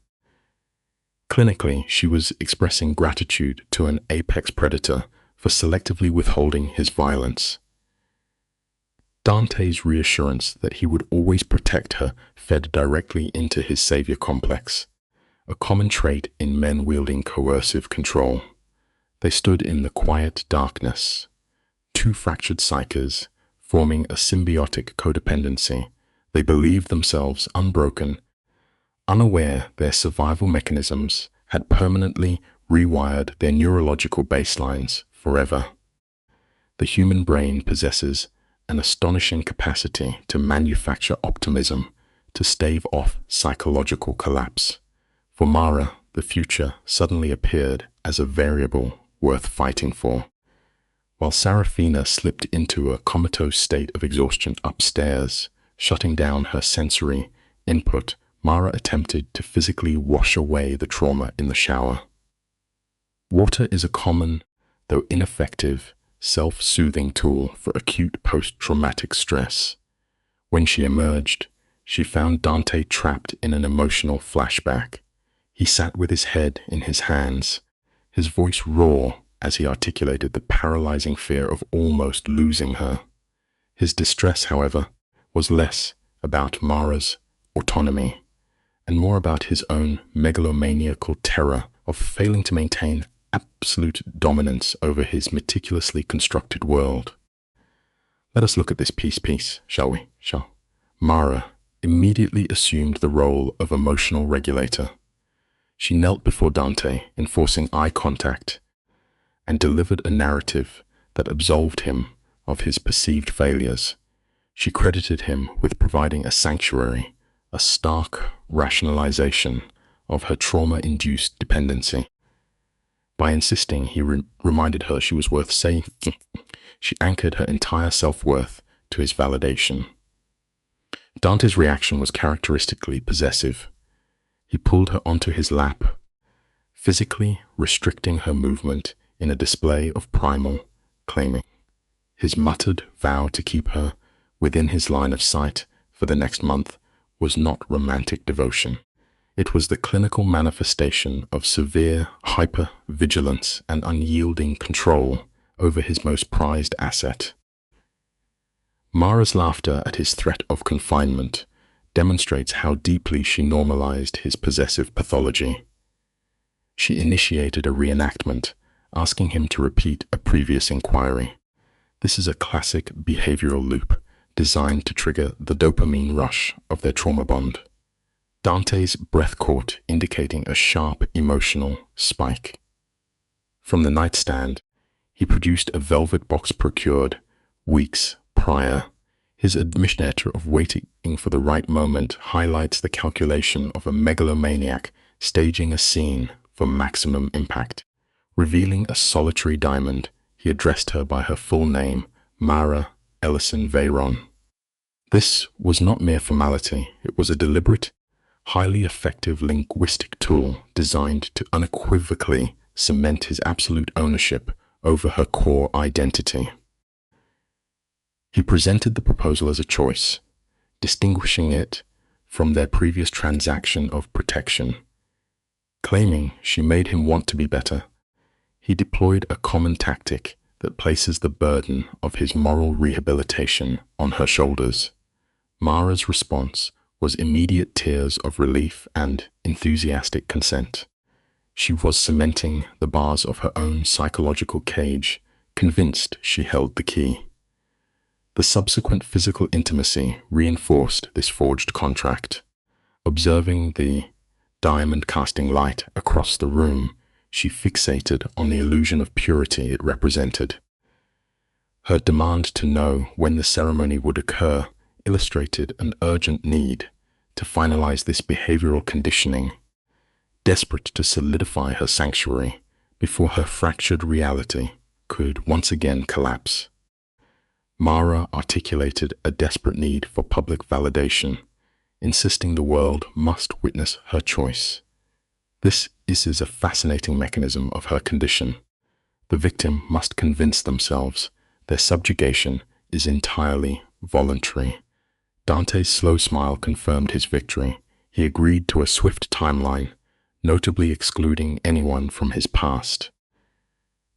Clinically, she was expressing gratitude to an apex predator for selectively withholding his violence. Dante's reassurance that he would always protect her fed directly into his savior complex, a common trait in men wielding coercive control. They stood in the quiet darkness, two fractured psyches forming a symbiotic codependency. They believed themselves unbroken, unaware their survival mechanisms had permanently rewired their neurological baselines forever. The human brain possesses an astonishing capacity to manufacture optimism, to stave off psychological collapse. For Mara, the future suddenly appeared as a variable worth fighting for. While Serafina slipped into a comatose state of exhaustion upstairs, shutting down her sensory input, Mara attempted to physically wash away the trauma in the shower. Water is a common, though ineffective, self-soothing tool for acute post-traumatic stress. When she emerged, she found Dante trapped in an emotional flashback. He sat with his head in his hands, his voice raw as he articulated the paralyzing fear of almost losing her. His distress, however, was less about Mara's autonomy and more about his own megalomaniacal terror of failing to maintain absolute dominance over his meticulously constructed world. Let us look at this piece, shall we? Mara immediately assumed the role of emotional regulator. She knelt before Dante, enforcing eye contact, and delivered a narrative that absolved him of his perceived failures. She credited him with providing a sanctuary, a stark rationalization of her trauma-induced dependency. By insisting he reminded her she was worth saving, she anchored her entire self-worth to his validation. Dante's reaction was characteristically possessive. He pulled her onto his lap, physically restricting her movement in a display of primal claiming. His muttered vow to keep her within his line of sight for the next month was not romantic devotion. It was the clinical manifestation of severe hyper-vigilance and unyielding control over his most prized asset. Mara's laughter at his threat of confinement demonstrates how deeply she normalized his possessive pathology. She initiated a reenactment, asking him to repeat a previous inquiry. This is a classic behavioral loop designed to trigger the dopamine rush of their trauma bond. Dante's breath caught, indicating a sharp emotional spike. From the nightstand, he produced a velvet box procured weeks prior. His admission of waiting for the right moment highlights the calculation of a megalomaniac staging a scene for maximum impact. Revealing a solitary diamond, he addressed her by her full name, Mara Ellison Veyron. This was not mere formality. It was a deliberate, highly effective linguistic tool designed to unequivocally cement his absolute ownership over her core identity. He presented the proposal as a choice, distinguishing it from their previous transaction of protection. Claiming she made him want to be better, he deployed a common tactic that places the burden of his moral rehabilitation on her shoulders. Mara's response was immediate tears of relief and enthusiastic consent. She was cementing the bars of her own psychological cage, convinced she held the key. The subsequent physical intimacy reinforced this forged contract. Observing the diamond-casting light across the room, she fixated on the illusion of purity it represented. Her demand to know when the ceremony would occur illustrated an urgent need to finalize this behavioral conditioning, desperate to solidify her sanctuary before her fractured reality could once again collapse. Mara articulated a desperate need for public validation, insisting the world must witness her choice. This is a fascinating mechanism of her condition. The victim must convince themselves their subjugation is entirely voluntary. Dante's slow smile confirmed his victory. He agreed to a swift timeline, notably excluding anyone from his past.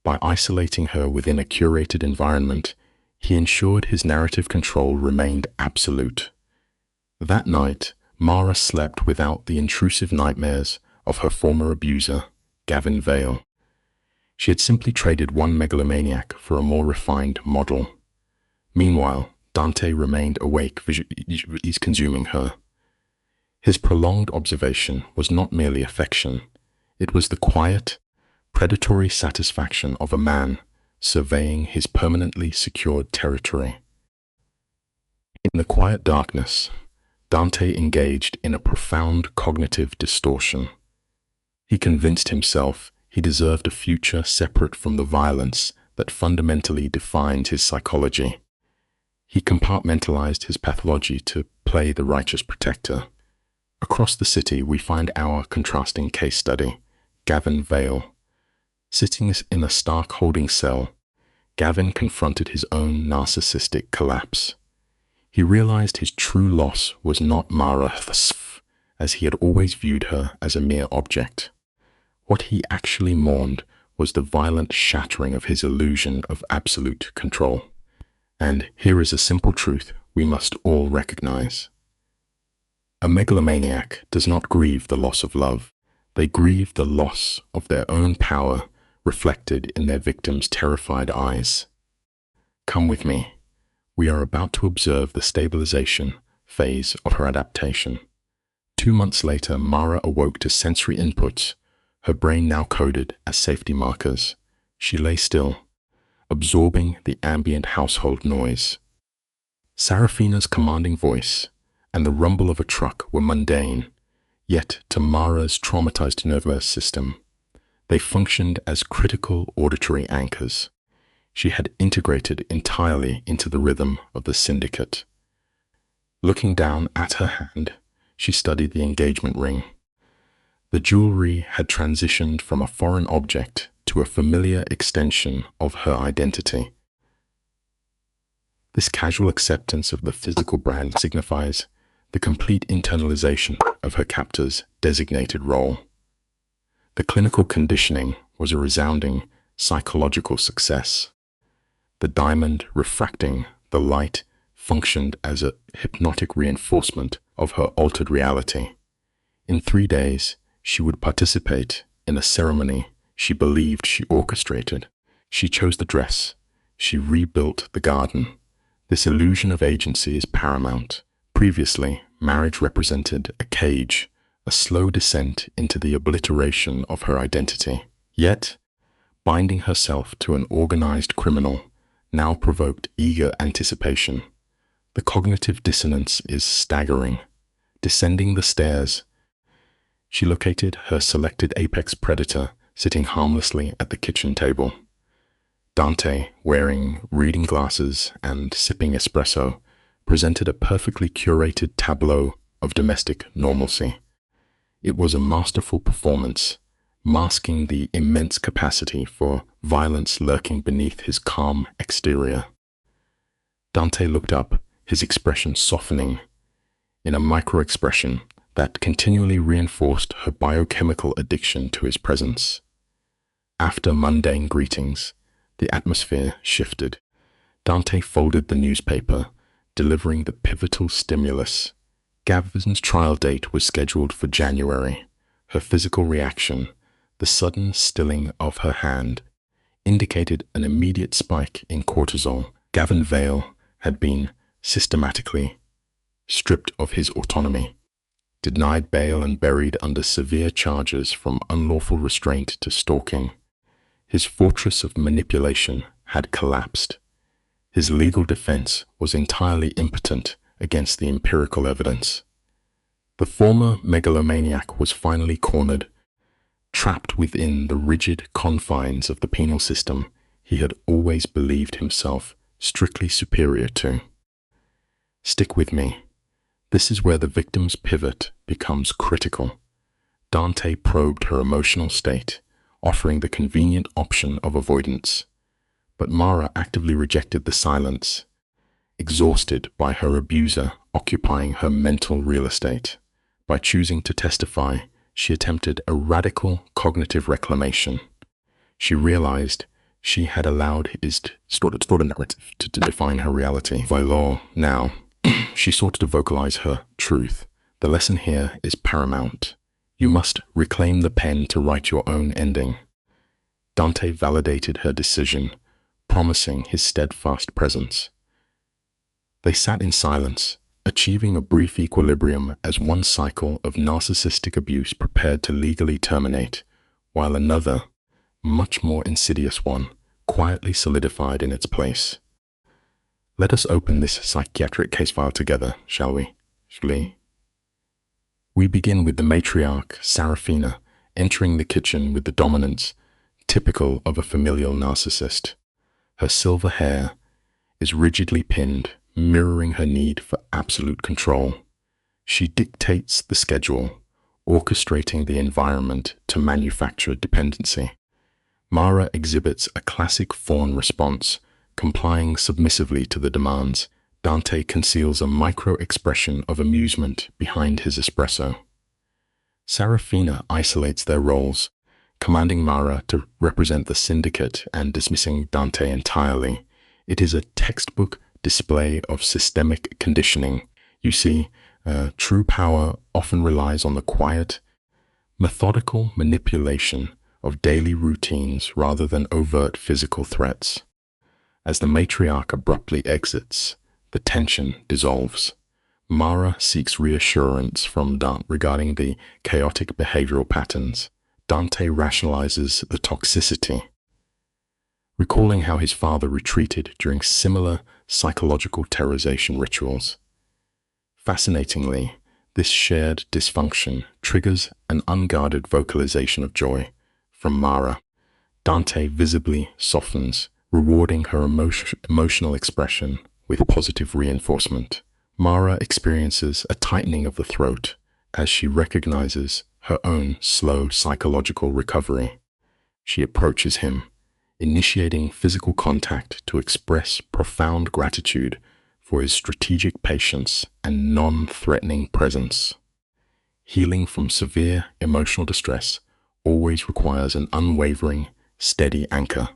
By isolating her within a curated environment, he ensured his narrative control remained absolute. That night, Mara slept without the intrusive nightmares of her former abuser, Gavin Vale. She had simply traded one megalomaniac for a more refined model. Meanwhile, Dante remained awake, visually consuming her. His prolonged observation was not merely affection, it was the quiet, predatory satisfaction of a man surveying his permanently secured territory. In the quiet darkness, Dante engaged in a profound cognitive distortion. He convinced himself he deserved a future separate from the violence that fundamentally defined his psychology. He compartmentalized his pathology to play the righteous protector. Across the city, we find our contrasting case study, Gavin Vale. Sitting in a stark holding cell, Gavin confronted his own narcissistic collapse. He realized his true loss was not Mara, as he had always viewed her as a mere object. What he actually mourned was the violent shattering of his illusion of absolute control. And here is a simple truth we must all recognize. A megalomaniac does not grieve the loss of love. They grieve the loss of their own power reflected in their victim's terrified eyes. Come with me. We are about to observe the stabilization phase of her adaptation. 2 months later, Mara awoke to sensory inputs, her brain now coded as safety markers. She lay still, absorbing the ambient household noise. Serafina's commanding voice and the rumble of a truck were mundane, yet to Mara's traumatized nervous system, they functioned as critical auditory anchors. She had integrated entirely into the rhythm of the syndicate. Looking down at her hand, she studied the engagement ring. The jewelry had transitioned from a foreign object to a familiar extension of her identity. This casual acceptance of the physical brand signifies the complete internalization of her captor's designated role. The clinical conditioning was a resounding psychological success. The diamond refracting the light functioned as a hypnotic reinforcement of her altered reality. In 3 days, she would participate in a ceremony she believed she orchestrated. She chose the dress. She rebuilt the garden. This illusion of agency is paramount. Previously, marriage represented a cage, a slow descent into the obliteration of her identity. Yet, binding herself to an organized criminal now provoked eager anticipation. The cognitive dissonance is staggering. Descending the stairs, she located her selected apex predator sitting harmlessly at the kitchen table. Dante, wearing reading glasses and sipping espresso, presented a perfectly curated tableau of domestic normalcy. It was a masterful performance, masking the immense capacity for violence lurking beneath his calm exterior. Dante looked up, his expression softening in a micro-expression that continually reinforced her biochemical addiction to his presence. After mundane greetings, the atmosphere shifted. Dante folded the newspaper, delivering the pivotal stimulus. Gavin's trial date was scheduled for January. Her physical reaction, the sudden stilling of her hand, indicated an immediate spike in cortisol. Gavin Vale had been systematically stripped of his autonomy, denied bail and buried under severe charges from unlawful restraint to stalking. His fortress of manipulation had collapsed. His legal defense was entirely impotent against the empirical evidence. The former megalomaniac was finally cornered, trapped within the rigid confines of the penal system he had always believed himself strictly superior to. Stick with me. This is where the victim's pivot becomes critical. Dante probed her emotional state, offering the convenient option of avoidance. But Mara actively rejected the silence, exhausted by her abuser occupying her mental real estate. By choosing to testify, she attempted a radical cognitive reclamation. She realized she had allowed his distorted narrative to define her reality. By law, now, she sought to vocalize her truth. The lesson here is paramount. You must reclaim the pen to write your own ending. Dante validated her decision, promising his steadfast presence. They sat in silence, achieving a brief equilibrium as one cycle of narcissistic abuse prepared to legally terminate, while another, much more insidious one, quietly solidified in its place. Let us open this psychiatric case file together, shall we? We begin with the matriarch, Serafina, entering the kitchen with the dominance typical of a familial narcissist. Her silver hair is rigidly pinned, mirroring her need for absolute control. She dictates the schedule, orchestrating the environment to manufacture dependency. Mara exhibits a classic fawn response, complying submissively to the demands. Dante conceals a micro-expression of amusement behind his espresso. Serafina isolates their roles, commanding Mara to represent the syndicate and dismissing Dante entirely. It is a textbook display of systemic conditioning. You see, true power often relies on the quiet, methodical manipulation of daily routines rather than overt physical threats. As the matriarch abruptly exits, the tension dissolves. Mara seeks reassurance from Dante regarding the chaotic behavioral patterns. Dante rationalizes the toxicity, recalling how his father retreated during similar psychological terrorization rituals. Fascinatingly, this shared dysfunction triggers an unguarded vocalization of joy from Mara. Dante visibly softens, rewarding her emotional expression with positive reinforcement. Mara experiences a tightening of the throat as she recognizes her own slow psychological recovery. She approaches him, initiating physical contact to express profound gratitude for his strategic patience and non-threatening presence. Healing from severe emotional distress always requires an unwavering, steady anchor.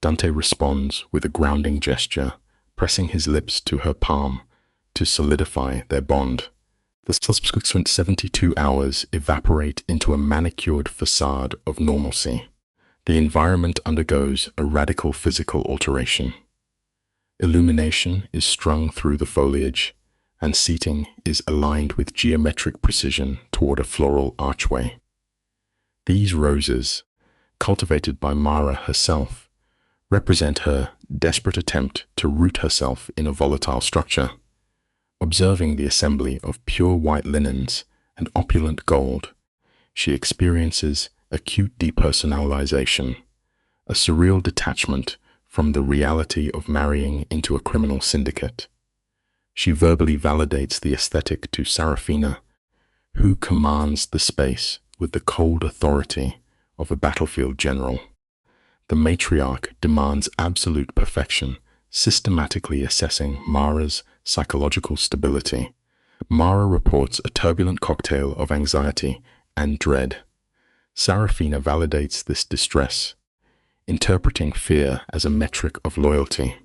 Dante responds with a grounding gesture, pressing his lips to her palm to solidify their bond. The subsequent 72 hours evaporate into a manicured facade of normalcy. The environment undergoes a radical physical alteration. Illumination is strung through the foliage, and seating is aligned with geometric precision toward a floral archway. These roses, cultivated by Mara herself, represent her desperate attempt to root herself in a volatile structure. Observing the assembly of pure white linens and opulent gold, she experiences acute depersonalization, a surreal detachment from the reality of marrying into a criminal syndicate. She verbally validates the aesthetic to Serafina, who commands the space with the cold authority of a battlefield general. The matriarch demands absolute perfection, systematically assessing Mara's psychological stability. Mara reports a turbulent cocktail of anxiety and dread. Serafina validates this distress, interpreting fear as a metric of loyalty.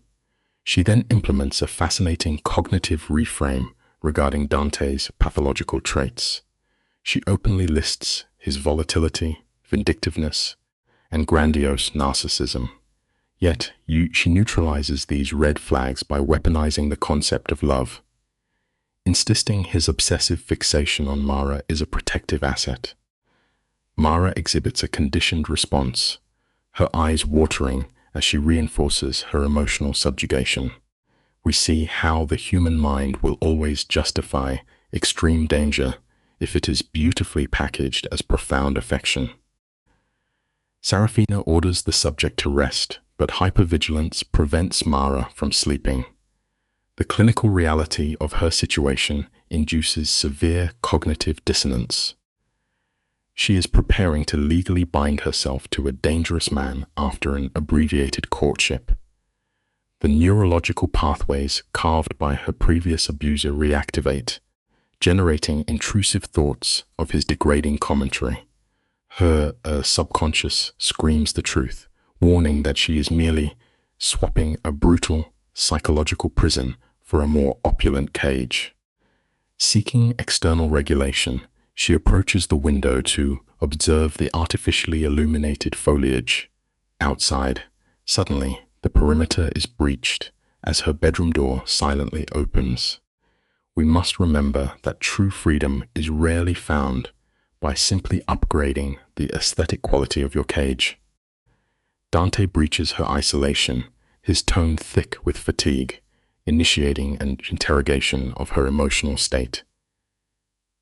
She then implements a fascinating cognitive reframe regarding Dante's pathological traits. She openly lists his volatility, vindictiveness, and grandiose narcissism. Yet, she neutralizes these red flags by weaponizing the concept of love, insisting his obsessive fixation on Mara is a protective asset. Mara exhibits a conditioned response, her eyes watering as she reinforces her emotional subjugation. We see how the human mind will always justify extreme danger if it is beautifully packaged as profound affection. Serafina orders the subject to rest, but hypervigilance prevents Mara from sleeping. The clinical reality of her situation induces severe cognitive dissonance. She is preparing to legally bind herself to a dangerous man after an abbreviated courtship. The neurological pathways carved by her previous abuser reactivate, generating intrusive thoughts of his degrading commentary. Her subconscious screams the truth, warning that she is merely swapping a brutal psychological prison for a more opulent cage. Seeking external regulation, she approaches the window to observe the artificially illuminated foliage. Outside, suddenly, the perimeter is breached as her bedroom door silently opens. We must remember that true freedom is rarely found by simply upgrading the aesthetic quality of your cage. Dante breaches her isolation, his tone thick with fatigue, initiating an interrogation of her emotional state.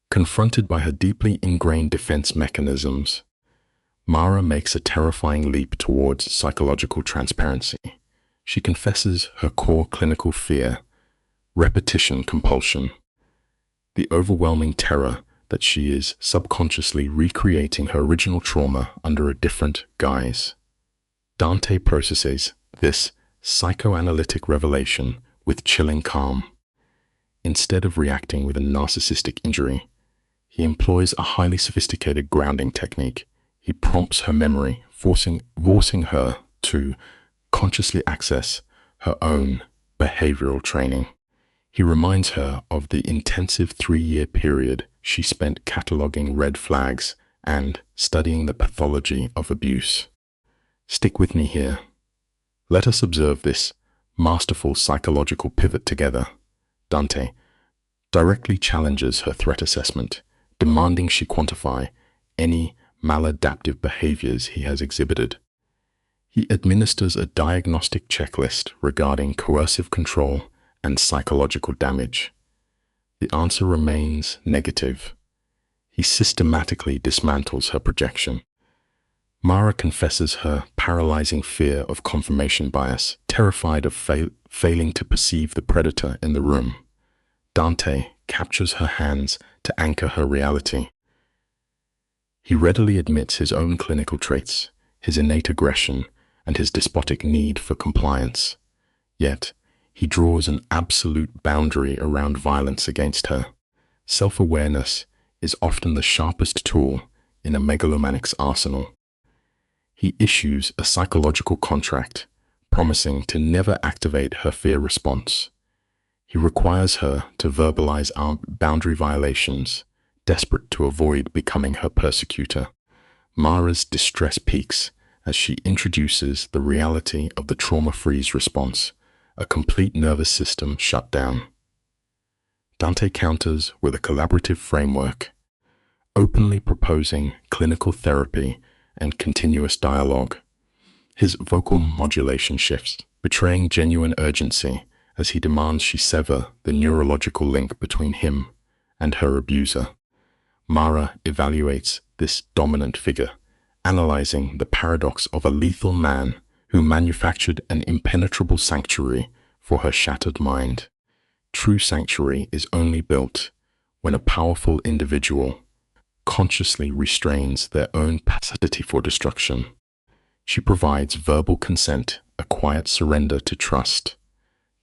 Confronted by her deeply ingrained defense mechanisms, Mara makes a terrifying leap towards psychological transparency. She confesses her core clinical fear, repetition compulsion, the overwhelming terror that she is subconsciously recreating her original trauma under a different guise. Dante processes this psychoanalytic revelation with chilling calm. Instead of reacting with a narcissistic injury, he employs a highly sophisticated grounding technique. He prompts her memory, forcing her to consciously access her own behavioral training. He reminds her of the intensive 3-year period she spent cataloging red flags and studying the pathology of abuse. Stick with me here. Let us observe this masterful psychological pivot together. Dante directly challenges her threat assessment, demanding she quantify any maladaptive behaviors he has exhibited. He administers a diagnostic checklist regarding coercive control and psychological damage. The answer remains negative. He systematically dismantles her projection. Mara confesses her paralyzing fear of confirmation bias, terrified of failing to perceive the predator in the room. Dante captures her hands to anchor her reality. He readily admits his own clinical traits, his innate aggression, and his despotic need for compliance. Yet, he draws an absolute boundary around violence against her. Self-awareness is often the sharpest tool in a megalomanic's arsenal. He issues a psychological contract, promising to never activate her fear response. He requires her to verbalize our boundary violations, desperate to avoid becoming her persecutor. Mara's distress peaks as she introduces the reality of the trauma freeze response, a complete nervous system shutdown. Dante counters with a collaborative framework, openly proposing clinical therapy and continuous dialogue. His vocal modulation shifts, betraying genuine urgency as he demands she sever the neurological link between him and her abuser. Mara evaluates this dominant figure, analyzing the paradox of a lethal man who manufactured an impenetrable sanctuary for her shattered mind. True sanctuary is only built when a powerful individual consciously restrains their own capacity for destruction. She provides verbal consent, a quiet surrender to trust.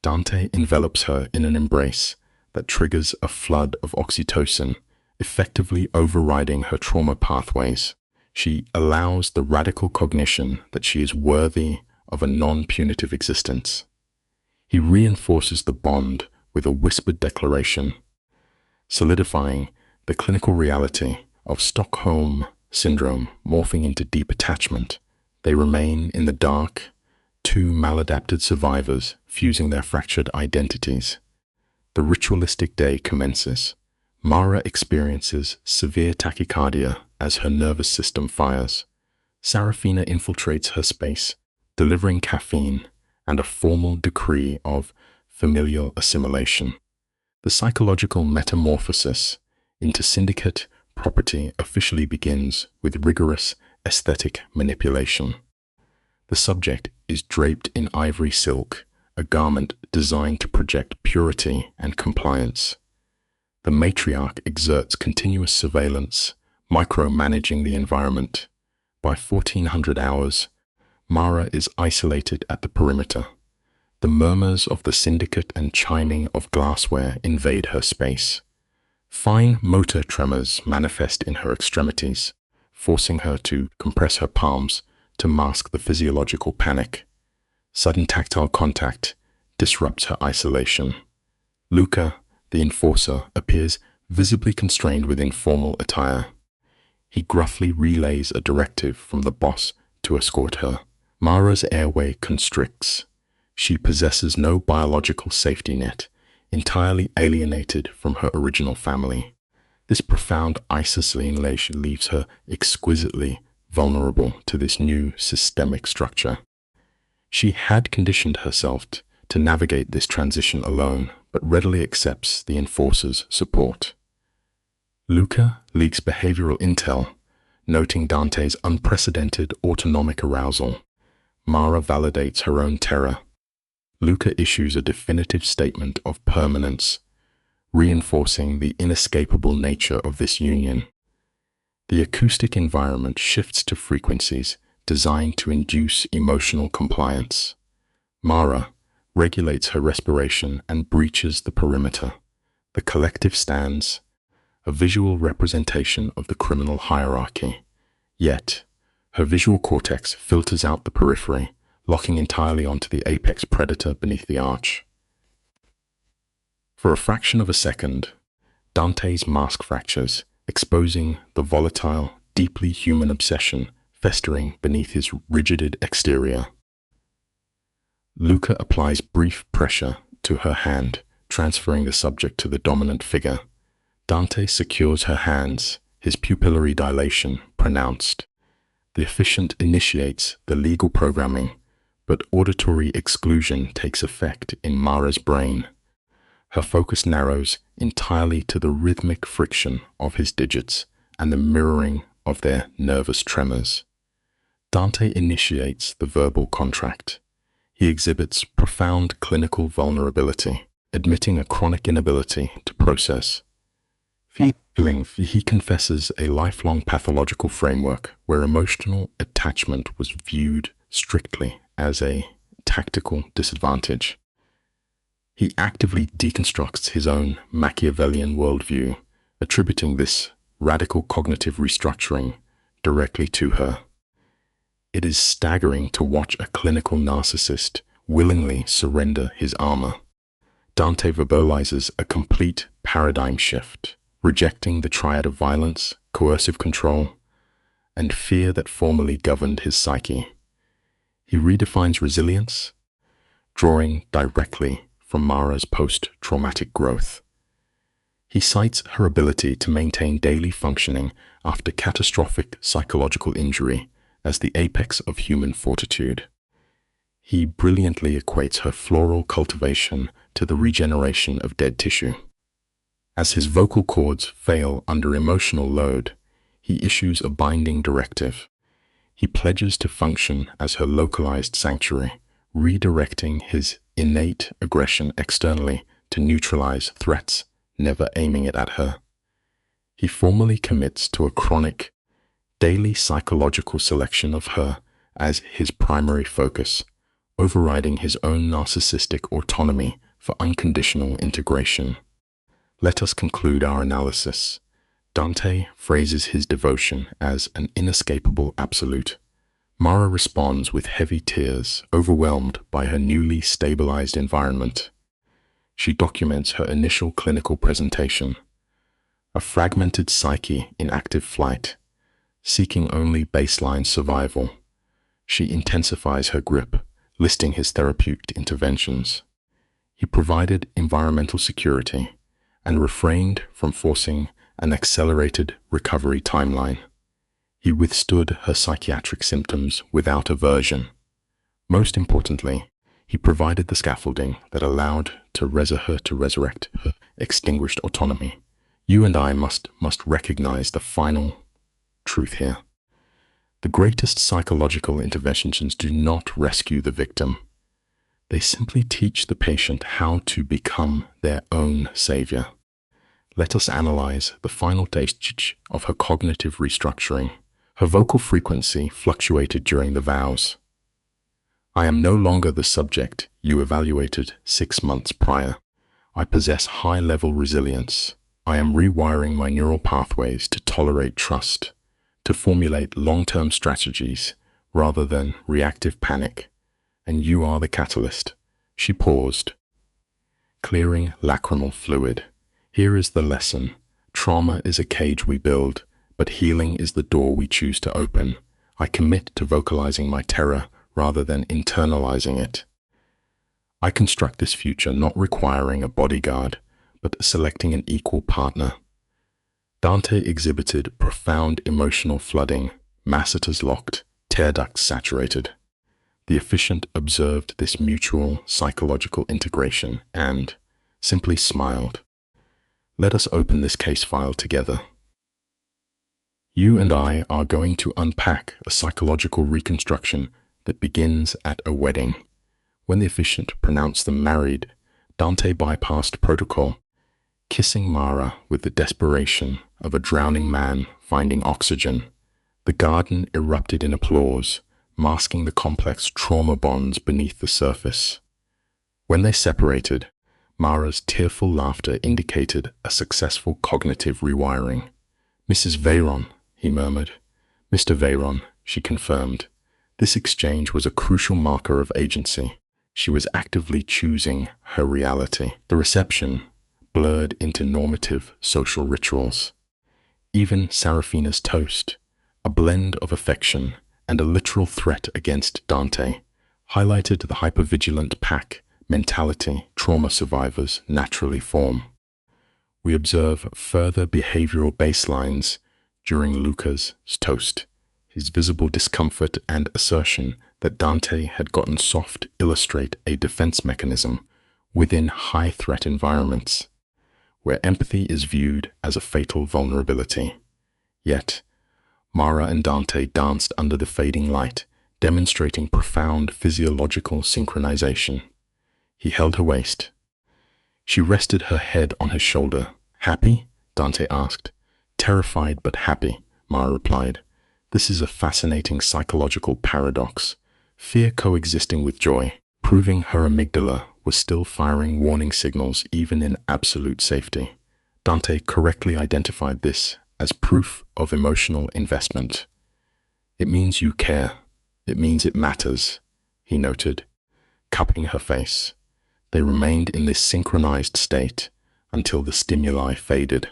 Dante envelops her in an embrace that triggers a flood of oxytocin, effectively overriding her trauma pathways. She allows the radical cognition that she is worthy of a non-punitive existence. He reinforces the bond with a whispered declaration, solidifying the clinical reality of Stockholm Syndrome morphing into deep attachment. They remain in the dark, two maladapted survivors fusing their fractured identities. The ritualistic day commences. Mara experiences severe tachycardia as her nervous system fires. Sarafina infiltrates her space, delivering caffeine and a formal decree of familial assimilation. The psychological metamorphosis into syndicate property officially begins with rigorous aesthetic manipulation. The subject is draped in ivory silk, a garment designed to project purity and compliance. The matriarch exerts continuous surveillance, micromanaging the environment. By 1400 hours, Mara is isolated at the perimeter. The murmurs of the syndicate and chiming of glassware invade her space. Fine motor tremors manifest in her extremities, forcing her to compress her palms to mask the physiological panic. Sudden tactile contact disrupts her isolation. Luca, the enforcer, appears visibly constrained within formal attire. He gruffly relays a directive from the boss to escort her. Mara's airway constricts. She possesses no biological safety net, entirely alienated from her original family. This profound isolation leaves her exquisitely vulnerable to this new systemic structure. She had conditioned herself to navigate this transition alone, but readily accepts the enforcer's support. Luca leaks behavioral intel, noting Dante's unprecedented autonomic arousal. Mara validates her own terror. Luca issues a definitive statement of permanence, reinforcing the inescapable nature of this union. The acoustic environment shifts to frequencies designed to induce emotional compliance. Mara regulates her respiration and breaches the perimeter. The collective stands, a visual representation of the criminal hierarchy. Yet, her visual cortex filters out the periphery, locking entirely onto the apex predator beneath the arch. For a fraction of a second, Dante's mask fractures, exposing the volatile, deeply human obsession festering beneath his rigid exterior. Luca applies brief pressure to her hand, transferring the subject to the dominant figure. Dante secures her hands, his pupillary dilation pronounced. The efficient initiates the legal programming, but auditory exclusion takes effect in Mara's brain. Her focus narrows entirely to the rhythmic friction of his digits and the mirroring of their nervous tremors. Dante initiates the verbal contract. He exhibits profound clinical vulnerability, admitting a chronic inability to process feeling. He confesses a lifelong pathological framework where emotional attachment was viewed strictly as a tactical disadvantage. He actively deconstructs his own Machiavellian worldview, attributing this radical cognitive restructuring directly to her. It is staggering to watch a clinical narcissist willingly surrender his armor. Dante verbalizes a complete paradigm shift, rejecting the triad of violence, coercive control, and fear that formerly governed his psyche. He redefines resilience, drawing directly from Mara's post-traumatic growth. He cites her ability to maintain daily functioning after catastrophic psychological injury as the apex of human fortitude. He brilliantly equates her floral cultivation to the regeneration of dead tissue. As his vocal cords fail under emotional load, he issues a binding directive. He pledges to function as her localized sanctuary, redirecting his innate aggression externally to neutralize threats, never aiming it at her. He formally commits to a chronic, daily psychological selection of her as his primary focus, overriding his own narcissistic autonomy for unconditional integration. Let us conclude our analysis. Dante phrases his devotion as an inescapable absolute. Mara responds with heavy tears, overwhelmed by her newly stabilized environment. She documents her initial clinical presentation, a fragmented psyche in active flight, seeking only baseline survival. She intensifies her grip, listing his therapeutic interventions. He provided environmental security and refrained from forcing an accelerated recovery timeline. He withstood her psychiatric symptoms without aversion. Most importantly, he provided the scaffolding that allowed her to resurrect her extinguished autonomy. You and I must recognize the final truth here. The greatest psychological interventions do not rescue the victim. They simply teach the patient how to become their own savior. Let us analyze the final stage of her cognitive restructuring. Her vocal frequency fluctuated during the vows. I am no longer the subject you evaluated 6 months prior. I possess high-level resilience. I am rewiring my neural pathways to tolerate trust, to formulate long-term strategies rather than reactive panic. And you are the catalyst. She paused, clearing lacrimal fluid. Here is the lesson. Trauma is a cage we build, but healing is the door we choose to open. I commit to vocalizing my terror rather than internalizing it. I construct this future not requiring a bodyguard, but selecting an equal partner. Dante exhibited profound emotional flooding, masseters locked, tear ducts saturated. The efficient observed this mutual psychological integration and simply smiled. Let us open this case file together. You and I are going to unpack a psychological reconstruction that begins at a wedding. When the efficient pronounced them married, Dante bypassed protocol, kissing Mara with the desperation of a drowning man finding oxygen. The garden erupted in applause, masking the complex trauma bonds beneath the surface. When they separated, Mara's tearful laughter indicated a successful cognitive rewiring. "Mrs. Veyron," he murmured. "Mr. Veyron," she confirmed. This exchange was a crucial marker of agency. She was actively choosing her reality. The reception blurred into normative social rituals. Even Serafina's toast, a blend of affection and a literal threat against Dante, highlighted the hypervigilant pack mentality trauma survivors naturally form. We observe further behavioral baselines during Luca's toast. His visible discomfort and assertion that Dante had gotten soft illustrate a defense mechanism within high-threat environments, where empathy is viewed as a fatal vulnerability. Yet, Mara and Dante danced under the fading light, demonstrating profound physiological synchronization. He held her waist. She rested her head on his shoulder. "Happy?" Dante asked. "Terrified but happy," Mara replied. This is a fascinating psychological paradox, fear coexisting with joy, proving her amygdala was still firing warning signals even in absolute safety. Dante correctly identified this as proof of emotional investment. "It means you care. It means it matters," he noted, cupping her face. They remained in this synchronized state until the stimuli faded.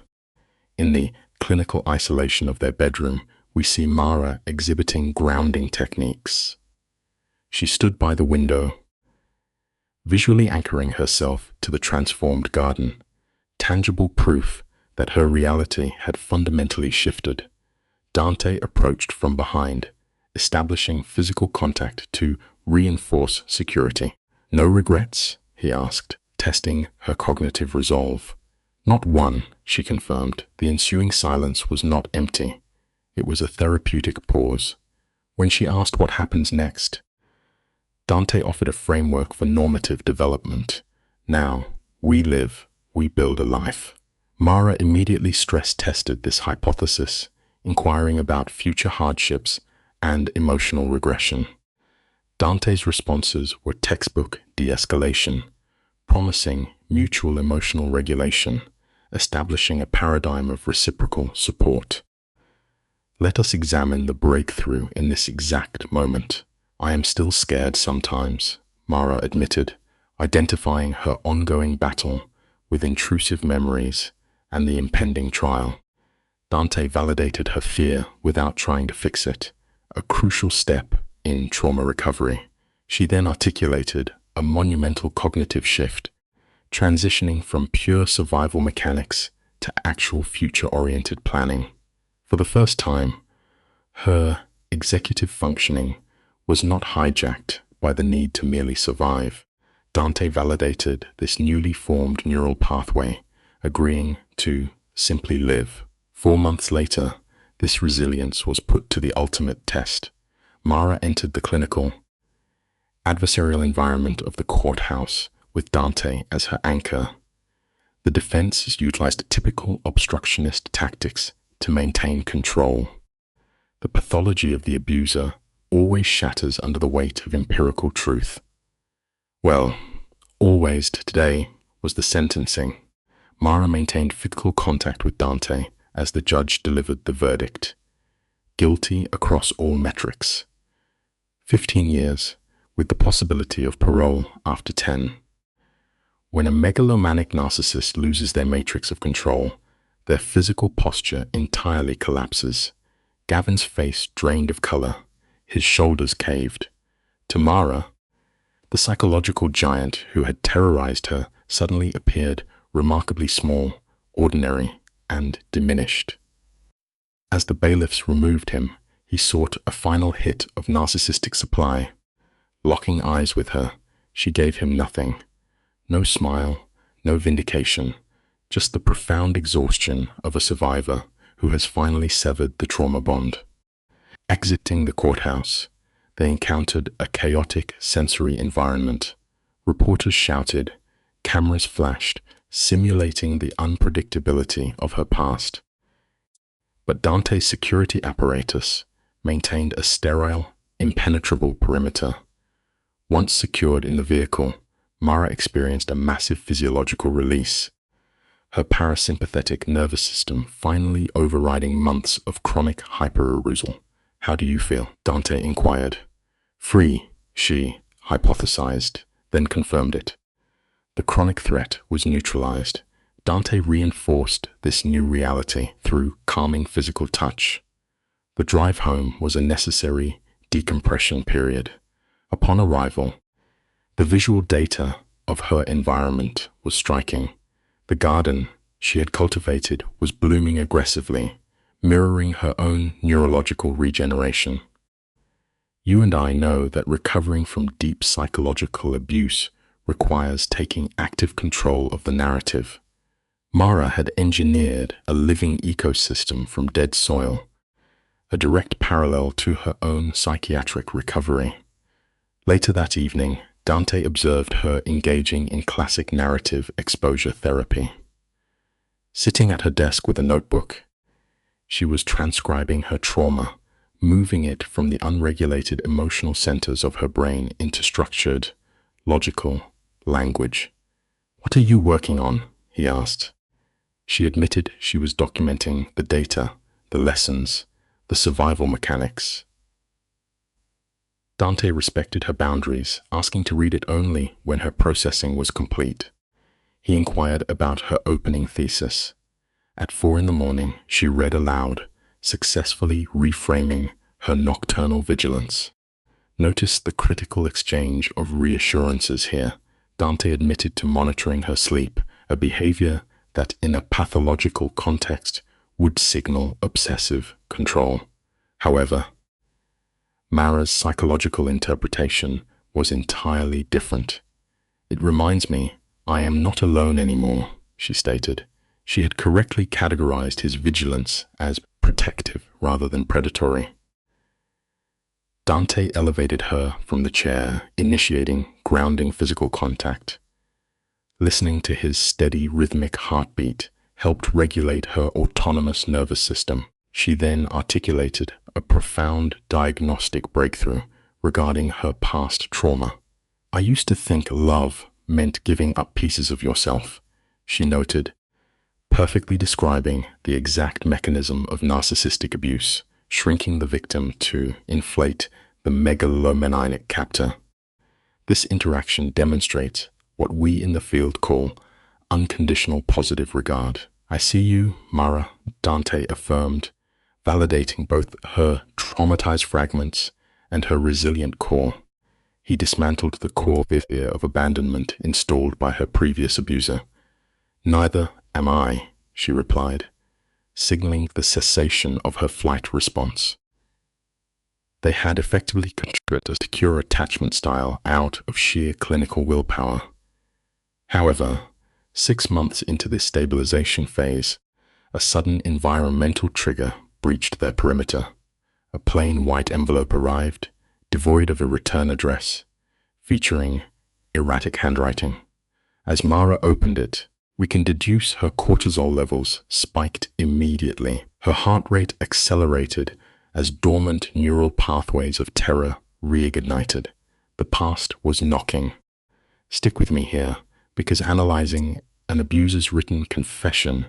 In the clinical isolation of their bedroom, we see Mara exhibiting grounding techniques. She stood by the window, visually anchoring herself to the transformed garden, tangible proof that her reality had fundamentally shifted. Dante approached from behind, establishing physical contact to reinforce security. "No regrets?" he asked, testing her cognitive resolve. "Not one," she confirmed. The ensuing silence was not empty. It was a therapeutic pause. When she asked what happens next, Dante offered a framework for normative development. "Now, we live, we build a life." Mara immediately stress-tested this hypothesis, inquiring about future hardships and emotional regression. Dante's responses were textbook de-escalation, promising mutual emotional regulation, establishing a paradigm of reciprocal support. Let us examine the breakthrough in this exact moment. "I am still scared sometimes," Mara admitted, identifying her ongoing battle with intrusive memories and the impending trial. Dante validated her fear without trying to fix it, a crucial step in trauma recovery. She then articulated a monumental cognitive shift, transitioning from pure survival mechanics to actual future-oriented planning. For the first time, her executive functioning was not hijacked by the need to merely survive. Dante validated this newly formed neural pathway, agreeing to simply live. 4 months later, this resilience was put to the ultimate test. Mara entered the clinical, adversarial environment of the courthouse with Dante as her anchor. The defense utilized typical obstructionist tactics to maintain control. The pathology of the abuser always shatters under the weight of empirical truth. Well, always today was the sentencing. Mara maintained physical contact with Dante as the judge delivered the verdict. Guilty across all metrics. 15 years, with the possibility of parole after 10. When a megalomaniac narcissist loses their matrix of control, their physical posture entirely collapses. Gavin's face drained of color, his shoulders caved. To Mara, the psychological giant who had terrorized her suddenly appeared remarkably small, ordinary, and diminished. As the bailiffs removed him, he sought a final hit of narcissistic supply. Locking eyes with her, she gave him nothing. No smile, no vindication, just the profound exhaustion of a survivor who has finally severed the trauma bond. Exiting the courthouse, they encountered a chaotic sensory environment. Reporters shouted, cameras flashed, simulating the unpredictability of her past. But Dante's security apparatus maintained a sterile, impenetrable perimeter. Once secured in the vehicle, Mara experienced a massive physiological release, her parasympathetic nervous system finally overriding months of chronic hyperarousal. How do you feel? Dante inquired. Free, she hypothesized, then confirmed it. The chronic threat was neutralized. Dante reinforced this new reality through calming physical touch. The drive home was a necessary decompression period. Upon arrival, the visual data of her environment was striking. The garden she had cultivated was blooming aggressively, mirroring her own neurological regeneration. You and I know that recovering from deep psychological abuse requires taking active control of the narrative. Mara had engineered a living ecosystem from dead soil, a direct parallel to her own psychiatric recovery. Later that evening, Dante observed her engaging in classic narrative exposure therapy. Sitting at her desk with a notebook, she was transcribing her trauma, moving it from the unregulated emotional centers of her brain into structured, logical language. "What are you working on?" he asked. She admitted she was documenting the data, the lessons, the survival mechanics. Dante respected her boundaries, asking to read it only when her processing was complete. He inquired about her opening thesis. At 4 a.m, she read aloud, successfully reframing her nocturnal vigilance. Notice the critical exchange of reassurances here. Dante admitted to monitoring her sleep, a behavior that in a pathological context would signal obsessive control. However, Mara's psychological interpretation was entirely different. "It reminds me I am not alone anymore," she stated. She had correctly categorized his vigilance as protective rather than predatory. Dante elevated her from the chair, initiating grounding physical contact. Listening to his steady rhythmic heartbeat helped regulate her autonomous nervous system. She then articulated a profound diagnostic breakthrough regarding her past trauma. "I used to think love meant giving up pieces of yourself," she noted, perfectly describing the exact mechanism of narcissistic abuse, shrinking the victim to inflate the megalomaniac captor. This interaction demonstrates what we in the field call unconditional positive regard. "I see you, Mara," Dante affirmed, validating both her traumatized fragments and her resilient core. He dismantled the core fear of abandonment installed by her previous abuser. "Neither am I," she replied, signaling the cessation of her flight response. They had effectively contributed a secure attachment style out of sheer clinical willpower. However, 6 months into this stabilization phase, a sudden environmental trigger breached their perimeter. A plain white envelope arrived, devoid of a return address, featuring erratic handwriting. As Mara opened it, we can deduce her cortisol levels spiked immediately. Her heart rate accelerated as dormant neural pathways of terror reignited. The past was knocking. Stick with me here, because analyzing an abuser's written confession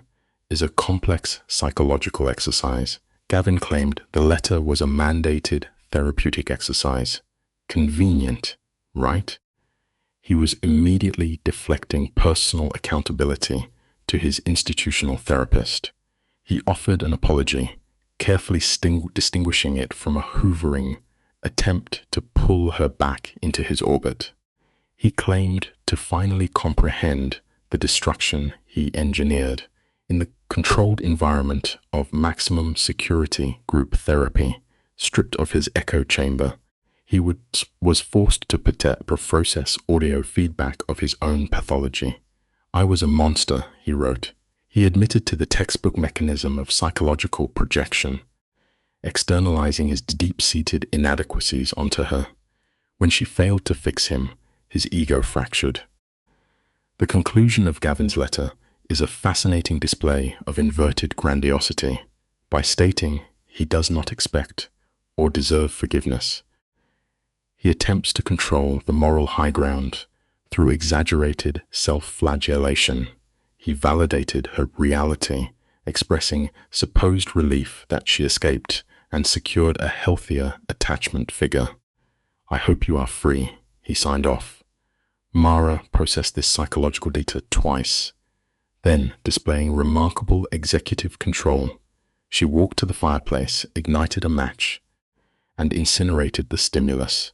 is a complex psychological exercise. Gavin claimed the letter was a mandated therapeutic exercise. Convenient, right? He was immediately deflecting personal accountability to his institutional therapist. He offered an apology, carefully distinguishing it from a hoovering attempt to pull her back into his orbit. He claimed to finally comprehend the destruction he engineered in the controlled environment of maximum security group therapy. Stripped of his echo chamber, he was forced to process audio feedback of his own pathology. "I was a monster," he wrote. He admitted to the textbook mechanism of psychological projection, externalizing his deep-seated inadequacies onto her. When she failed to fix him, his ego fractured. The conclusion of Gavin's letter is a fascinating display of inverted grandiosity. By stating he does not expect or deserve forgiveness, he attempts to control the moral high ground through exaggerated self-flagellation. He validated her reality, expressing supposed relief that she escaped and secured a healthier attachment figure. "I hope you are free," he signed off. Mara processed this psychological data twice. Then, displaying remarkable executive control, she walked to the fireplace, ignited a match, and incinerated the stimulus.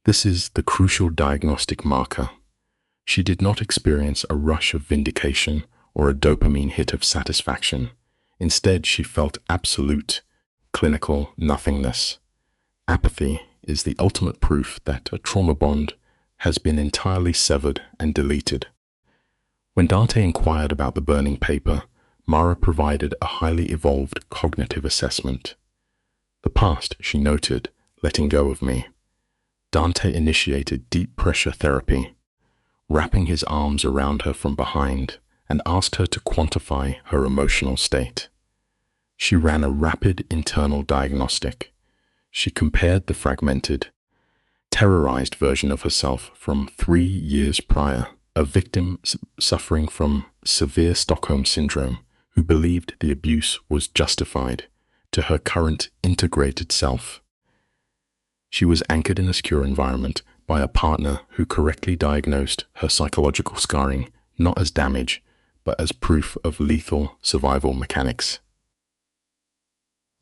This is the crucial diagnostic marker. She did not experience a rush of vindication or a dopamine hit of satisfaction. Instead, she felt absolute, clinical nothingness. Apathy is the ultimate proof that a trauma bond has been entirely severed and deleted. When Dante inquired about the burning paper, Mara provided a highly evolved cognitive assessment. "The past," she noted, "letting go of me." Dante initiated deep pressure therapy, wrapping his arms around her from behind, and asked her to quantify her emotional state. She ran a rapid internal diagnostic. She compared the fragmented, terrorized version of herself from 3 years prior, a victim suffering from severe Stockholm syndrome who believed the abuse was justified, to her current integrated self. She was anchored in a secure environment by a partner who correctly diagnosed her psychological scarring not as damage, but as proof of lethal survival mechanics.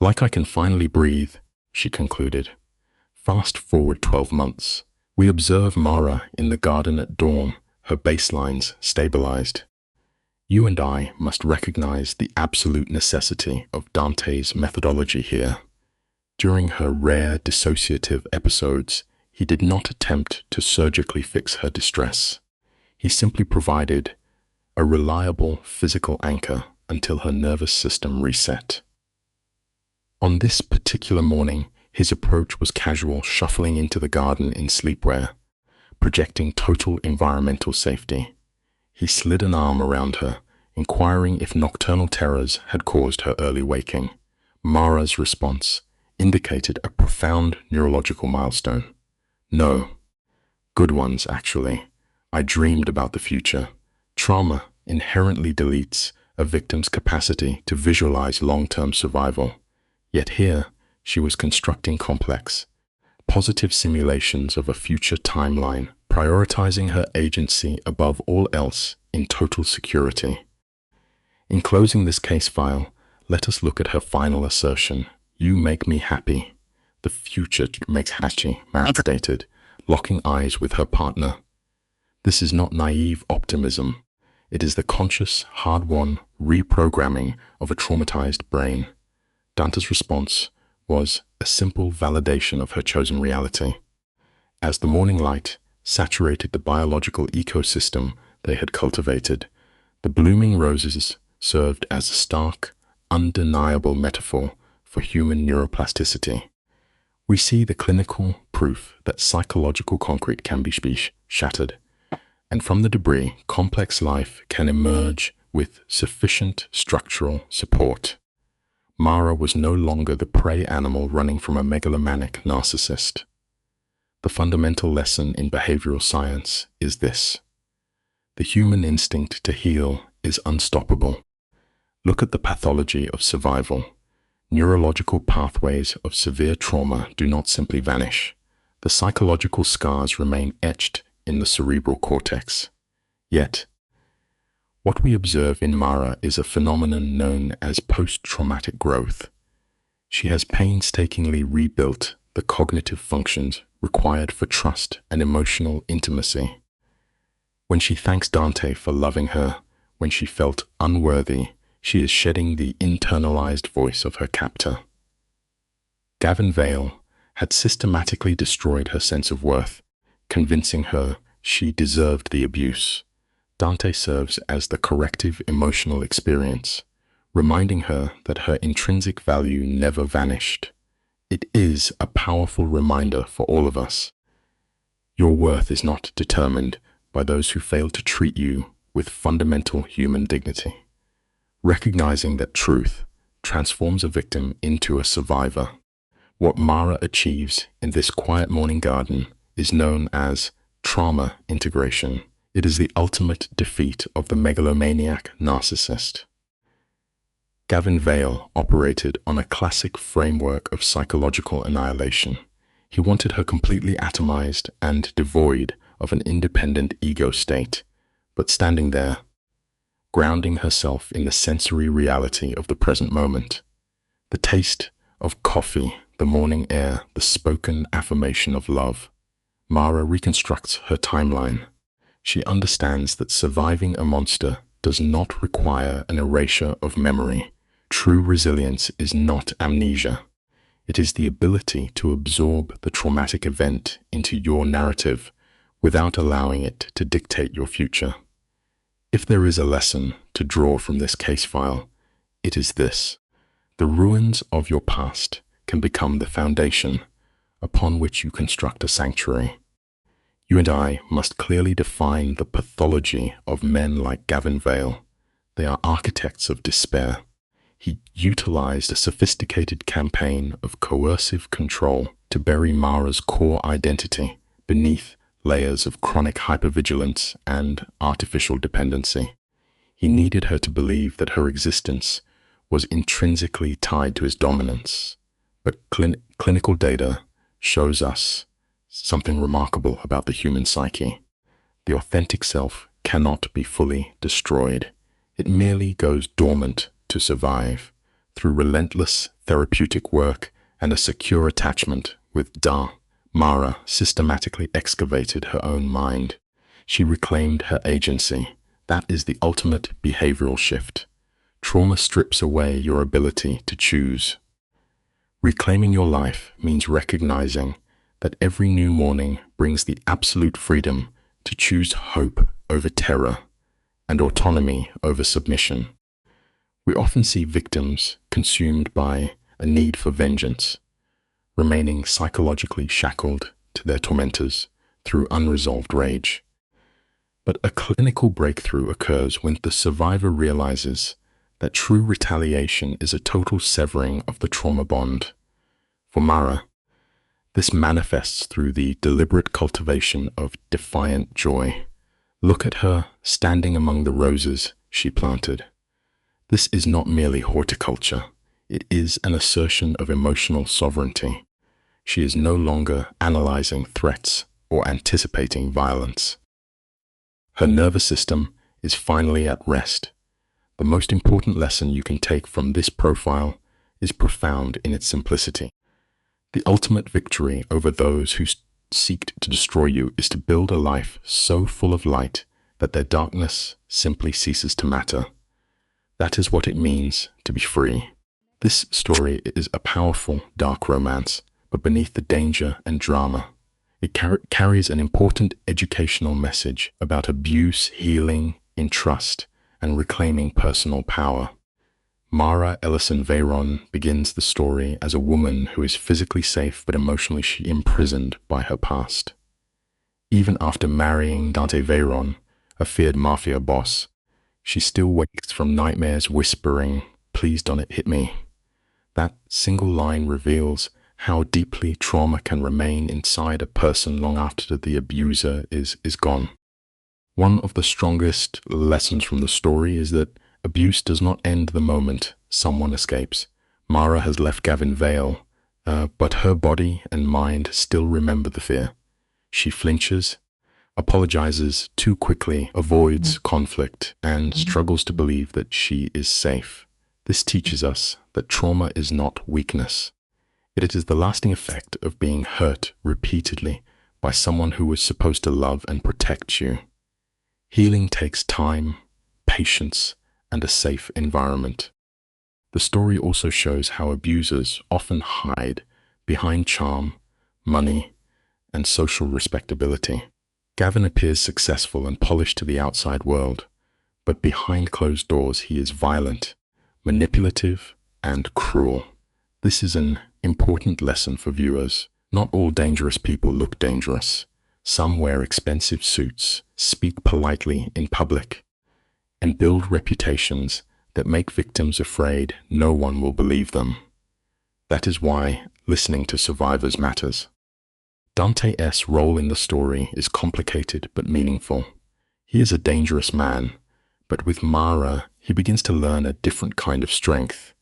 "Like I can finally breathe," she concluded. Fast forward 12 months. We observe Mara in the garden at dawn, her baselines stabilized. You and I must recognize the absolute necessity of Dante's methodology here. During her rare dissociative episodes, he did not attempt to surgically fix her distress. He simply provided a reliable physical anchor until her nervous system reset. On this particular morning, his approach was casual, shuffling into the garden in sleepwear, projecting total environmental safety. He slid an arm around her, inquiring if nocturnal terrors had caused her early waking. Mara's response indicated a profound neurological milestone. "No. Good ones, actually. I dreamed about the future." Trauma inherently deletes a victim's capacity to visualize long-term survival. Yet here, she was constructing complex, positive simulations of a future timeline, prioritizing her agency above all else in total security. In closing this case file, let us look at her final assertion. "You make me happy." The future makes Hachi validated, locking eyes with her partner. This is not naive optimism. It is the conscious, hard-won reprogramming of a traumatized brain. Dante's response was a simple validation of her chosen reality. As the morning light saturated the biological ecosystem they had cultivated, the blooming roses served as a stark, undeniable metaphor for human neuroplasticity. We see the clinical proof that psychological concrete can be shattered, and from the debris, complex life can emerge with sufficient structural support. Mara was no longer the prey animal running from a megalomaniac narcissist. The fundamental lesson in behavioral science is this: The human instinct to heal is unstoppable. Look at the pathology of survival. Neurological pathways of severe trauma do not simply vanish. The psychological scars remain etched in the cerebral cortex. Yet, what we observe in Mara is a phenomenon known as post-traumatic growth. She has painstakingly rebuilt the cognitive functions required for trust and emotional intimacy. When she thanks Dante for loving her, when she felt unworthy, she is shedding the internalized voice of her captor. Gavin Vale had systematically destroyed her sense of worth, convincing her she deserved the abuse. Dante serves as the corrective emotional experience, reminding her that her intrinsic value never vanished. It is a powerful reminder for all of us. Your worth is not determined by those who fail to treat you with fundamental human dignity. Recognizing that truth transforms a victim into a survivor. What Mara achieves in this quiet morning garden is known as trauma integration. It is the ultimate defeat of the megalomaniac narcissist. Gavin Vale operated on a classic framework of psychological annihilation. He wanted her completely atomized and devoid of an independent ego state, but standing there, grounding herself in the sensory reality of the present moment. The taste of coffee, the morning air, the spoken affirmation of love. Mara reconstructs her timeline. She understands that surviving a monster does not require an erasure of memory. True resilience is not amnesia. It is the ability to absorb the traumatic event into your narrative without allowing it to dictate your future. If there is a lesson to draw from this case file, it is this: the ruins of your past can become the foundation upon which you construct a sanctuary. You and I must clearly define the pathology of men like Gavin Vale. They are architects of despair. He utilized a sophisticated campaign of coercive control to bury Mara's core identity beneath layers of chronic hypervigilance and artificial dependency. He needed her to believe that her existence was intrinsically tied to his dominance. But clinical data shows us something remarkable about the human psyche. The authentic self cannot be fully destroyed. It merely goes dormant to survive. Through relentless therapeutic work and a secure attachment with Da, Mara systematically excavated her own mind. She reclaimed her agency. That is the ultimate behavioral shift. Trauma strips away your ability to choose. Reclaiming your life means recognizing that every new morning brings the absolute freedom to choose hope over terror and autonomy over submission. We often see victims consumed by a need for vengeance, remaining psychologically shackled to their tormentors through unresolved rage. But a clinical breakthrough occurs when the survivor realizes that true retaliation is a total severing of the trauma bond. For Mara, this manifests through the deliberate cultivation of defiant joy. Look at her standing among the roses she planted. This is not merely horticulture. It is an assertion of emotional sovereignty. She is no longer analyzing threats or anticipating violence. Her nervous system is finally at rest. The most important lesson you can take from this profile is profound in its simplicity. The ultimate victory over those who seek to destroy you is to build a life so full of light that their darkness simply ceases to matter. That is what it means to be free. This story is a powerful, dark romance, but beneath the danger and drama, it carries an important educational message about abuse, healing in trust, and reclaiming personal power. Mara Ellison Veyron begins the story as a woman who is physically safe but emotionally imprisoned by her past. Even after marrying Dante Veyron, a feared Mafia boss, she still wakes from nightmares whispering, "Please don't it hit me." That single line reveals how deeply trauma can remain inside a person long after the abuser is gone. One of the strongest lessons from the story is that abuse does not end the moment someone escapes. Mara has left Gavin Vale, but her body and mind still remember the fear. She flinches, apologizes too quickly, avoids conflict, and struggles to believe that she is safe. This teaches us that trauma is not weakness. It is the lasting effect of being hurt repeatedly by someone who was supposed to love and protect you. Healing takes time, patience, and a safe environment. The story also shows how abusers often hide behind charm, money, and social respectability. Gavin appears successful and polished to the outside world, but behind closed doors he is violent, manipulative, and cruel. This is an important lesson for viewers. Not all dangerous people look dangerous. Some wear expensive suits, speak politely in public, and build reputations that make victims afraid no one will believe them. That is why listening to survivors matters. Dante's role in the story is complicated but meaningful. He is a dangerous man, but with Mara, he begins to learn a different kind of strength.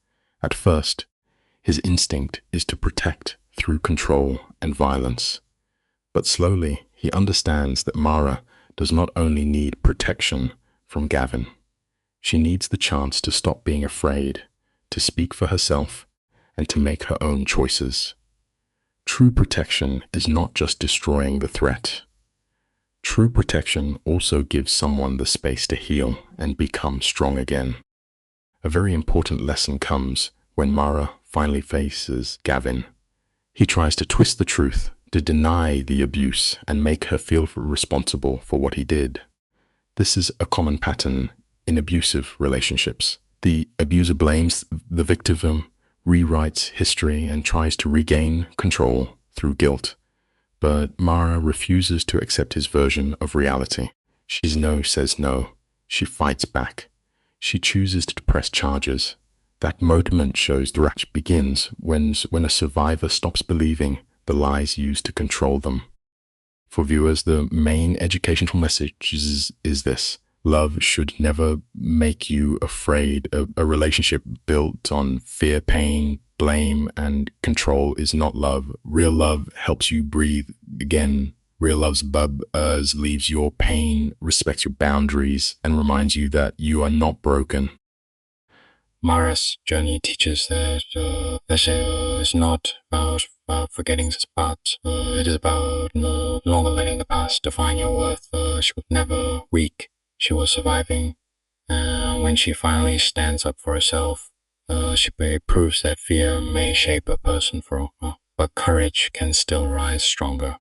At first, his instinct is to protect through control and violence. But slowly, he understands that Mara does not only need protection from Gavin. She needs the chance to stop being afraid, to speak for herself, and to make her own choices. True protection is not just destroying the threat. True protection also gives someone the space to heal and become strong again. A very important lesson comes when Mara finally faces Gavin. He tries to twist the truth, to deny the abuse, and make her feel responsible for what he did. This is a common pattern in abusive relationships. The abuser blames the victim, rewrites history, and tries to regain control through guilt. But Mara refuses to accept his version of reality. She's no says no. She fights back. She chooses to press charges. That moment shows the ratchet begins when a survivor stops believing the lies used to control them. For viewers, the main educational message is this. Love should never make you afraid. A relationship built on fear, pain, blame, and control is not love. Real love helps you breathe again. Real love's bubbers leaves your pain, respects your boundaries, and reminds you that you are not broken. Mara's journey teaches that this is not about forgetting this part. It is about no longer letting the past define your worth. She was never weak. She was surviving. When she finally stands up for herself, she proves that fear may shape a person but courage can still rise stronger.